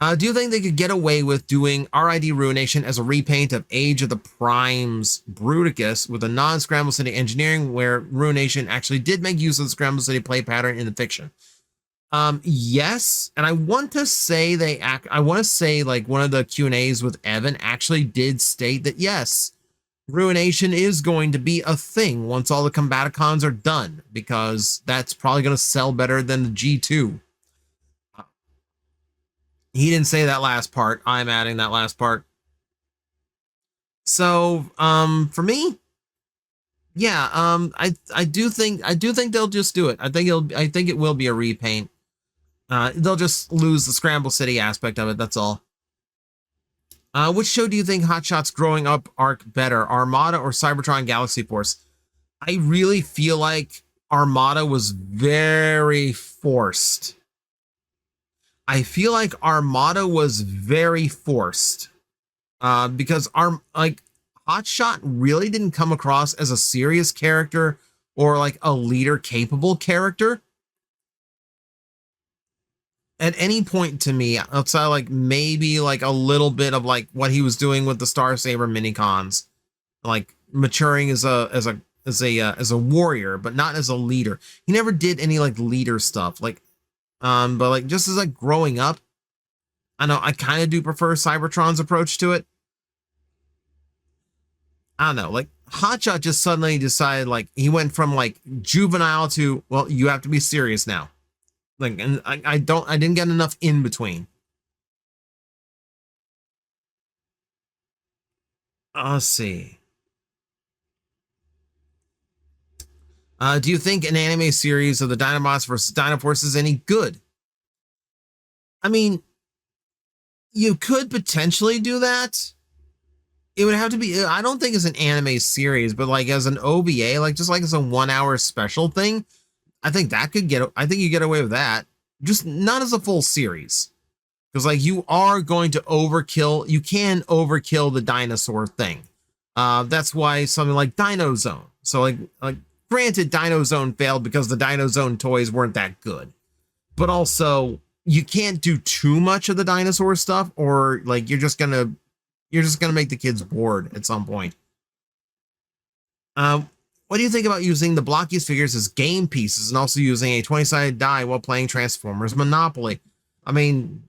Do you think they could get away with doing RID Ruination as a repaint of Age of the Primes Bruticus with a non-Scramble City engineering, where Ruination actually did make use of the Scramble City play pattern in the fiction? Yes, and I want to say like one of the Q&As with Evan actually did state that yes, Ruination is going to be a thing once all the Combaticons are done, because that's probably going to sell better than the G2. He didn't say that last part. I'm adding that last part. So, for me, yeah, I do think they'll just do it. I think it will be a repaint. They'll just lose the Scramble City aspect of it. That's all. Which show do you think Hotshot's growing up arc better, Armada or Cybertron Galaxy Force? I really feel like Armada was very forced. Because Hotshot really didn't come across as a serious character or like a leader capable character at any point to me, outside like maybe like a little bit of like what he was doing with the Star Saber minicons, like maturing as a as a warrior, but not as a leader. He never did any like leader stuff. Like, but like just as like growing up, I know I kind of do prefer Cybertron's approach to it. I don't know, like Hotshot just suddenly decided like he went from like juvenile to, well, you have to be serious now. Like, and I didn't get enough in between. Let's see. Do you think an anime series of the Dinobots versus Dinoforce is any good? I mean, you could potentially do that. It would have to be, I don't think it's an anime series, but like as an OVA, like just like as a 1 hour special thing, I think you get away with that. Just not as a full series. Because like you are going to overkill, you can overkill the dinosaur thing. That's why something like Dino Zone. So like granted, Dino Zone failed because the Dino Zone toys weren't that good. But also you can't do too much of the dinosaur stuff, or like you're just gonna make the kids bored at some point. What do you think about using the blockiest figures as game pieces and also using a 20-sided die while playing Transformers Monopoly? I mean,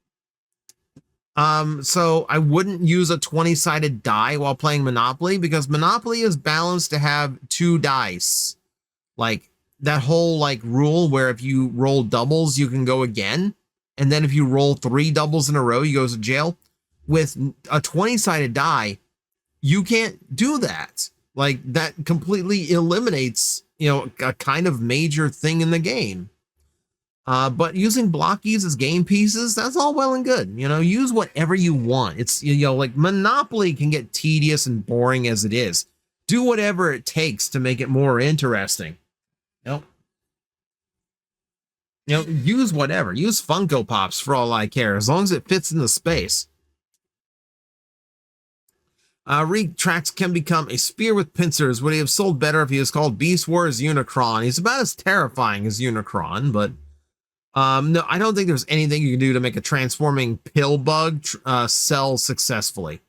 so I wouldn't use a 20-sided die while playing Monopoly because Monopoly is balanced to have 2 dice. Like that whole like rule where if you roll doubles, you can go again. And then if you roll 3 doubles in a row, you go to jail. With a 20-sided die, you can't do that. Like that completely eliminates, a kind of major thing in the game. But using blockies as game pieces, that's all well and good. Use whatever you want. It's, like Monopoly can get tedious and boring as it is. Do whatever it takes to make it more interesting. Use whatever. Use Funko Pops for all I care, as long as it fits in the space. Retracts can become a spear with pincers. Would he have sold better if he was called Beast Wars Unicron? He's about as terrifying as Unicron, but no, I don't think there's anything you can do to make a transforming pill bug sell successfully.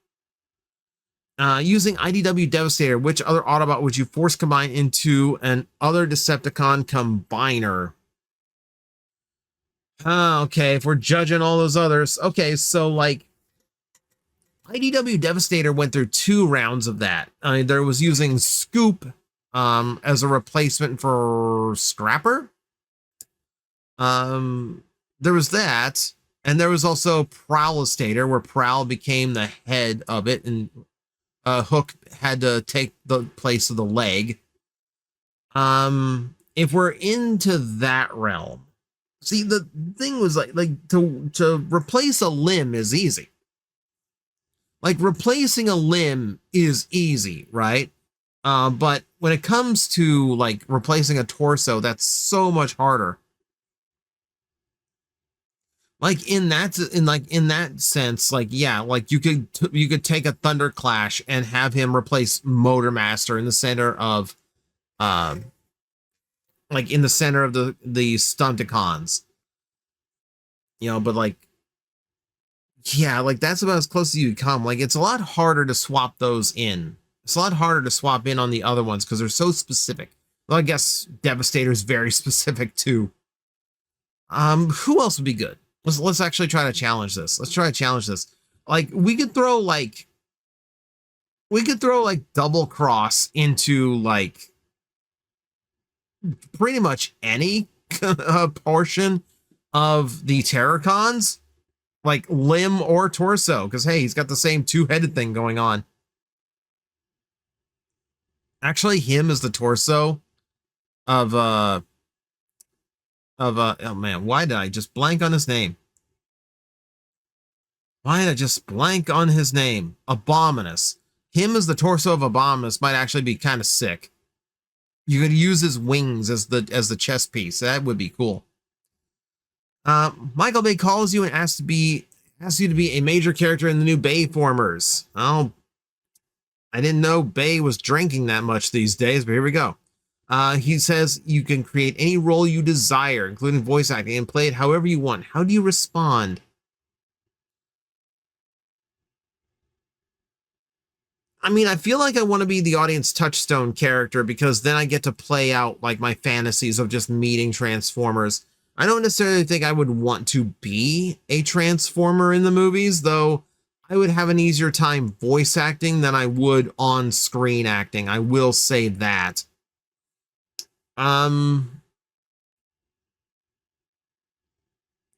Using IDW Devastator, which other Autobot would you force combine into an other Decepticon combiner? Okay, if we're judging all those others. Okay, so like IDW Devastator went through 2 rounds of that. There was using Scoop as a replacement for Scrapper. There was that, and there was also Prowlistator, where Prowl became the head of it, and Hook had to take the place of the leg. If we're into that realm, see, the thing was like to replace a limb is easy. Like replacing a limb is easy, right? But when it comes to like replacing a torso, that's so much harder. Like in that sense, like yeah, like you could take a Thunderclash and have him replace Motormaster in the center of, like in the center of the Stunticons. But like, yeah, like that's about as close as you come. Like it's a lot harder to swap those in. It's a lot harder to swap in on the other ones because they're so specific. Well, I guess Devastator is very specific too. Who else would be good? Let's actually try to challenge this. Let's try to challenge this. Like we could throw like Double Cross into like pretty much any portion of the Terracons, like limb or torso, because hey, he's got the same 2-headed thing going on. Actually, him is the torso of oh man, why did I just blank on his name? Abominus. Him as the torso of Abominus might actually be kind of sick. You could use his wings as the chest piece. That would be cool. Michael Bay calls you and asks you to be a major character in the new Bayformers. Oh, I didn't know Bay was drinking that much these days, but here we go. He says you can create any role you desire, including voice acting, and play it however you want. How do you respond? I mean, I feel like I want to be the audience touchstone character because then I get to play out like my fantasies of just meeting Transformers. I don't necessarily think I would want to be a Transformer in the movies, though I would have an easier time voice acting than I would on screen acting. I will say that.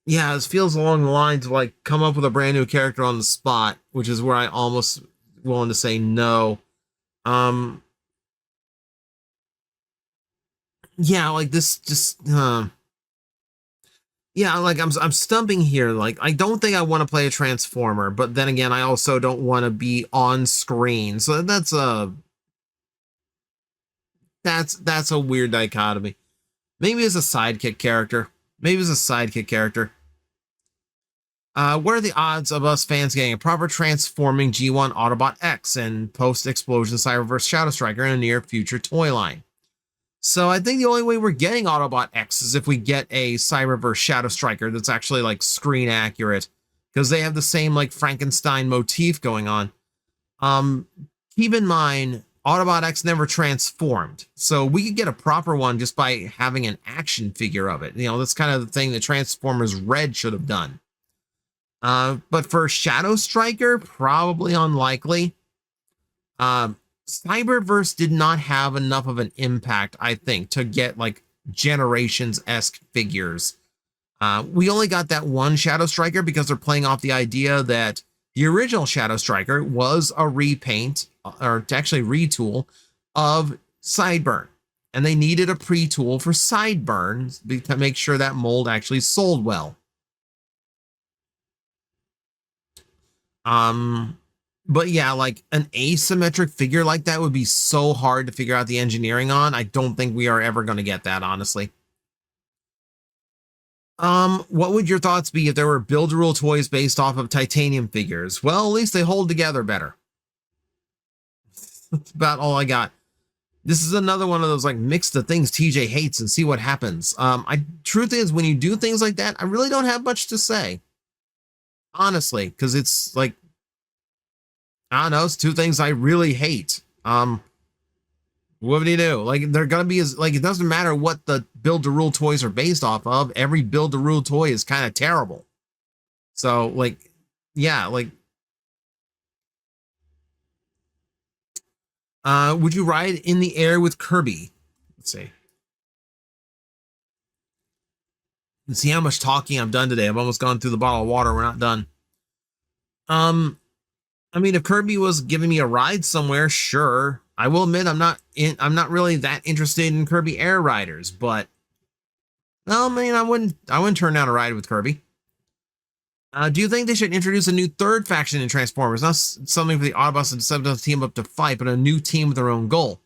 Yeah, it feels along the lines of like come up with a brand new character on the spot, which is where I almost willing to say no. Um, yeah, like this just yeah, like I'm stumping here. Like I don't think I want to play a Transformer, but then again, I also don't want to be on screen. So that's a weird dichotomy. Maybe as a sidekick character. Maybe as a sidekick character. What are the odds of us fans getting a proper transforming G1 Autobot X and post-explosion Cyberverse Shadow Striker in a near future toy line? So I think the only way we're getting Autobot X is if we get a Cyberverse Shadow Striker that's actually like screen accurate, because they have the same like Frankenstein motif going on. Keep in mind, Autobot X never transformed, so we could get a proper one just by having an action figure of it. You know, that's kind of the thing that Transformers Red should have done. But for Shadow Striker, probably unlikely. Cyberverse did not have enough of an impact, I think, to get like Generations-esque figures. We only got that one Shadow Striker because they're playing off the idea that the original Shadow Striker was a repaint, or actually retool, of Sideburn. And they needed a pre-tool for Sideburn to make sure that mold actually sold well. But yeah, like an asymmetric figure like that would be so hard to figure out the engineering on. I don't think we are ever going to get that, honestly. What would your thoughts be if there were Build-A-Rule toys based off of titanium figures? Well, at least they hold together better. That's about all I got. This is another one of those like mix the things TJ hates and see what happens. Truth is, when you do things like that, I really don't have much to say. Honestly, because it's like, I don't know, it's two things I really hate. What do you do? Like, they're gonna be as like, it doesn't matter what the Build-A-Rule toys are based off of. Every Build-A-Rule toy is kind of terrible. So, like, yeah, like, would you ride in the air with Kirby? Let's see. Let's see how much talking I've done today. I've almost gone through the bottle of water. We're not done. I mean, if Kirby was giving me a ride somewhere, sure. I will admit I'm not really that interested in Kirby Air Riders, but no, I mean, I wouldn't turn down a ride with Kirby. Do you think they should introduce a new third faction in Transformers? Not something for the Autobots and Decepticons to team up to fight, but a new team with their own goal.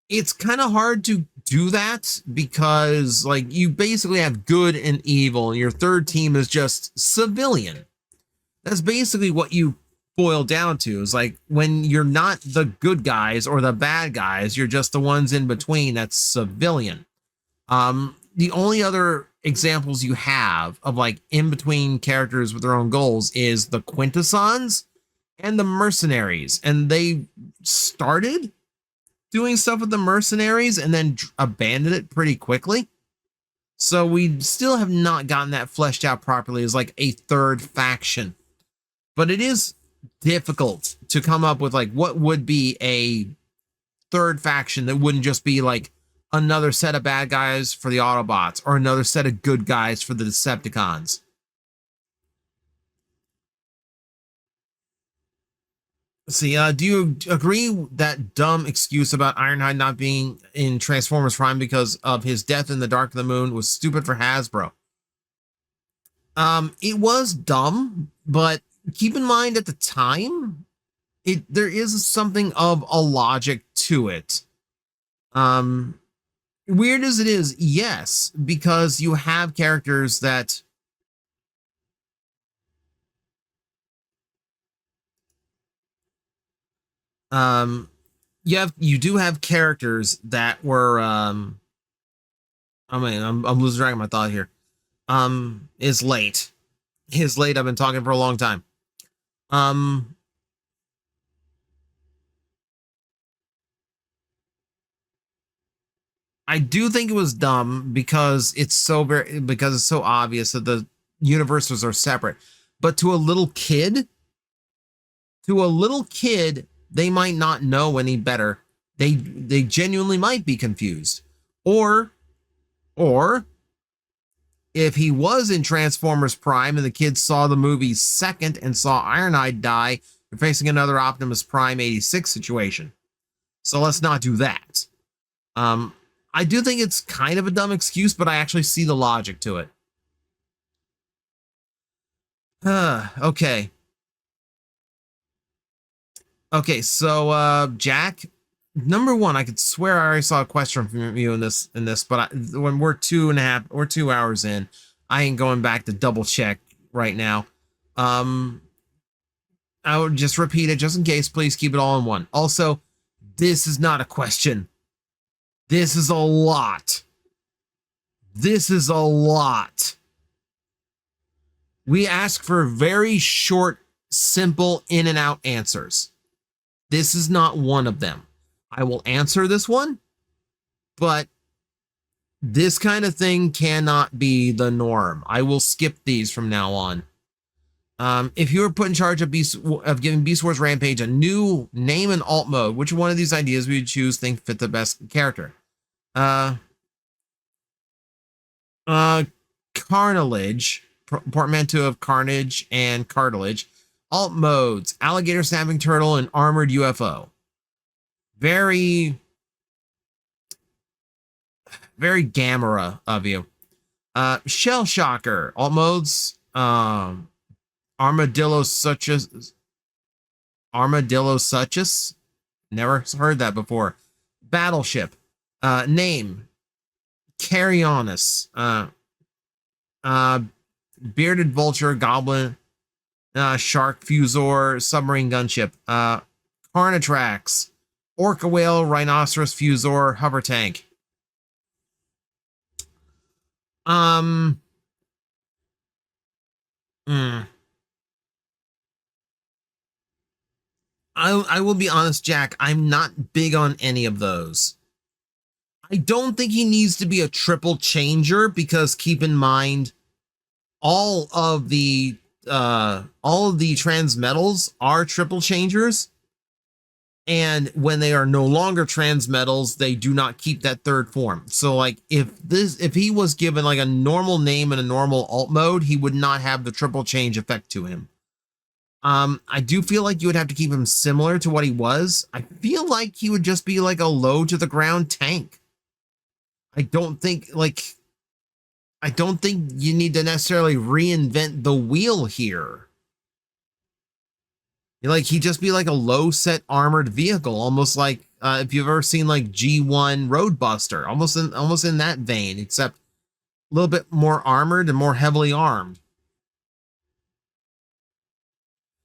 It's kind of hard to do that because, like, you basically have good and evil, and your third team is just civilian. That's basically what you boil down to, is like when you're not the good guys or the bad guys, you're just the ones in between. That's civilian. The only other examples you have of like in between characters with their own goals is the Quintessons and the Mercenaries, and they started doing stuff with the Mercenaries and then abandoned it pretty quickly. So we still have not gotten that fleshed out properly as like a third faction. But it is difficult to come up with like what would be a third faction that wouldn't just be like another set of bad guys for the Autobots or another set of good guys for the Decepticons. See, do you agree that dumb excuse about Ironhide not being in Transformers Prime because of his death in the Dark of the Moon was stupid for Hasbro? It was dumb, but keep in mind at the time, there is something of a logic to it. Weird as it is, yes, because you have characters that you do have characters that were I mean, I'm losing track of my thought here. Is late. I've been talking for a long time. I do think it was dumb because it's so obvious that the universes are separate. But to a little kid, they might not know any better. They genuinely might be confused. Or if he was in Transformers Prime and the kids saw the movie second and saw Ironhide die, you're facing another Optimus Prime 86 situation. So let's not do that. I do think it's kind of a dumb excuse, but I actually see the logic to it. Okay. Okay, so Jack, number one, I could swear I already saw a question from you in this, but when we're 2 hours in, I ain't going back to double check right now. I would just repeat it just in case. Please keep it all in one. Also, this is not a question. This is a lot. This is a lot. We ask for very short, simple, in and out answers. This is not one of them. I will answer this one, but this kind of thing cannot be the norm. I will skip these from now on. If you were put in charge of giving Beast Wars Rampage a new name and alt mode, which one of these ideas would you choose think fit the best character? Carnage, portmanteau of carnage and cartilage. Alt modes: alligator, snapping turtle, and armored UFO. Very, very Gamera of you. Shell Shocker. Alt modes: armadillo such as never heard that before. Battleship. Name: Carrionus. Bearded vulture, goblin, shark, fusor, submarine gunship. Carnatrax. Orca whale, rhinoceros, fusor, hover tank. I will be honest, Jack, I'm not big on any of those. I don't think he needs to be a triple changer because keep in mind, all of the transmetals are triple changers. And when they are no longer transmetals, they do not keep that third form. So like if he was given like a normal name and a normal alt mode, he would not have the triple change effect to him. I do feel like you would have to keep him similar to what he was. I feel like he would just be like a low to the ground tank. I don't think you need to necessarily reinvent the wheel here. Like he'd just be like a low set armored vehicle, almost like if you've ever seen like G1 Roadbuster, almost in that vein, except a little bit more armored and more heavily armed.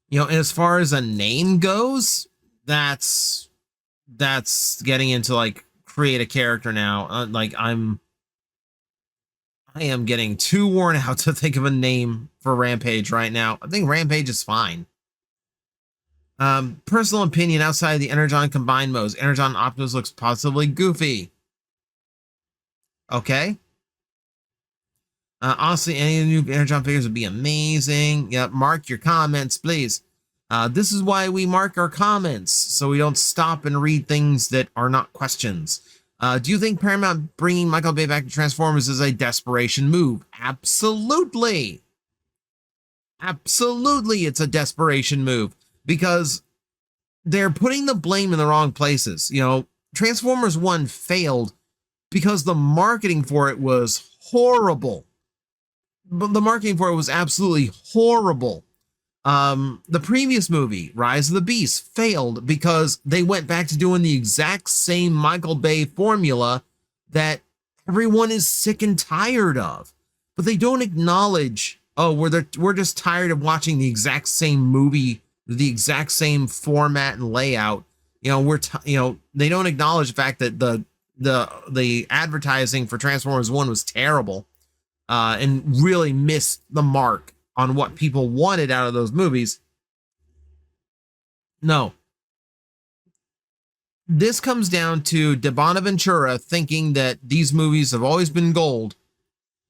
You know, and as far as a name goes, that's getting into like create a character now. Like I am getting too worn out to think of a name for Rampage right now. I think Rampage is fine. Personal opinion outside of the Energon combined modes. Energon Optimus looks possibly goofy. Okay. Honestly, any of the new Energon figures would be amazing. Yep, mark your comments, please. This is why we mark our comments, so we don't stop and read things that are not questions. Do you think Paramount bringing Michael Bay back to Transformers is a desperation move? Absolutely. Absolutely, it's a desperation move. Because they're putting the blame in the wrong places. You know, Transformers 1 failed because the marketing for it was horrible. But the marketing for it was absolutely horrible. The previous movie, Rise of the Beast, failed because they went back to doing the exact same Michael Bay formula that everyone is sick and tired of. But they don't acknowledge, oh, we're just tired of watching the exact same movie, the exact same format and layout. You know, they don't acknowledge the fact that the advertising for Transformers 1 was terrible, and really missed the mark on what people wanted out of those movies. No, this comes down to De Bonaventura thinking that these movies have always been gold,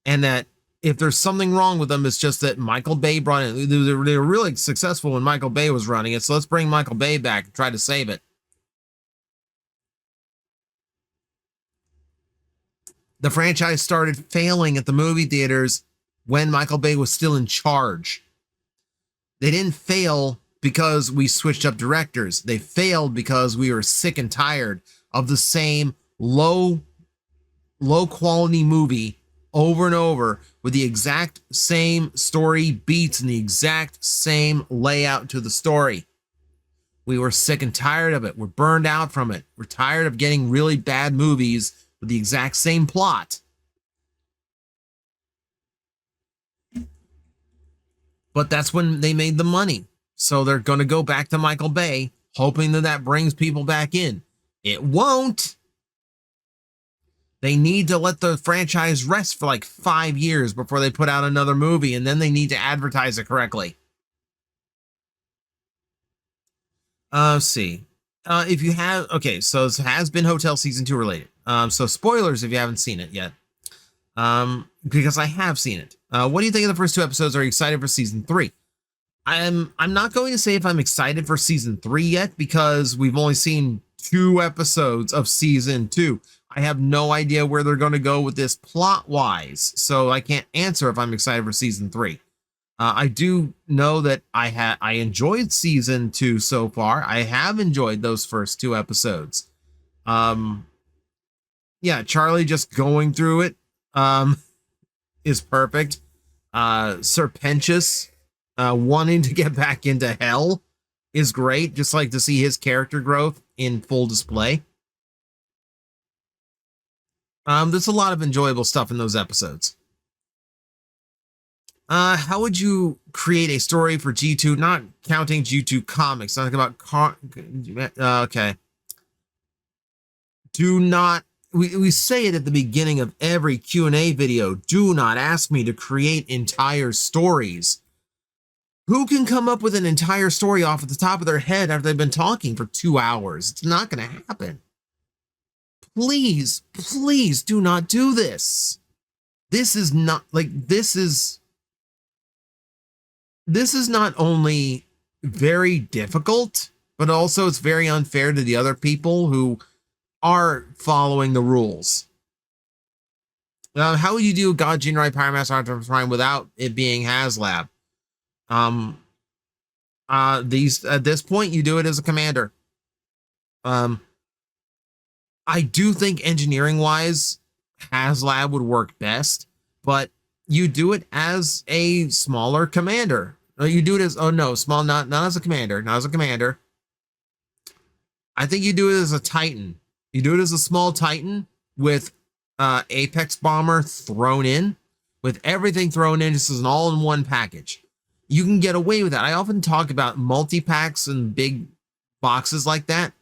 and that if there's something wrong with them, it's just that Michael Bay brought it. They were really successful when Michael Bay was running it, so let's bring Michael Bay back and try to save it. The franchise started failing at the movie theaters when Michael Bay was still in charge. They didn't fail because we switched up directors. They failed because we were sick and tired of the same low quality movie over and over with the exact same story beats and the exact same layout to the story. We were sick and tired of it. We're burned out from it. We're tired of getting really bad movies with the exact same plot. But that's when they made the money. So they're going to go back to Michael Bay, hoping that that brings people back in. It won't. They need to let the franchise rest for like 5 years before they put out another movie, and then they need to advertise it correctly. Let's see. If you have, okay, so it has been Hotel Season 2 related. So spoilers if you haven't seen it yet. Because I have seen it. What do you think of the first 2 episodes? Are you excited for Season 3? I'm not going to say if I'm excited for Season 3 yet, because we've only seen 2 episodes of Season 2. I have no idea where they're going to go with this plot-wise, so I can't answer if I'm excited for Season 3. I do know that I enjoyed Season 2 so far. I have enjoyed those first 2 episodes. Yeah, Charlie just going through it is perfect. Serpentious wanting to get back into hell is great. Just like to see his character growth in full display. There's a lot of enjoyable stuff in those episodes. How would you create a story for G2, not counting G2 comics? Talking about okay. Do not, we say it at the beginning of every Q&A video, do not ask me to create entire stories. Who can come up with an entire story off at the top of their head after they've been talking for 2 hours? It's not going to happen. Please, please do not do this. This is not, like, this is not only very difficult, but also it's very unfair to the other people who are following the rules. How would you do God, Jinrai, Pyromaster, Optimus Prime without it being HasLab? These at this point, you do it as a commander. I do think engineering-wise, HasLab would work best, but you do it as a smaller commander. You do it as, oh no, small, not as a commander, not as a commander. I think you do it as a Titan. You do it as a small Titan with Apex Bomber thrown in, with everything thrown in, just as an all-in-one package. You can get away with that. I often talk about multi-packs and big boxes like that.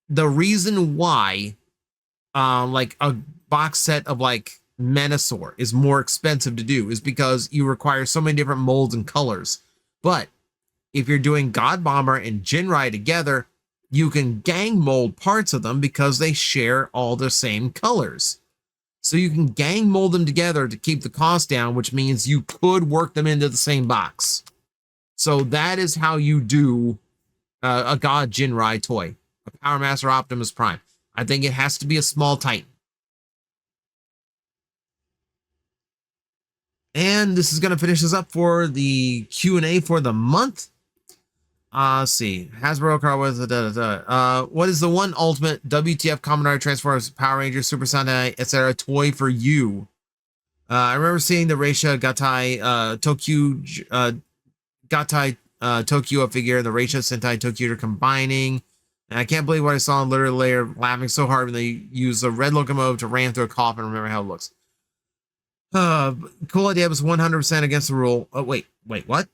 The reason why, like a box set of like Menasor is more expensive to do is because you require so many different molds and colors. But if you're doing God Bomber and Jinrai together, you can gang mold parts of them because they share all the same colors. So you can gang mold them together to keep the cost down, which means you could work them into the same box. So that is how you do a God Jinrai toy, a Power Master Optimus Prime. I think it has to be a small Titan. And this is going to finish us up for the Q&A for the month. Let's see. Hasbro car was what is the one ultimate WTF Kamen Rider, Transformers, Power Rangers, Super Sentai, etc. toy for you? I remember seeing the Reisha Gatai Tokyo figure, the Reisha Sentai Tokyo combining. And I can't believe what I saw in literally later, laughing so hard when they use a red locomotive to ram through a coffin. Remember how it looks. Cool idea, was 100% against the rule. Oh, wait, what?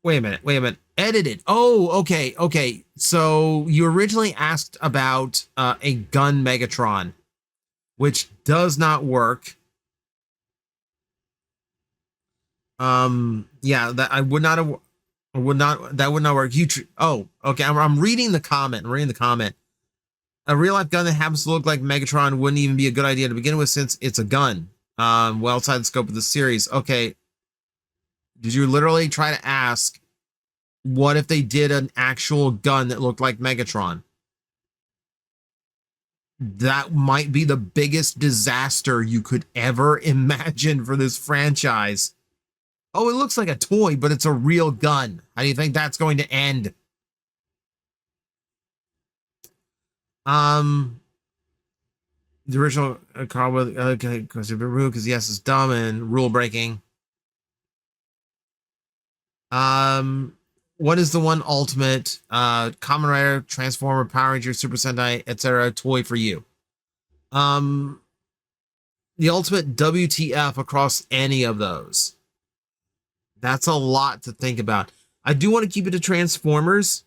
Wait a minute. Edited. Oh, okay. So you originally asked about a gun Megatron, which does not work. Yeah, that I would not have. That would not work. Oh, okay. I'm reading the comment. A real life gun that happens to look like Megatron wouldn't even be a good idea to begin with, since it's a gun. Well outside the scope of the series. Okay. Did you literally try to ask, what if they did an actual gun that looked like Megatron? That might be the biggest disaster you could ever imagine for this franchise. Oh, it looks like a toy, but it's a real gun. How do you think that's going to end? The original car with okay, because yes, it's dumb and rule breaking. What is the one ultimate Kamen Rider, Transformer, Power Ranger, Super Sentai, etc. toy for you? The ultimate WTF across any of those. That's a lot to think about. I do want to keep it to Transformers.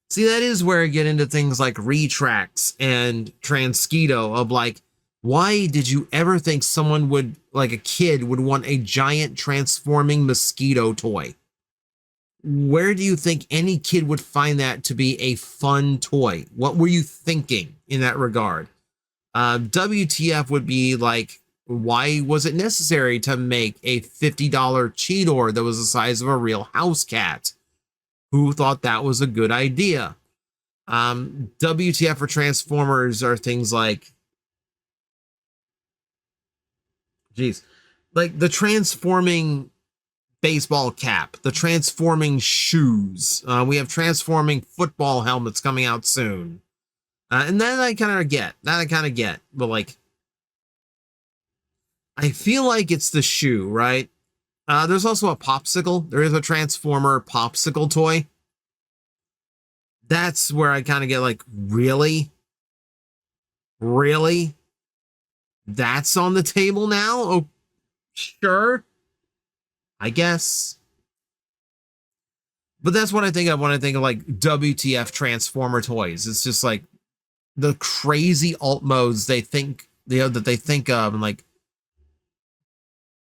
See, that is where I get into things like Retracts and Transketo of like, why did you ever think someone would, like a kid, would want a giant transforming mosquito toy? Where do you think any kid would find that to be a fun toy? What were you thinking in that regard? WTF would be like, why was it necessary to make a $50 Cheetor that was the size of a real house cat? Who thought that was a good idea? WTF for Transformers are things like, geez, like the transforming baseball cap, the transforming shoes. We have transforming football helmets coming out soon. And that I kind of get. But like, I feel like it's the shoe, right? There's also a popsicle. There is a Transformer popsicle toy. That's where I kind of get like, really? Really? That's on the table now? Oh, sure. I guess. But that's what I think of when I think of like WTF Transformer toys. It's just like the crazy alt modes they think, that they think of, and like,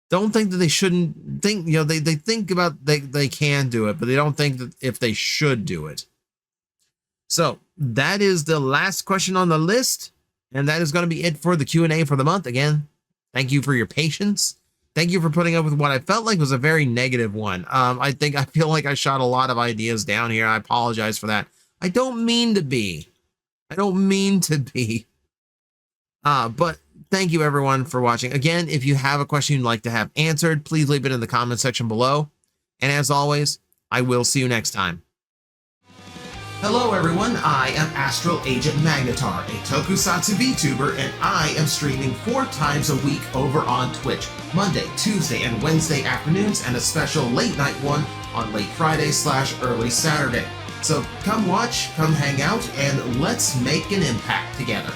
don't think that they shouldn't think, they think about they can do it, but they don't think that if they should do it. So that is the last question on the list, and that is going to be it for the Q&A for the month. Again, thank you for your patience. Thank you for putting up with what I felt like was a very negative one. I feel like I shot a lot of ideas down here. I apologize for that. I don't mean to be. But thank you everyone for watching. Again, if you have a question you'd like to have answered, please leave it in the comment section below. And as always, I will see you next time. Hello everyone, I am Astral Agent Magnetar, a Tokusatsu VTuber, and I am streaming 4 times a week over on Twitch, Monday, Tuesday, and Wednesday afternoons, and a special late night one on late Friday/early Saturday. So come watch, come hang out, and let's make an impact together.